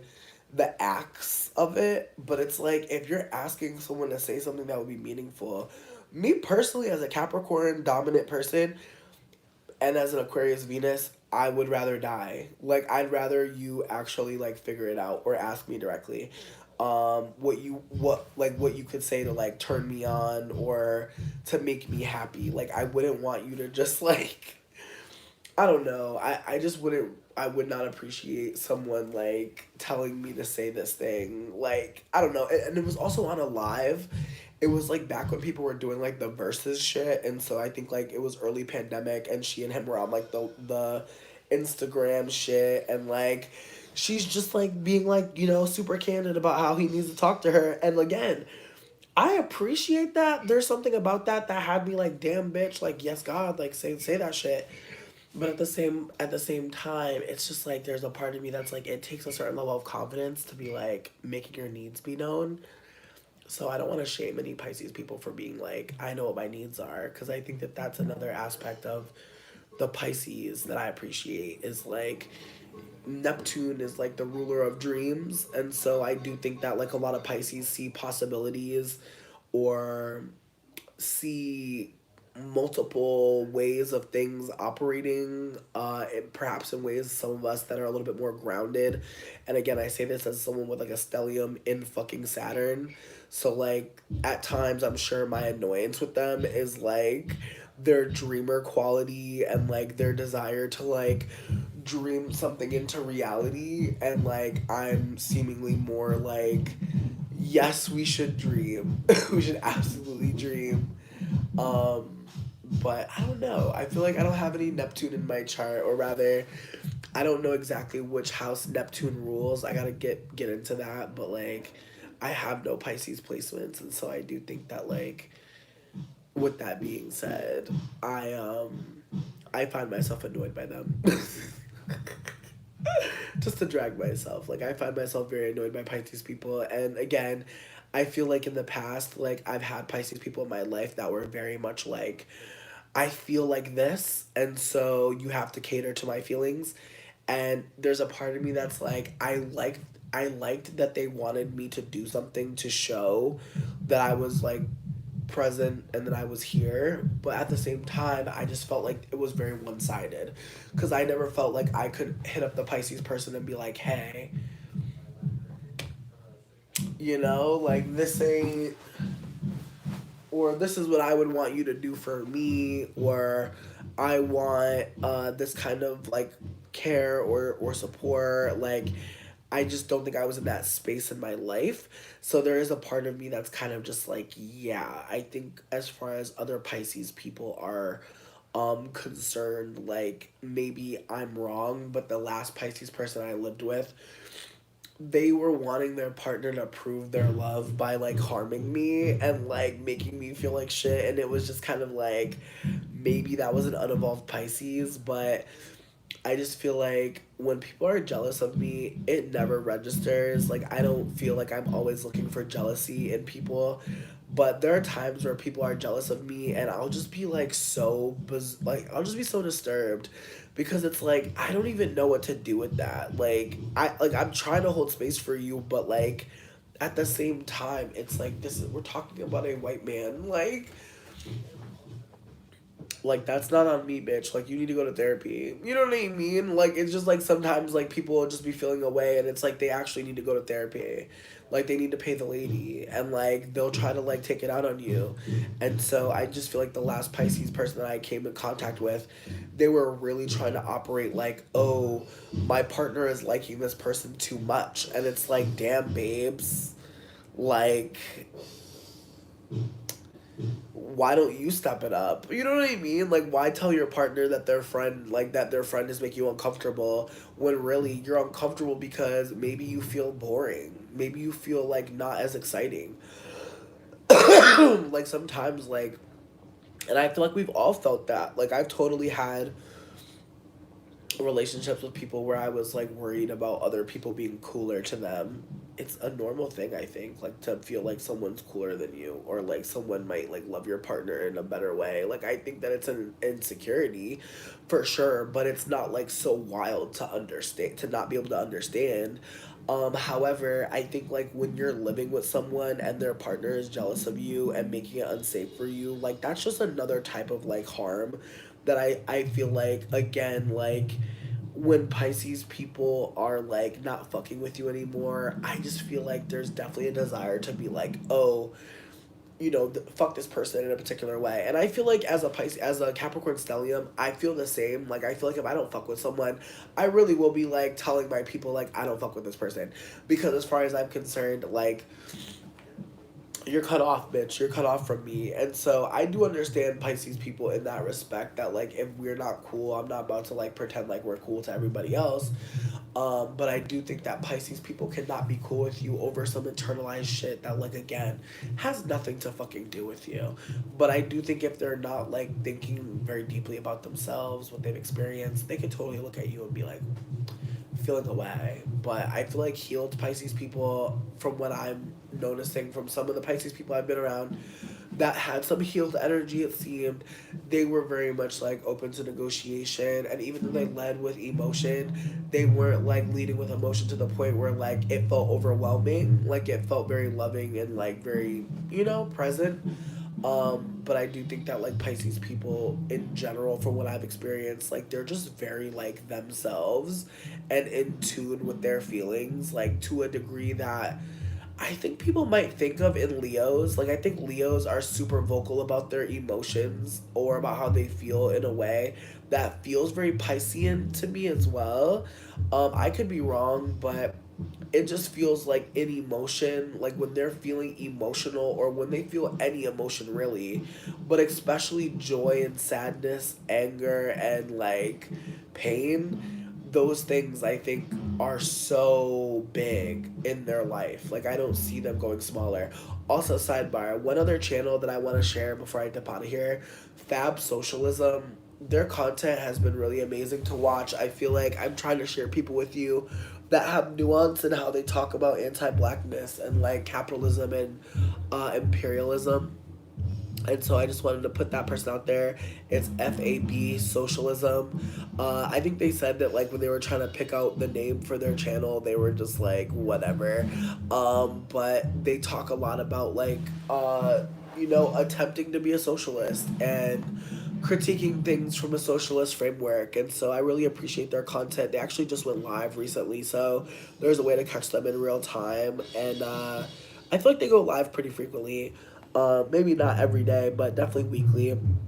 acts of it, but it's like if you're asking someone to say something that would be meaningful, me personally as a Capricorn dominant person and as an Aquarius Venus, I would rather die. Like I'd rather you actually like figure it out or ask me directly. What you could say to like turn me on or to make me happy. Like I wouldn't want you to just like I don't know. I just wouldn't. I would not appreciate someone like telling me to say this thing. Like I don't know. And it was also on a live. It was like back when people were doing like the verses shit, and so I think like it was early pandemic, and she and him were on like the Instagram shit, and like she's just like being like super candid about how he needs to talk to her, and again. I appreciate that. There's something about that had me like, damn bitch, like yes God, like say that shit. But at the same time, it's just like there's a part of me that's like it takes a certain level of confidence to be like making your needs be known. So I don't want to shame any Pisces people for being like I know what my needs are because I think that that's another aspect of the Pisces that I appreciate is like Neptune is like the ruler of dreams, and so I do think that like a lot of Pisces see possibilities or see multiple ways of things operating perhaps in ways some of us that are a little bit more grounded. And again, I say this as someone with like a stellium in fucking Saturn, so like at times I'm sure my annoyance with them is like their dreamer quality and like their desire to like dream something into reality, and like I'm seemingly more like yes, we should dream. We should absolutely dream. Um, but I don't know. I feel like I don't have any Neptune in my chart, or rather, I don't know exactly which house Neptune rules. I gotta get into that, but like, I have no Pisces placements, and so I do think that like, with that being said, I find myself annoyed by them. Just to drag myself. Like I find myself very annoyed by Pisces people, and again, I feel like in the past, like I've had Pisces people in my life that were very much like, I feel like this, and so you have to cater to my feelings. And there's a part of me that's like, I liked that they wanted me to do something to show that I was like present and that I was here, but at the same time, I just felt like it was very one sided. Because I never felt like I could hit up the Pisces person and be like, hey, like this ain't, or this is what I would want you to do for me, or I want this kind of like care or support. Like, I just don't think I was in that space in my life. So there is a part of me that's kind of just like, yeah, I think as far as other Pisces people are concerned, like maybe I'm wrong, but the last Pisces person I lived with, they were wanting their partner to prove their love by like harming me and like making me feel like shit, and it was just kind of like, maybe that was an unevolved Pisces, but I just feel like when people are jealous of me, it never registers. Like, I don't feel like I'm always looking for jealousy in people. But there are times where people are jealous of me, and I'll just be like I'll just be so disturbed, because it's like I don't even know what to do with that. I'm trying to hold space for you, but like at the same time, it's like we're talking about a white man. Like that's not on me, bitch. Like you need to go to therapy. You know what I mean? Like it's just like sometimes like people will just be feeling away, and it's like they actually need to go to therapy. Like they need to pay the lady, and like they'll try to like take it out on you. And so I just feel like the last Pisces person that I came in contact with, they were really trying to operate like, oh, my partner is liking this person too much. And it's like, damn babes. Like, why don't you step it up? You know what I mean? Like, why tell your partner that their friend is making you uncomfortable, when really you're uncomfortable because maybe you feel boring, maybe you feel like not as exciting. Like sometimes, like, and I feel like we've all felt that. Like I've totally had relationships with people where I was like worried about other people being cooler to them. It's a normal thing, I think, like to feel like someone's cooler than you, or like someone might like love your partner in a better way. Like I think that it's an insecurity for sure, but it's not like so wild to understand, to not be able to understand. However, I think like when you're living with someone and their partner is jealous of you and making it unsafe for you, like that's just another type of like harm that I feel like, again, like when Pisces people are like not fucking with you anymore, I just feel like there's definitely a desire to be like, oh, fuck this person in a particular way. And I feel like as a Pisces, as a Capricorn stellium, I feel the same. Like I feel like if I don't fuck with someone, I really will be like telling my people like I don't fuck with this person, because as far as I'm concerned, like you're cut off, bitch. You're cut off from me. And so I do understand Pisces people in that respect, that like if we're not cool, I'm not about to like pretend like we're cool to everybody else. But I do think that Pisces people cannot be cool with you over some internalized shit that like again has nothing to fucking do with you. But I do think if they're not like thinking very deeply about themselves, what they've experienced, they could totally look at you and be like, feeling away. But I feel like healed Pisces people, from what I'm noticing from some of the Pisces people I've been around that had some healed energy, it seemed they were very much like open to negotiation. And even though they led with emotion, they weren't like leading with emotion to the point where like it felt overwhelming. Like it felt very loving and like very, present. But I do think that like Pisces people in general, from what I've experienced, like they're just very like themselves and in tune with their feelings, like to a degree that I think people might think of in Leos. Like I think Leos are super vocal about their emotions or about how they feel in a way that feels very Piscean to me as well. I could be wrong, but it just feels like an emotion, like when they're feeling emotional or when they feel any emotion really, but especially joy and sadness, anger and like pain, those things I think are so big in their life. Like I don't see them going smaller. Also, sidebar, one other channel that I want to share before I dip out of here, Fab Socialism. Their content has been really amazing to watch. I feel like I'm trying to share people with you that have nuance in how they talk about anti-blackness and like capitalism and imperialism. And so I just wanted to put that person out there. It's FAB Socialism. I think they said that like when they were trying to pick out the name for their channel, they were just like whatever. But they talk a lot about like attempting to be a socialist and critiquing things from a socialist framework. And so I really appreciate their content. They actually just went live recently, so there's a way to catch them in real time. And I feel like they go live pretty frequently. Maybe not every day, but definitely weekly. And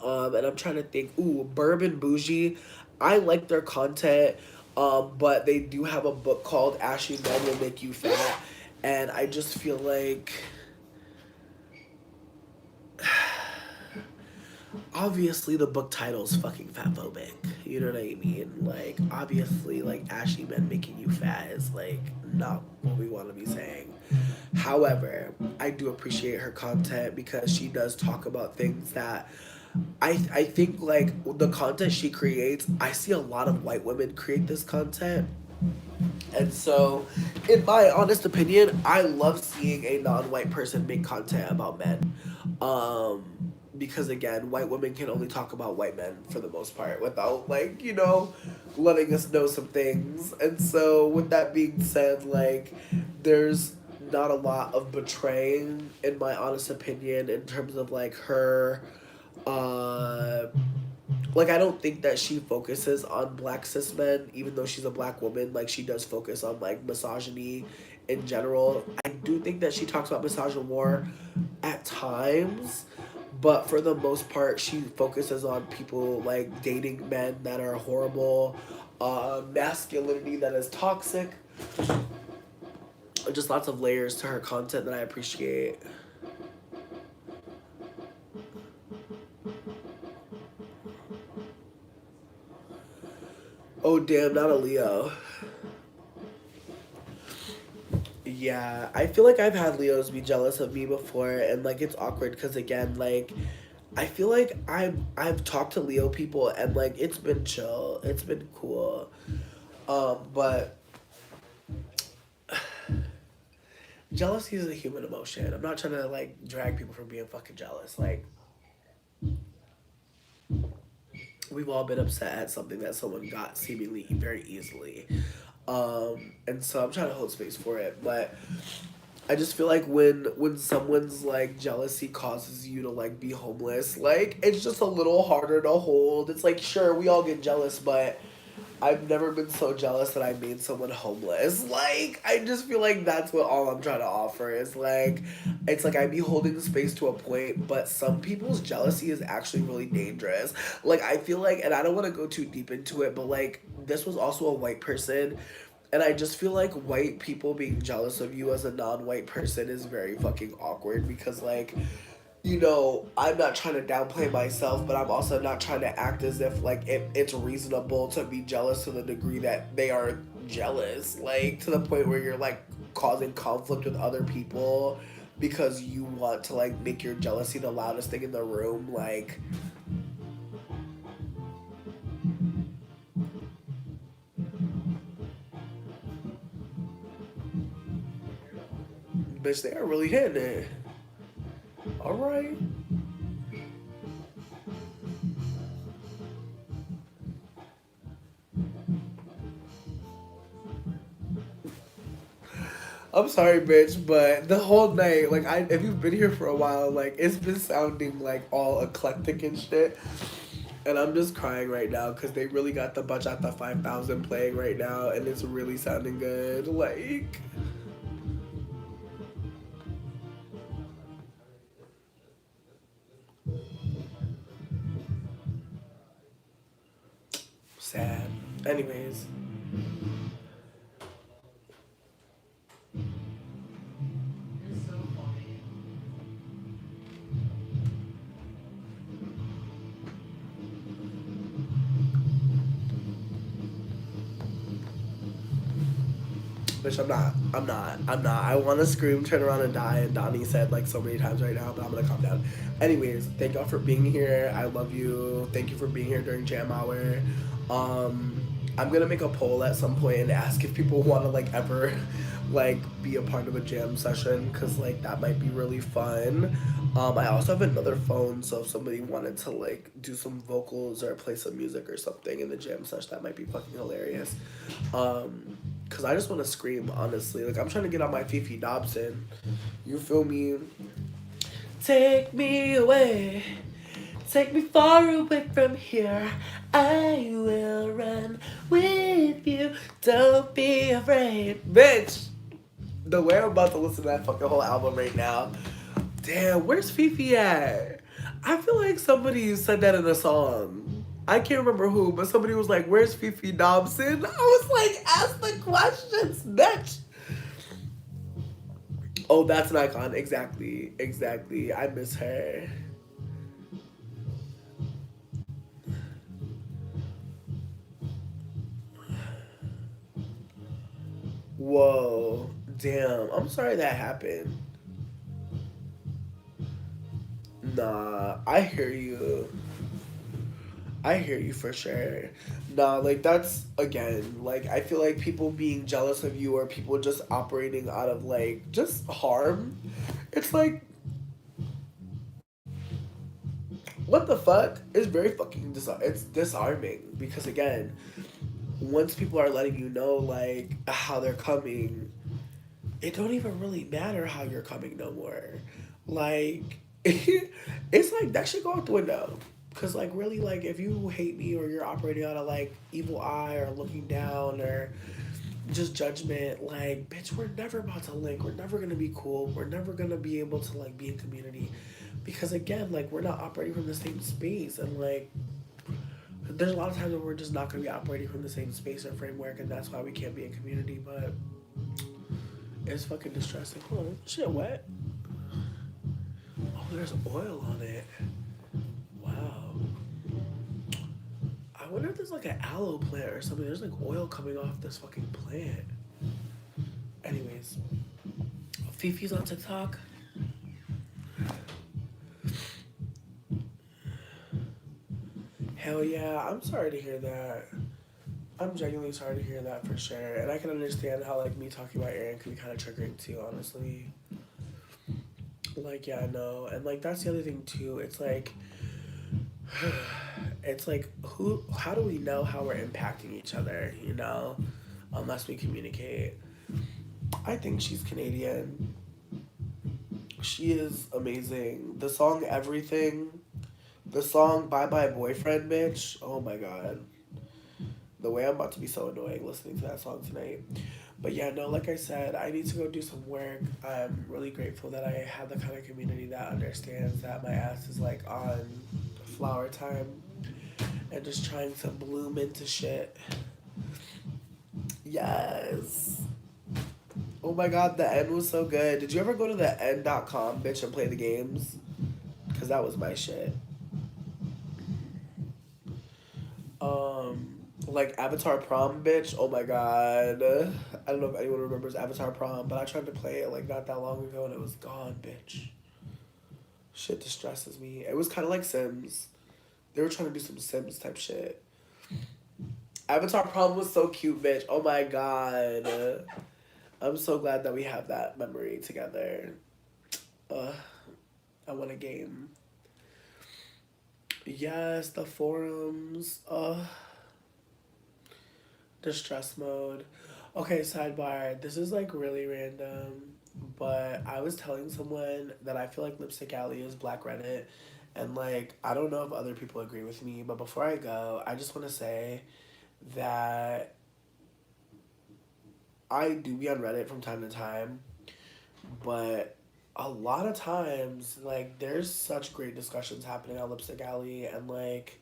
I'm trying to think. Ooh, Bourbon Bougie. I like their content, but they do have a book called Ashy Men Will Make You Fat. And I just feel like obviously the book title is fucking fatphobic. You know what I mean? Like obviously like ashy men making you fat is like not what we want to be saying. However, I do appreciate her content because she does talk about things that I think like the content she creates, I see a lot of white women create this content. And so, in my honest opinion, I love seeing a non-white person make content about men. Because again, white women can only talk about white men for the most part without like, letting us know some things. And so with that being said, like there's not a lot of betraying in my honest opinion in terms of like her uh like I don't think that she focuses on black cis men, even though she's a black woman. Like she does focus on like misogyny in general. I do think that she talks about misogyny more at times, but for the most part, she focuses on people like dating men that are horrible, masculinity that is toxic. Just lots of layers to her content that I appreciate. Oh damn, not a Leo. Yeah, I feel like I've had Leos be jealous of me before, and like it's awkward because again, like I feel like I've talked to Leo people and like it's been chill, it's been cool, but jealousy is a human emotion. I'm not trying to like drag people from being fucking jealous. Like we've all been upset at something that someone got seemingly very easily, and so I'm trying to hold space for it, but I just feel like when someone's like jealousy causes you to like be homeless, like it's just a little harder to hold. It's like sure we all get jealous, but I've never been so jealous that I made someone homeless. Like I just feel like that's what all I'm trying to offer is like it's like I be holding space to a point, but some people's jealousy is actually really dangerous. Like I feel like and I don't want to go too deep into it, but like this was also a white person and I just feel like white people being jealous of you as a non-white person is very fucking awkward because like I'm not trying to downplay myself, but I'm also not trying to act as if like it's reasonable to be jealous to the degree that they are jealous, like to the point where you're like causing conflict with other people because you want to like make your jealousy the loudest thing in the room. Like, bitch, they are really hitting it. All right. I'm sorry, bitch, but the whole night, like, if you've been here for a while, like, it's been sounding like all eclectic and shit. And I'm just crying right now because they really got the Bachata 5000 playing right now, and it's really sounding good. Like, sad. Anyways, Bitch, I'm not. I'm not. I'm not. I want to scream, turn around, and die. And Donnie said like so many times right now, but I'm gonna calm down. Anyways, thank y'all for being here. I love you. Thank you for being here during jam hour. Um, I'm gonna make a poll at some point and ask if people want to like ever like be a part of a jam session because like that might be really fun. I also have another phone, so if somebody wanted to like do some vocals or play some music or something in the jam session, that might be fucking hilarious. Cause I just want to scream, honestly. Like I'm trying to get on my Fifi Dobson. You feel me? Take me away. Take me far away from here. I will run with you. Don't be afraid. Bitch! The way I'm about to listen to that fucking whole album right now. Damn, where's Fifi at? I feel like somebody said that in a song. I can't remember who, but somebody was like, "Where's Fifi Dobson?" I was like, "Ask the questions, bitch." Oh, that's an icon. Exactly, exactly. I miss her. Whoa, damn. I'm sorry that happened. Nah, I hear you. I hear you for sure. Nah, like that's again, like I feel like people being jealous of you or people just operating out of like just harm. It's like what the fuck? It's very fucking it's disarming because again, once people are letting you know like how they're coming, it don't even really matter how you're coming no more. Like it's like that should go out the window. Cause like really like if you hate me or you're operating out of like evil eye or looking down or just judgment, like bitch, we're never about to link. We're never gonna be cool. We're never gonna be able to like be in community. Because again, like we're not operating from the same space and like there's a lot of times where we're just not gonna be operating from the same space or framework and that's why we can't be in community, but it's fucking distressing. Hold on, shit wet. Oh, there's oil on it. Wow. I wonder if there's like an aloe plant or something. There's like oil coming off this fucking plant. Anyways, Fifi's on TikTok. Hell yeah, I'm sorry to hear that. I'm genuinely sorry to hear that for sure. And I can understand how like me talking about Aaron could be kind of triggering too, honestly. Like yeah, no. And like that's the other thing too. It's like it's like who how do we know how we're impacting each other, you know? Unless we communicate. I think she's Canadian. She is amazing. The song Everything, the song Bye Bye Boyfriend Bitch. Oh my god. The way I'm about to be so annoying listening to that song tonight. But yeah, no, like I said, I need to go do some work. I'm really grateful that I have the kind of community that understands that my ass is like on flower time and just trying to bloom into shit. Yes. Oh my god, the end was so good. Did you ever go to the end.com, bitch, and play the games? Because that was my shit. Like Avatar Prom, bitch. Oh my god. I don't know if anyone remembers Avatar Prom, but I tried to play it like not that long ago and it was gone, bitch. Shit distresses me. It was kind of like Sims. They were trying to do some Sims type shit. Avatar Prom was so cute, bitch. Oh my god. I'm so glad that we have that memory together. I want a game. Yes, the forums. Distress mode. Okay, sidebar. This is like really random, but I was telling someone that I feel like Lipstick Alley is Black Reddit, and like I don't know if other people agree with me, but before I go, I just want to say that I do be on Reddit from time to time, but a lot of times, like, there's such great discussions happening on Lipstick Alley, and like,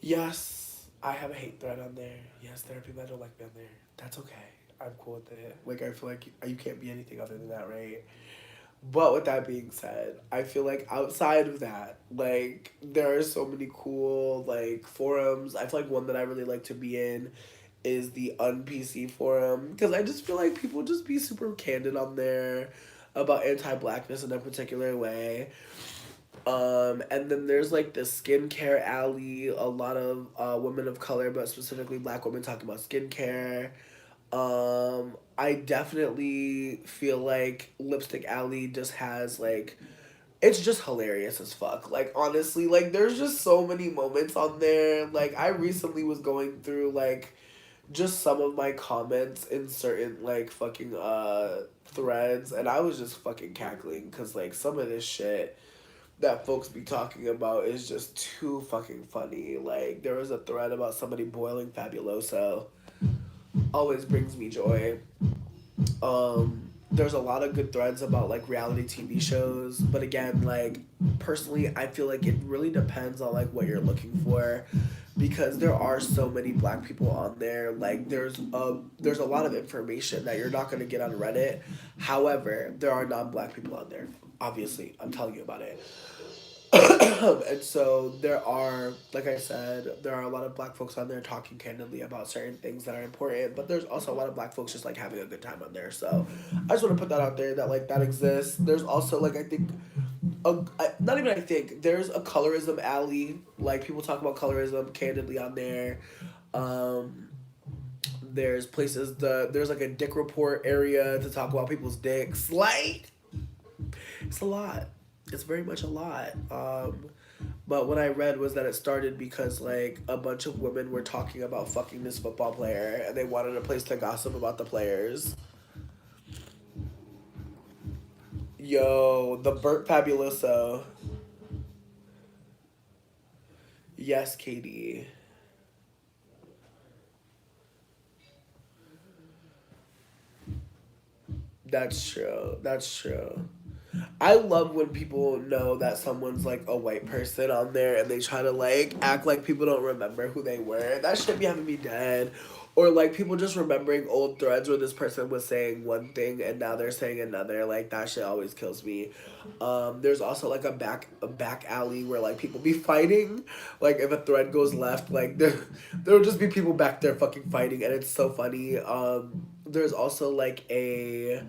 yes, I have a hate thread on there. Yes, there are people that don't like me on there. That's okay. I'm cool with it. Like, I feel like you can't be anything other than that, right? But with that being said, I feel like outside of that, like, there are so many cool, like, forums. I feel like one that I really like to be in is the UnPC forum, because I just feel like people just be super candid on there about anti-blackness in a particular way. And then there's like the skincare alley, a lot of women of color, but specifically black women talking about skincare. I definitely feel like Lipstick Alley just has like, it's just hilarious as fuck. Like honestly, like there's just so many moments on there. Like I recently was going through like just some of my comments in certain like fucking threads, and I was just fucking cackling because like some of this shit that folks be talking about is just too fucking funny. Like there was a thread about somebody boiling Fabuloso. Always brings me joy. There's a lot of good threads about like reality TV shows, but again, like personally, I feel like it really depends on like what you're looking for, because there are so many black people on there. Like there's a lot of information that you're not gonna get on Reddit. However, there are non-black people on there. Obviously, I'm telling you about it. And so there are, like I said, there are a lot of black folks on there talking candidly about certain things that are important, but there's also a lot of black folks just like having a good time on there. So I just want to put that out there that like that exists. There's also like I think not even I think there's a colorism alley. Like people talk about colorism candidly on there. Um, there's places there's like a dick report area to talk about people's dicks. Like it's a lot. It's very much a lot. But what I read was that it started because like a bunch of women were talking about fucking this football player, and they wanted a place to gossip about the players. Yo, the Burt Fabuloso. Yes, Katie. That's true. That's true. I love when people know that someone's like a white person on there and they try to like act like people don't remember who they were. That shit be having me dead. Or like people just remembering old threads where this person was saying one thing and now they're saying another. Like that shit always kills me. There's also like a back alley where like people be fighting. Like if a thread goes left, like there'll just be people back there fucking fighting, and it's so funny. There's also like a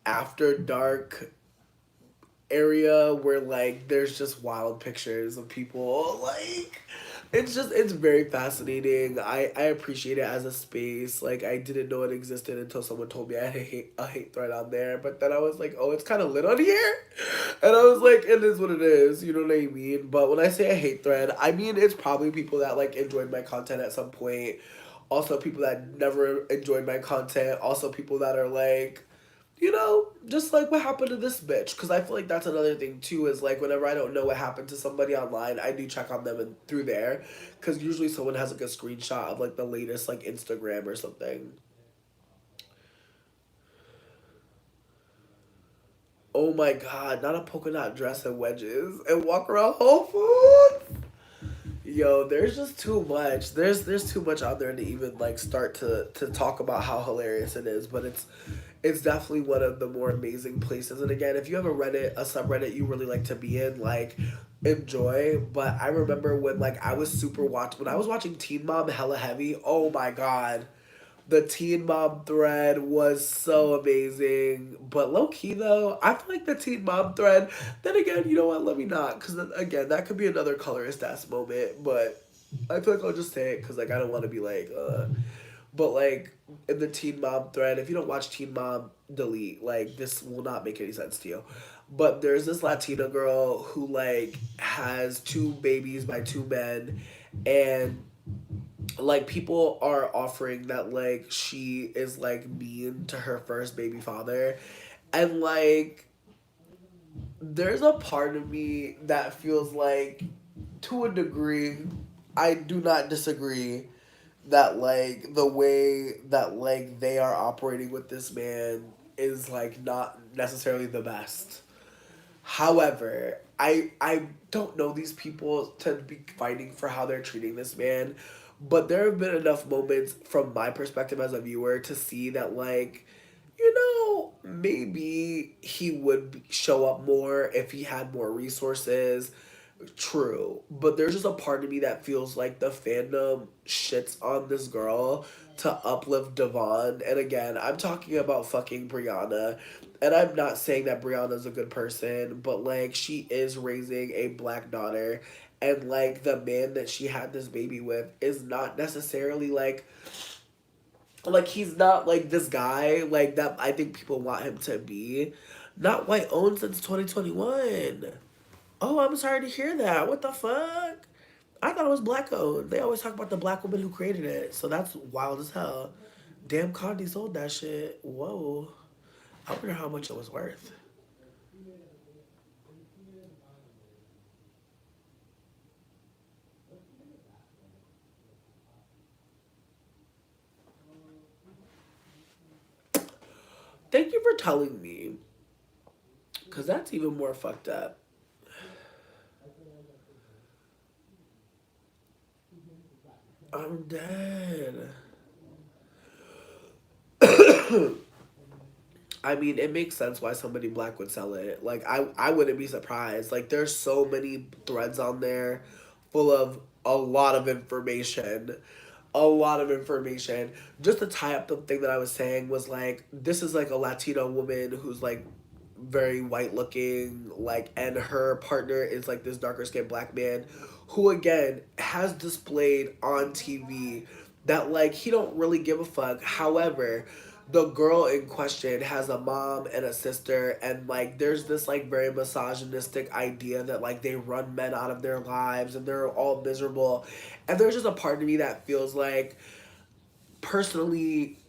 after dark area where like there's just wild pictures of people. Like it's very fascinating. I appreciate it as a space. Like I didn't know it existed until someone told me I had a hate thread on there, but then I was like, oh, it's kind of lit on here. And I was like, it is what it is, you know what I mean? But when I say a hate thread, I mean it's probably people that like enjoyed my content at some point, also people that never enjoyed my content, also people that are like, just like what happened to this bitch. Because I feel like that's another thing too, is like whenever I don't know what happened to somebody online, I do check on them and through there. Because usually someone has like a screenshot of like the latest like Instagram or something. Oh my god, not a polka dot dress and wedges and walk around Whole Foods. Yo, there's just too much. There's too much out there to even like start to talk about how hilarious it is, but it's definitely one of the more amazing places. And again, if you have a subreddit you really like to be in, like enjoy. But I remember when like when I was watching Teen Mom hella heavy. Oh my god, the Teen Mom thread was so amazing. But low key though, I feel like the Teen Mom thread. Then again, you know what? Let me not, because again, that could be another colorist ass moment. But I feel like I'll just say it because like I don't want to be like. But like in the Teen Mom thread, if you don't watch Teen Mom, delete. Like this will not make any sense to you. But there's this Latina girl who like has two babies by two men, and like people are offering that like she is like mean to her first baby father, and like there's a part of me that feels like, to a degree, I do not disagree that like the way that like they are operating with this man is like not necessarily the best. However, I don't know these people to be fighting for how they're treating this man, but there have been enough moments from my perspective as a viewer to see that like, maybe he would show up more if he had more resources. True, but there's just a part of me that feels like the fandom shits on this girl to uplift Devon. And again, I'm talking about fucking Brianna. And I'm not saying that Brianna's a good person, but like she is raising a black daughter. And like the man that she had this baby with is not necessarily like he's not like this guy like that I think people want him to be. Not white owned since 2021. Oh, I'm sorry to hear that. What the fuck? I thought it was black owned. They always talk about the black woman who created it. So that's wild as hell. Damn, Condi sold that shit. Whoa. I wonder how much it was worth. Thank you for telling me. Because that's even more fucked up. I'm dead. I mean, it makes sense why somebody black would sell it. Like, I wouldn't be surprised. Like, there's so many threads on there full of a lot of information. A lot of information. Just to tie up the thing that I was saying was like, this is like a Latino woman who's like very white looking, like, and her partner is like this darker skinned black man who, again, has displayed on TV that like he don't really give a fuck. However, the girl in question has a mom and a sister, and like there's this like very misogynistic idea that like they run men out of their lives and they're all miserable. And there's just a part of me that feels like, personally,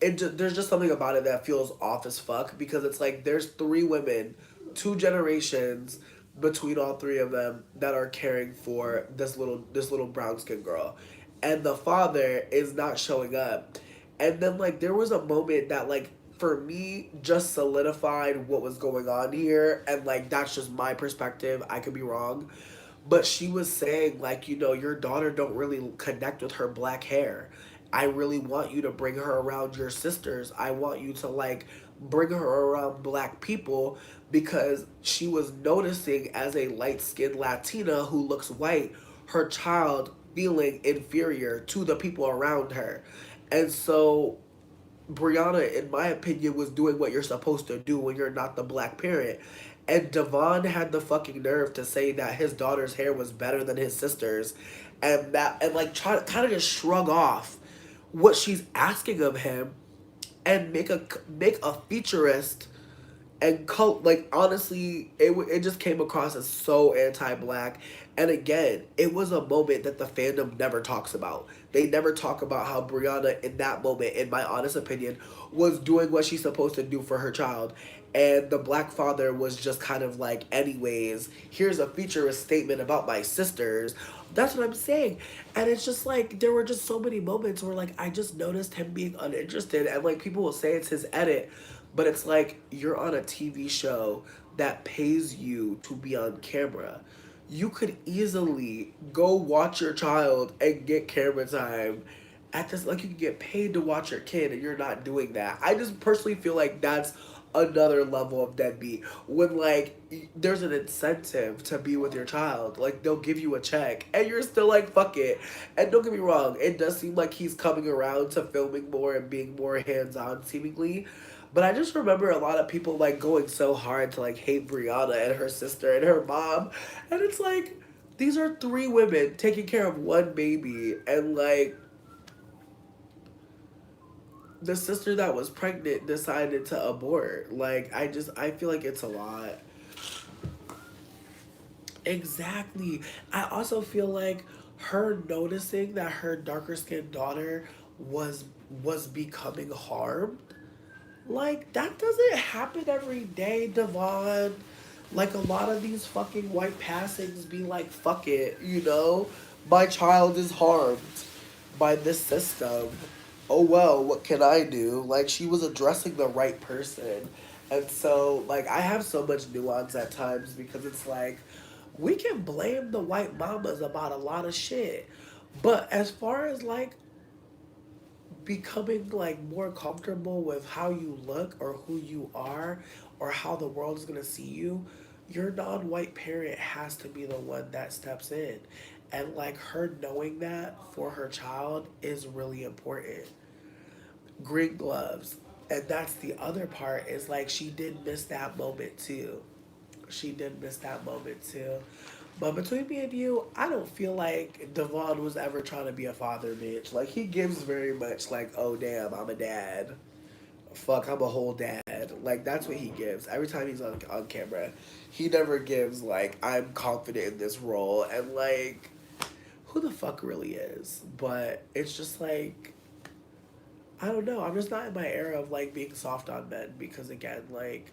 there's just something about it that feels off as fuck, because it's like there's three women, two generations between all three of them that are caring for this little brown skinned girl, and the father is not showing up. And then like there was a moment that like for me just solidified what was going on here, and like that's just my perspective, I could be wrong, but she was saying like, your daughter don't really connect with her black hair. I really want you to bring her around your sisters. I want you to like bring her around black people, because she was noticing as a light-skinned Latina who looks white, her child feeling inferior to the people around her. And so Brianna, in my opinion, was doing what you're supposed to do when you're not the black parent. And Devon had the fucking nerve to say that his daughter's hair was better than his sister's, and like try to kind of just shrug off what she's asking of him, and make a futurist and cult. Like honestly, it just came across as so anti-black. And again, it was a moment that the fandom never talks about. They never talk about how Brianna in that moment, in my honest opinion, was doing what she's supposed to do for her child, and the black father was just kind of like, anyways, here's a futurist statement about my sisters. That's what I'm saying. And it's just like there were just so many moments where like I just noticed him being uninterested, and like people will say it's his edit, but it's like you're on a TV show that pays you to be on camera. You could easily go watch your child and get camera time at this. Like you can get paid to watch your kid, and you're not doing that. I just personally feel like that's another level of deadbeat, when like there's an incentive to be with your child. Like they'll give you a check and you're still like, fuck it. And don't get me wrong, it does seem like he's coming around to filming more and being more hands-on seemingly, but I just remember a lot of people like going so hard to like hate Brianna and her sister and her mom. And it's like, these are three women taking care of one baby, and like the sister that was pregnant decided to abort. Like I feel like it's a lot. Exactly. I also feel like her noticing that her darker skinned daughter was was becoming harmed. Like that doesn't happen every day, Devon. Like a lot of these fucking white passings be like, fuck it. My child is harmed by this system. Oh well, what can I do? Like she was addressing the right person. And so like I have so much nuance at times, because it's like we can blame the white mamas about a lot of shit. But as far as like becoming like more comfortable with how you look or who you are or how the world is gonna see you, your non-white parent has to be the one that steps in. And like her knowing that for her child is really important. Green gloves. And that's the other part is like she did miss that moment too. She did miss that moment too. But between me and you, I don't feel like Devon was ever trying to be a father, bitch. Like he gives very much like, oh damn, I'm a dad. Fuck, I'm a whole dad. Like that's what he gives every time he's on camera. He never gives like I'm confident in this role and like who the fuck really is. But it's just like I don't know. I'm just not in my era of like being soft on men because again, like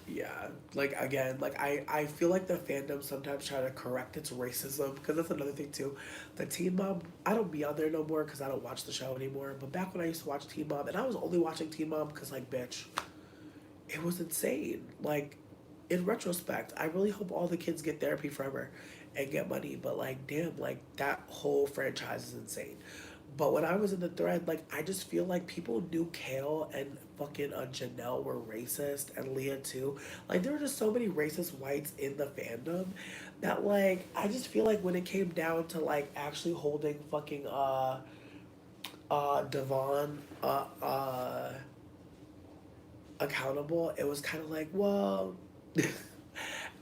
yeah, like again, like I feel like the fandom sometimes try to correct its racism because that's another thing too. The Teen Mom, I don't be on there no more because I don't watch the show anymore. But back when I used to watch Teen Mom, and I was only watching Teen Mom because like bitch, it was insane. Like in retrospect, I really hope all the kids get therapy forever and get money. But like damn, like that whole franchise is insane. But when I was in the thread, like I just feel like people knew Kale and fucking Janelle were racist and Leah too. Like there were just so many racist whites in the fandom that like I just feel like when it came down to like actually holding fucking Devon accountable, it was kind of like, well,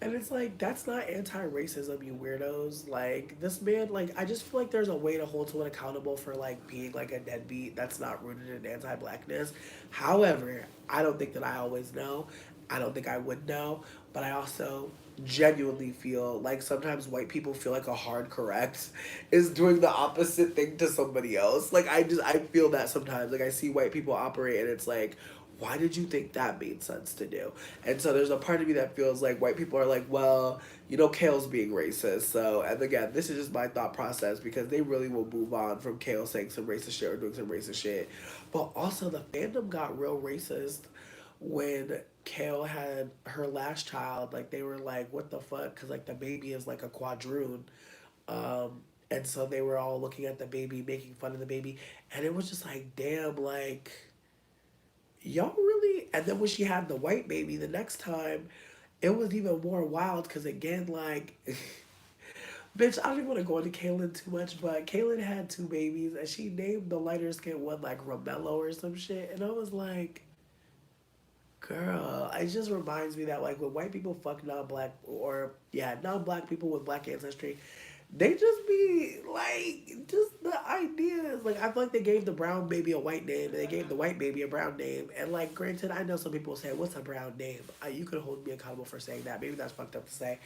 and it's like that's not anti-racism, you weirdos. Like this man, like I just feel like there's a way to hold someone accountable for like being like a deadbeat that's not rooted in anti-blackness. However, I don't think that I always know. I don't think I would know, but I also genuinely feel like sometimes white people feel like a hard correct is doing the opposite thing to somebody else. Like I feel that sometimes. Like I see white people operate and it's like, why did you think that made sense to do? And so there's a part of me that feels like white people are like, well, you know, Kale's being racist. So, and again, this is just my thought process because they really will move on from Kale saying some racist shit or doing some racist shit. But also, the fandom got real racist when Kale had her last child. Like, they were like, what the fuck? Because, like, the baby is like a quadroon. And so they were all looking at the baby, making fun of the baby. And it was just like, damn, like y'all really. And then when she had the white baby the next time, it was even more wild because again, like bitch, I don't even want to go into Kaylin too much, but Kaylin had two babies and she named the lighter skinned one like Romello or some shit, and I was like, girl, it just reminds me that like when white people fuck non-black or yeah non-black people with black ancestry, they just be like just the ideas. Like I feel like they gave the brown baby a white name and they gave the white baby a brown name. And like granted, I know some people say, "What's a brown name?" You could hold me accountable for saying that. Maybe that's fucked up to say,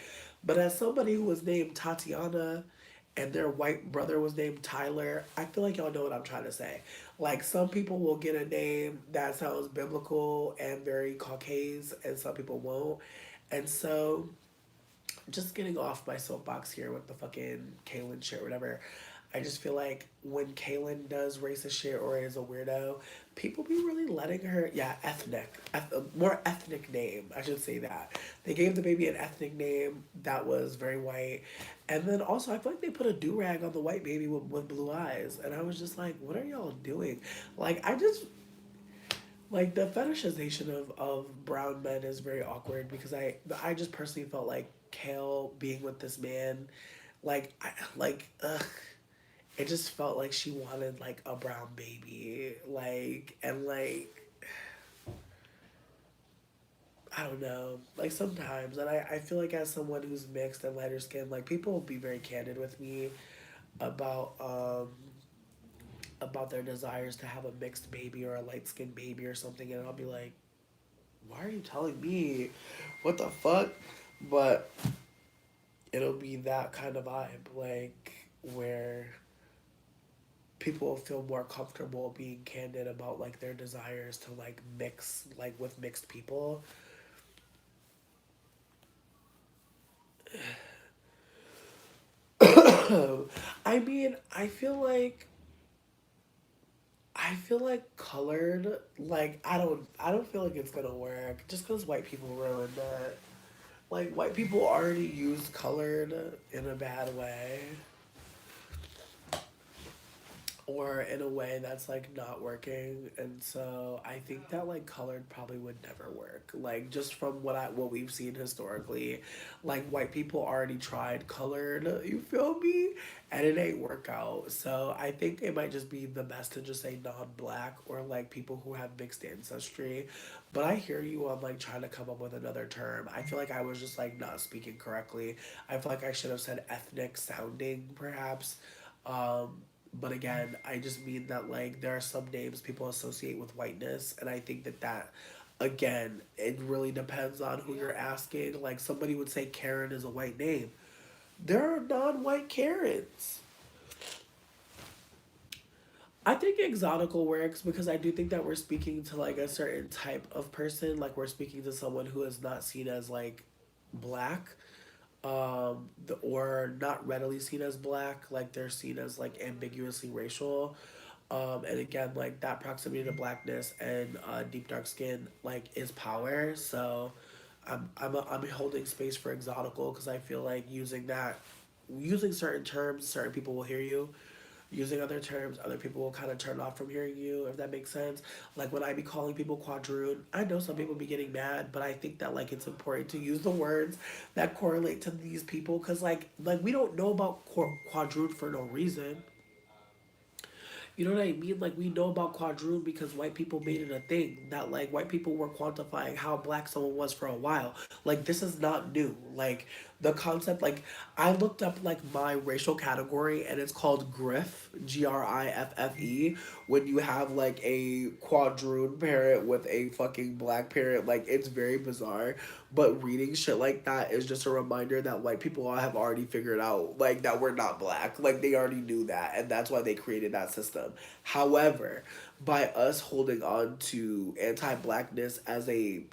but as somebody who was named Tatiana and their white brother was named Tyler, I feel like y'all know what I'm trying to say. Like some people will get a name that sounds biblical and very Caucasian, and some people won't. And so just getting off my soapbox here with the fucking Kaylin shit or whatever. I just feel like when Kaylin does racist shit or is a weirdo, people be really letting her, yeah, more ethnic name, I should say that. They gave the baby an ethnic name that was very white. And then also, I feel like they put a do-rag on the white baby with blue eyes. And I was just like, what are y'all doing? Like, I just, like the fetishization of brown men is very awkward because I just personally felt like Kale being with this man, ugh, it just felt like she wanted like a brown baby, like and like I don't know, like sometimes, and I feel like as someone who's mixed and lighter skinned, like people will be very candid with me about about their desires to have a mixed baby or a light skinned baby or something, and I'll be like, why are you telling me? What the fuck? But it'll be that kind of vibe, like where people will feel more comfortable being candid about like their desires to like mix like with mixed people. I mean, I feel like colored, like I don't feel like it's gonna work just because white people ruined that. Like white people already use colored in a bad way. or in a way that's like not working. And so I think that like colored probably would never work, like just from what we've seen historically. Like white people already tried colored, you feel me, and it ain't work out. So I think it might just be the best to just say non-black or like people who have mixed ancestry. But I hear you on like trying to come up with another term. I feel like I was just like not speaking correctly. I feel like I should have said ethnic sounding perhaps. But again, I just mean that like there are some names people associate with whiteness, and I think that again, it really depends on who you're asking. Like somebody would say Karen is a white name. There are non-white Karens. I think exotical works because I do think that we're speaking to like a certain type of person. Like we're speaking to someone who is not seen as like black, or not readily seen as black, like they're seen as like ambiguously racial. And again, like that proximity to blackness and deep dark skin like is power. So I'm holding space for exotical because I feel like using certain terms, certain people will hear you. Using other terms, other people will kind of turn off from hearing you, if that makes sense. Like when I be calling people quadroon, I know some people be getting mad, but I think that like it's important to use the words that correlate to these people because like we don't know about quadroon for no reason. You know what I mean? Like we know about quadroon because white people made it a thing that like white people were quantifying how black someone was for a while. Like this is not new. Like the concept, like I looked up like my racial category and it's called griff, GRIFFE, when you have like a quadroon parent with a fucking black parent. Like it's very bizarre. But reading shit like that is just a reminder that white people have already figured out like that we're not black. Like they already knew that, and that's why they created that system. However, by us holding on to anti-blackness as a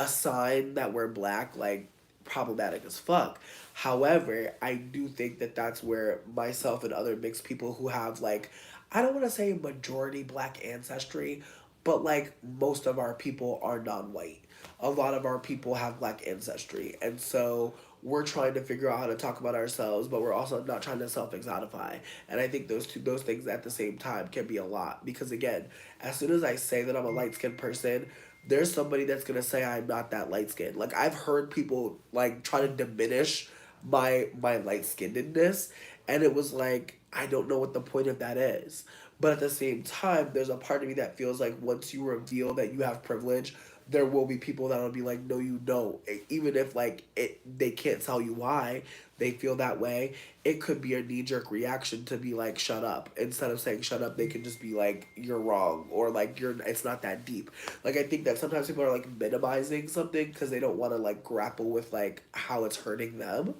sign that we're black, like problematic as fuck. However, I do think that that's where myself and other mixed people who have like, I don't want to say majority black ancestry, but like most of our people are non-white. A lot of our people have black ancestry, and so we're trying to figure out how to talk about ourselves, but we're also not trying to self-exotify. And I think those things at the same time can be a lot because again, as soon as I say that I'm a light skinned person, there's somebody that's gonna say I'm not that light skinned. Like I've heard people like try to diminish my light skinnedness, and it was like I don't know what the point of that is. But at the same time, there's a part of me that feels like once you reveal that you have privilege, there will be people that will be like, no, you don't. Even if like they can't tell you why they feel that way. It could be a knee jerk reaction to be like, shut up. Instead of saying shut up, they can just be like, you're wrong, or like you're. It's not that deep. Like I think that sometimes people are like minimizing something because they don't want to like grapple with like how it's hurting them.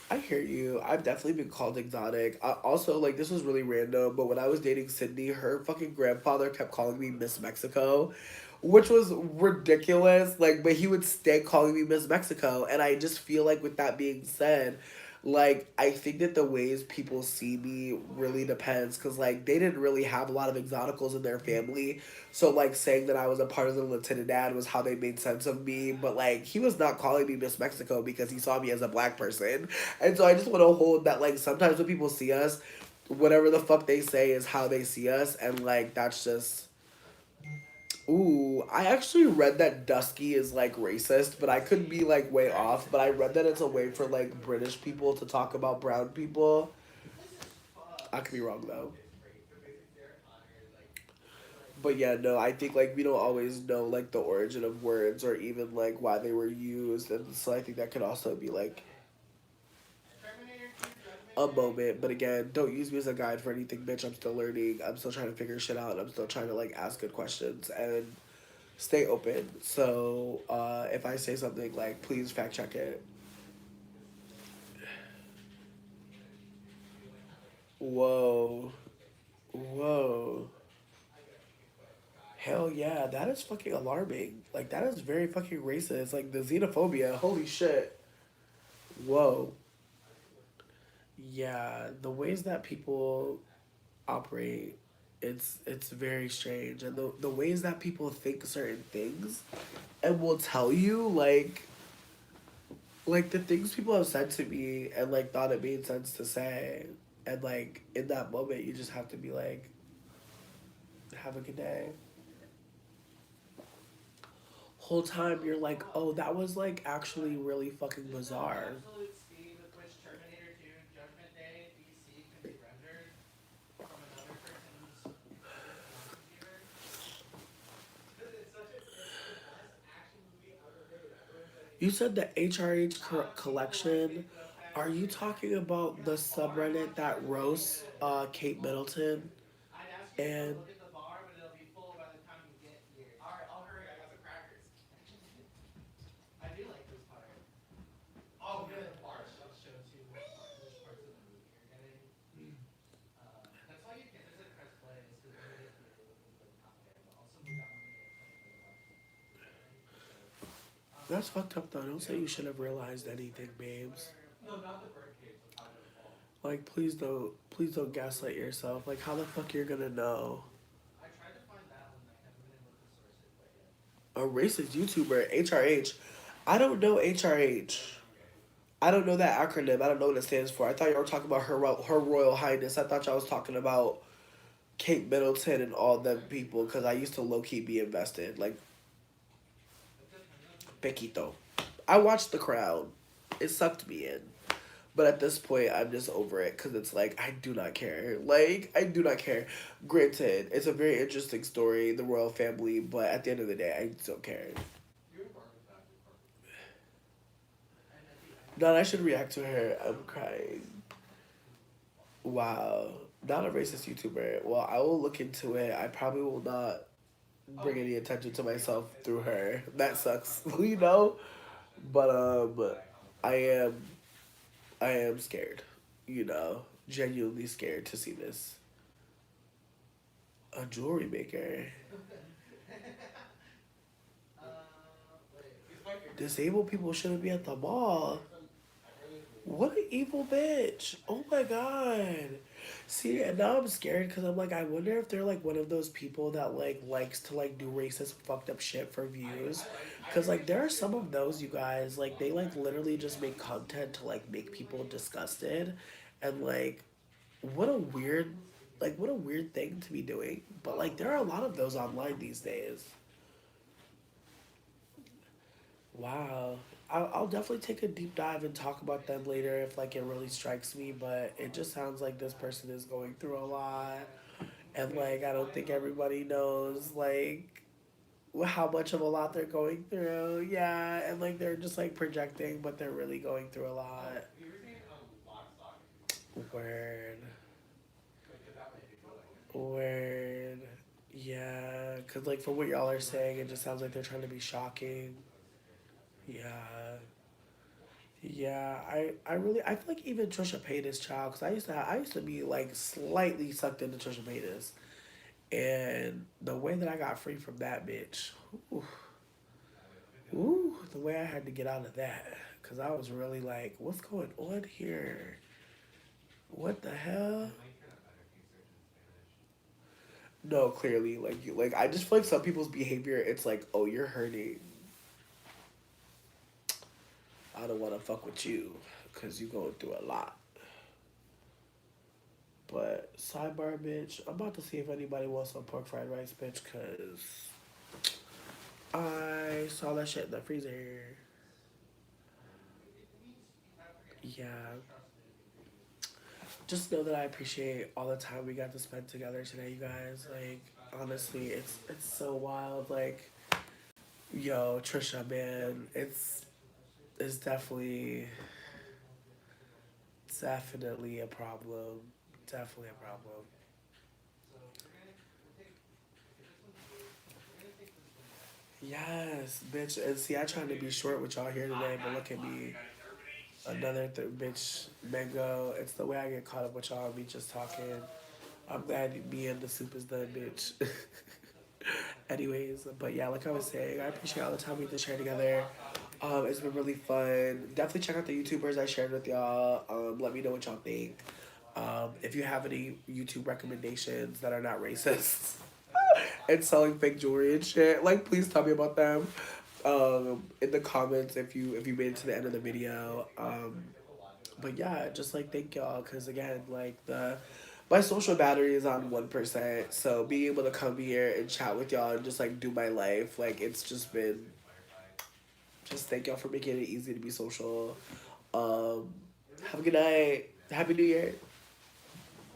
I hear you. I've definitely been called exotic. Also, like, this was really random, but when I was dating Sydney, her fucking grandfather kept calling me Miss Mexico, which was ridiculous. Like, but he would stay calling me Miss Mexico. And I just feel like, with that being said, like, I think that the ways people see me really depends because, like, they didn't really have a lot of exoticals in their family. So, like, saying that I was a part of the Latina dad was how they made sense of me. But, like, he was not calling me Miss Mexico because he saw me as a black person. And so I just want to hold that, like, sometimes when people see us, whatever the fuck they say is how they see us. And, like, that's just. Ooh, I actually read that Dusky is, like, racist, but I could be, like, way off. But I read that it's a way for, like, British people to talk about brown people. I could be wrong, though. But yeah, no, I think, like, we don't always know, like, the origin of words or even, like, why they were used. And so I think that could also be, like, a moment. But again, don't use me as a guide for anything, bitch. I'm still learning. I'm still trying to figure shit out. I'm still trying to like ask good questions and stay open. So if I say something, like please fact check it. Whoa, whoa, hell yeah, that is fucking alarming. Like that is very fucking racist. Like the xenophobia. Holy shit. Whoa. Yeah, the ways that people operate. It's very strange, and the ways that people think certain things and will tell you like the things people have said to me and like thought it made sense to say, and like in that moment you just have to be like, have a good day. Whole time you're like, oh, that was like actually really fucking bizarre. You said the HRH collection. Are you talking about the subreddit that roasts Kate Middleton and that's fucked up though. Don't say you should have realized anything, babes. Like please don't gaslight yourself. Like how the fuck you're gonna know? A racist YouTuber, HRH. I don't know HRH. I don't know that acronym. I don't know what it stands for. I thought you were talking about her Royal Highness. I thought y'all was talking about Kate Middleton and all them people because I used to low key be invested. Like Pequito. I watched The Crown. It sucked me in. But at this point, I'm just over it because it's like, I do not care. Like, I do not care. Granted, it's a very interesting story, the royal family, but at the end of the day, I just don't care. No, I should react to her. I'm crying. Wow. Not a racist YouTuber. Well, I will look into it. I probably will not bring any attention to myself through her. That sucks, you know? But I am I am scared, you know, genuinely scared to see this. A jewelry maker. Disabled people shouldn't be at the mall. What an evil bitch. Oh my god. See, and now I'm scared because I'm like, I wonder if they're like one of those people that like likes to like do racist fucked up shit for views. Cause like there are some of those you guys, like they like literally just make content to like make people disgusted. And like what a weird what a weird thing to be doing. But like there are a lot of those online these days. Wow. I'll definitely take a deep dive and talk about them later if like it really strikes me, but it just sounds like this person is going through a lot, and like I don't think everybody knows like how much of a lot they're going through. Yeah, and like they're just like projecting, but they're really going through a lot. Word. Word. Yeah, cuz like from what y'all are saying, it just sounds like they're trying to be shocking. Yeah. Yeah, I feel like even Trisha Paytas' child, because I used to be like slightly sucked into Trisha Paytas, and the way that I got free from that bitch, ooh, ooh, the way I had to get out of that, because I was really like, what's going on here? What the hell? No, clearly, like you, like I just feel like some people's behavior, it's like, oh, you're hurting. I don't want to fuck with you, because you going through a lot. But sidebar, bitch, I'm about to see if anybody wants some pork fried rice, bitch, cause I saw that shit in the freezer. Yeah. Just know that I appreciate all the time we got to spend together today, you guys. Like, honestly, it's so wild. Like, yo, Trisha, man, it's definitely a problem. Definitely a problem. Yes, bitch. And see, I tried to be short with y'all here today, but look at me. Another bitch, mango. It's the way I get caught up with y'all. Me just talking. I'm glad me and the soup is done, bitch. Anyways, but yeah, like I was saying, I appreciate all the time we get to share together. It's been really fun. Definitely check out the YouTubers I shared with y'all. Let me know what y'all think. If you have any YouTube recommendations that are not racist and selling fake jewelry and shit, like please tell me about them. In the comments if you made it to the end of the video. But yeah, just like thank y'all, cause again, like the my social battery is on 1%. So being able to come here and chat with y'all and just like do my life, like it's just been just thank y'all for making it easy to be social. Um, have a good night. Happy New Year.